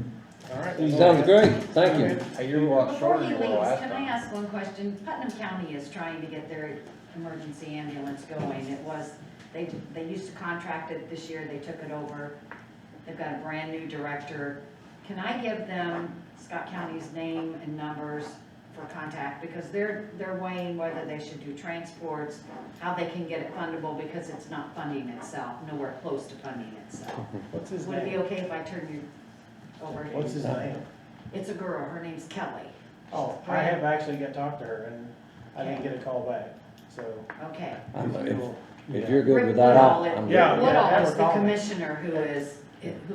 B: All right.
A: Sounds great, thank you.
F: Hey, you're a lot
J: Before
F: shorter
J: he
F: than you were
J: leaves,
F: last
J: can I
F: time.
J: ask one question? Putnam County is trying to get their emergency ambulance going. They used to contract it this year, they took it over. They've got a brand new director. Can I give them Scott County's name and numbers for contact? Because they're weighing whether they should do transports, how they can get it fundable, because it's not funding itself, nowhere close to funding itself.
B: What's his
J: Would it be
B: name?
J: okay if I turn you over? to
B: What's his name?
J: It's a girl, her name's Kelly.
B: Oh, I have actually got to talk to her, and I didn't get a call back, so.
J: Okay.
A: If you're good
J: Rick
A: with that,
J: Woodall,
A: I'm
B: Yeah.
A: good.
J: Woodall
B: have
J: is
B: her
J: the
B: call me.
J: commissioner who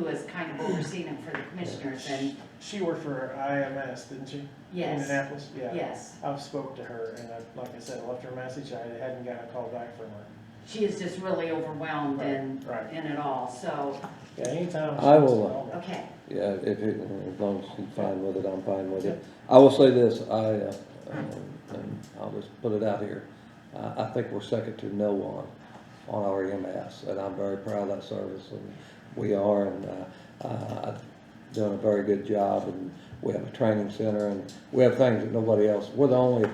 J: is kind of overseeing him for the commissioners, and
B: She worked for IMS, didn't she?
J: yes,
B: Indianapolis, yeah.
J: yes.
B: I've spoke to her, and like I said, I left her a message, I hadn't gotten a call back from her.
J: She is just really overwhelmed
B: Right.
J: in it all, so,
B: Yeah, anytime.
A: I will,
J: okay.
A: Yeah, as long as she's fine with it, I'm fine with it. I will say this, and I'll just put it out here, I think we're second to no one on our EMS, and I'm very proud of that service, and we are, and doing a very good job, and we have a training center, and we have things that nobody else, we're the only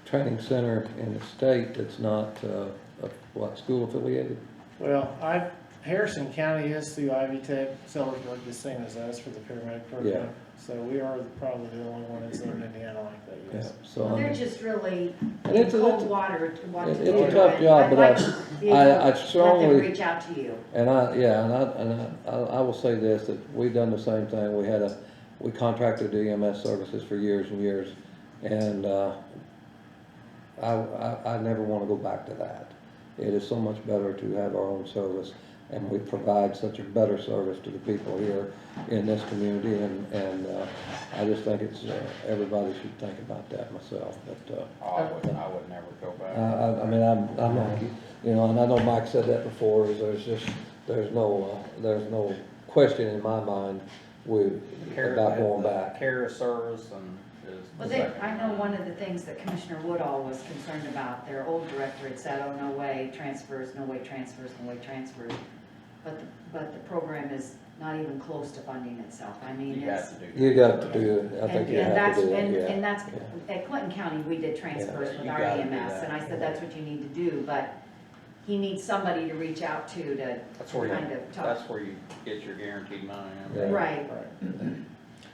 A: training center in the state that's not, school affiliated?
B: Well, Harrison County is through Ivy Tech, Sellersburg, the same as us for the paramedic program.
A: Yeah.
B: So we are probably the only one in Southern Indiana like that,
A: Yeah,
B: yes.
A: so,
J: Well,
A: I
J: they're
A: mean,
J: just really
A: And
J: in
A: it's a-
J: cold water to what to do.
A: it's a tough job, but
J: I'd like to be able
A: I
J: to
A: strongly-
J: let them reach out to you.
A: and I will say this, that we've done the same thing, we contracted EMS services for years and years, and, I never wanna go back to that. It is so much better to have our own service. and we provide such a better service to the people here in this community, and I just think it's, everybody should think about that myself, but,
F: I would never go back.
A: I mean, I'm not, you know, and I know Mike said that before, is there's no question in my mind about going back.
F: Care of service and is.
J: Well, I know one of the things that Commissioner Woodall was concerned about, their old director had said, oh, no way transfers, no way transfers, no way transfers. But the program is not even close to funding itself. I mean,
F: You
J: it's.
F: got to do.
A: You got to do it, I think you have to do it, yeah.
J: And that's, at Clinton County, we did transfers
F: Yeah,
J: with
F: you
J: our
F: gotta
J: EMS,
F: do that.
J: and I said, that's what you need to do, but he needs somebody to reach out to
F: That's where
J: kind
F: you,
J: of talk.
F: that's where you get your guaranteed money.
A: Yeah.
J: Right,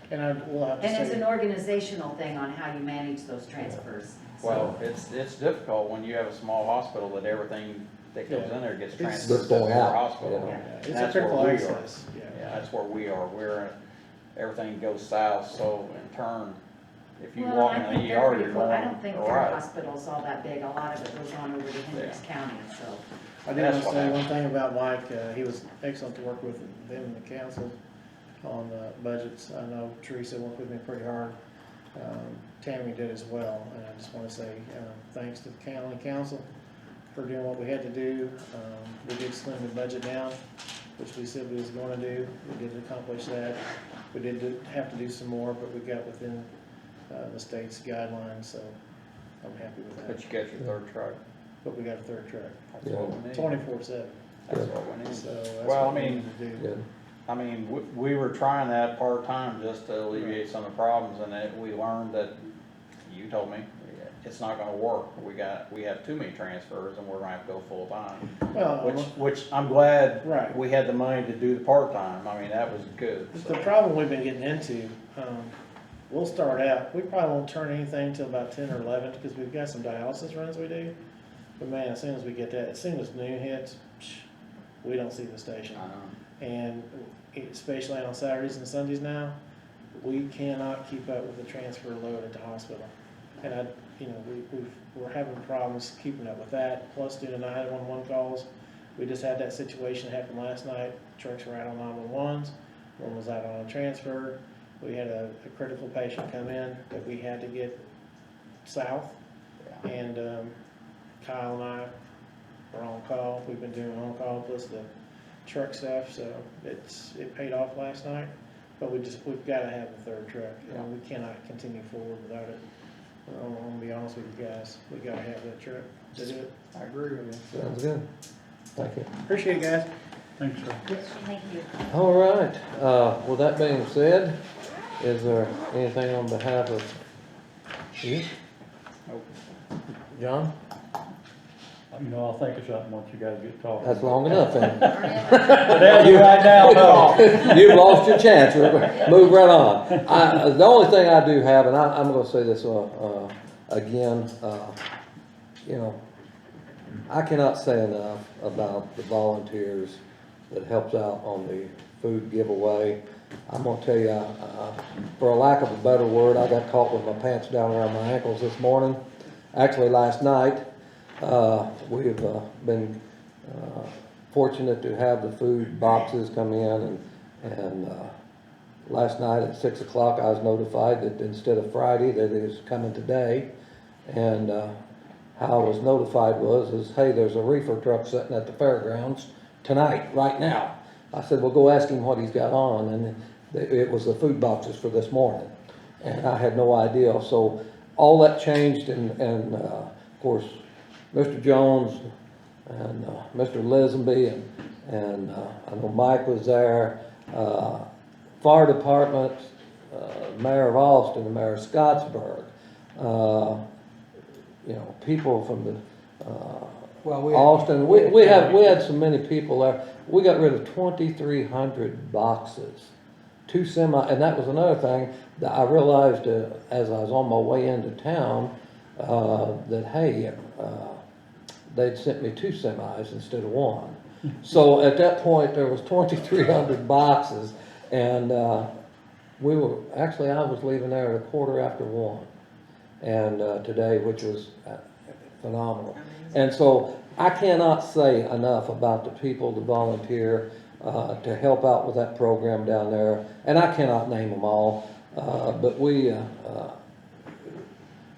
L: And we'll have to
J: and it's
L: say,
J: an organizational thing on how you manage those transfers. So-
F: Well, it's difficult when you have a small hospital that everything that goes in there gets
L: It's
F: transferred
A: just
F: to
A: going
F: your
A: out,
F: hospital.
J: yeah.
L: it's a
F: That's where
L: critical
F: we are.
L: access,
F: Yeah, that's where we are. Everything goes south, so in turn, if you
J: Well,
F: walk
J: I
F: in
J: think
F: the
J: they're
F: ER,
J: pretty
F: you're
J: full.
F: going,
J: I don't think their
F: right.
J: hospital's all that big, a lot of it goes on over to Hendricks
F: Yeah.
J: County, so.
L: I do
F: That's
L: want to
F: what
L: say one
F: happens.
L: thing about Mike, he was excellent to work with, them and the council on budgets. I know Teresa worked with me pretty hard. Tammy did as well, and I just want to say, thanks to the county council for doing what we had to do. We did slim the budget down, which we said we was going to do. We did accomplish that. We did have to do some more, but we got within the state's guidelines, so I'm happy with
F: But
L: that.
F: you got your third truck.
L: But we got a third truck,
F: That's what we need.
L: 24/7.
F: That's what we need.
L: So that's
F: Well,
L: what
F: I
L: we
F: mean,
L: need to do.
A: Good.
F: I mean, we were trying that part-time just to alleviate some of the problems, and then we learned that, you told me, it's not gonna work. We have too many transfers, and we're gonna have to go full-time.
L: Well,
F: Which I'm glad
L: Right.
F: we had the money to do the part-time. I mean, that was good.
L: the problem we've been getting into, we'll start out, we probably won't turn anything till about 10 or 11, because we've got some dialysis runs we do. But man, as soon as we get that, as soon as noon hits, we don't see the station.
F: I know.
L: And especially on Saturdays and Sundays now, we cannot keep up with the transfer load at the hospital. And we're having problems keeping up with that, plus doing the 911 calls. We just had that situation happen last night. Trucks were out on 911s, one was out on a transfer. We had a critical patient come in that we had to get south. And Kyle and I were on call. We've been doing on call plus the truck stuff, so it paid off last night. But we've got to have the third truck, and we cannot continue forward without it. I'm gonna be honest with you guys, we got to have that truck to do it.
F: I agree with you.
A: Sounds good. Thank you.
L: Appreciate it, guys.
D: Thanks, sir.
J: Thank you.
A: All right, with that being said, is there anything on behalf of you?
F: Nope.
A: John?
D: You know, I'll think of something once you guys get talking.
A: That's long enough, then.
D: Tell you right now, no.
A: You've lost your chance, move right on. The only thing I do have, and I'm gonna say this, again, you know, I cannot say enough about the volunteers that helps out on the food giveaway. I'm gonna tell you, for a lack of a better word, I got caught with my pants down around my ankles this morning. Actually, last night, we've been fortunate to have the food boxes come in, and last night at 6 o'clock I was notified that instead of Friday that it is coming today. And how I was notified is hey, there's a reefer truck sitting at the fairgrounds tonight, right now. I said, well, go ask him what he's got on, and it was the food boxes for this morning, and I had no idea. So all that changed, and of course Mr. Jones and Mr. Lisenby, and I know Mike was there, fire department, Mayor of Austin, the Mayor of Scottsburg, you know, people from the Austin. We had so many people there. We got rid of 2,300 boxes, and that was another thing that I realized as I was on my way into town, that hey, they'd sent me 2 semis instead of 1. So at that point there was 2,300 boxes, and I was leaving there at 1:15, and today, which was phenomenal. And so I cannot say enough about the people that volunteer to help out with that program down there. And I cannot name them all, but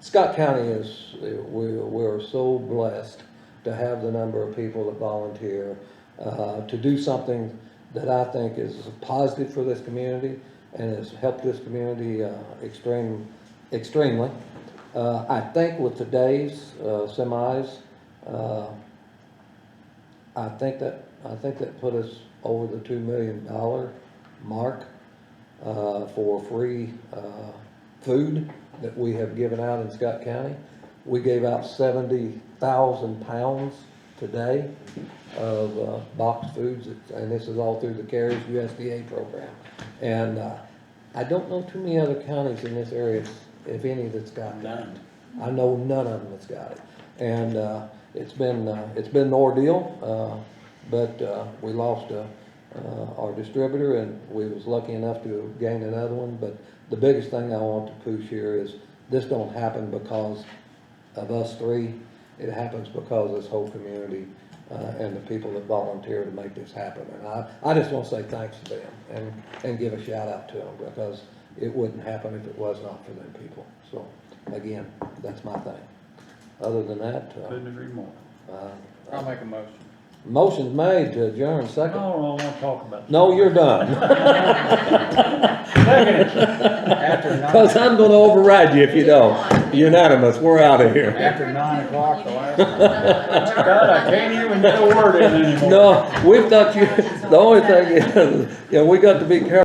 A: Scott County we're so blessed to have the number of people that volunteer to do something that I think is positive for this community and has helped this community extremely. I think with today's semis, I think that put us over the $2 million mark for free food that we have given out in Scott County. We gave out 70,000 pounds today of boxed foods, and this is all through the CARES USDA program. And I don't know too many other counties in this area, if any, that's got that. I know none of them that's got it. And it's been an ordeal, but we lost our distributor, and we was lucky enough to gain another one. But the biggest thing I want to push here is this don't happen because of us three. It happens because of this whole community and the people that volunteer to make this happen. And I just want to say thanks to them and give a shout out to them, because it wouldn't happen if it was not for them people. So again, that's my thing. Other than that,
D: Couldn't agree more.
F: I'll make a motion.
A: motion's made to adjourn, second.
D: No, I want to talk about it.
A: No, you're done.
F: After nine.
A: Because I'm gonna override you if you don't. Unanimous, we're out of here.
F: After 9 o'clock, the last.
D: God, I can't even get a word in anymore.
A: No, we thought you, the only thing is, we got to be careful.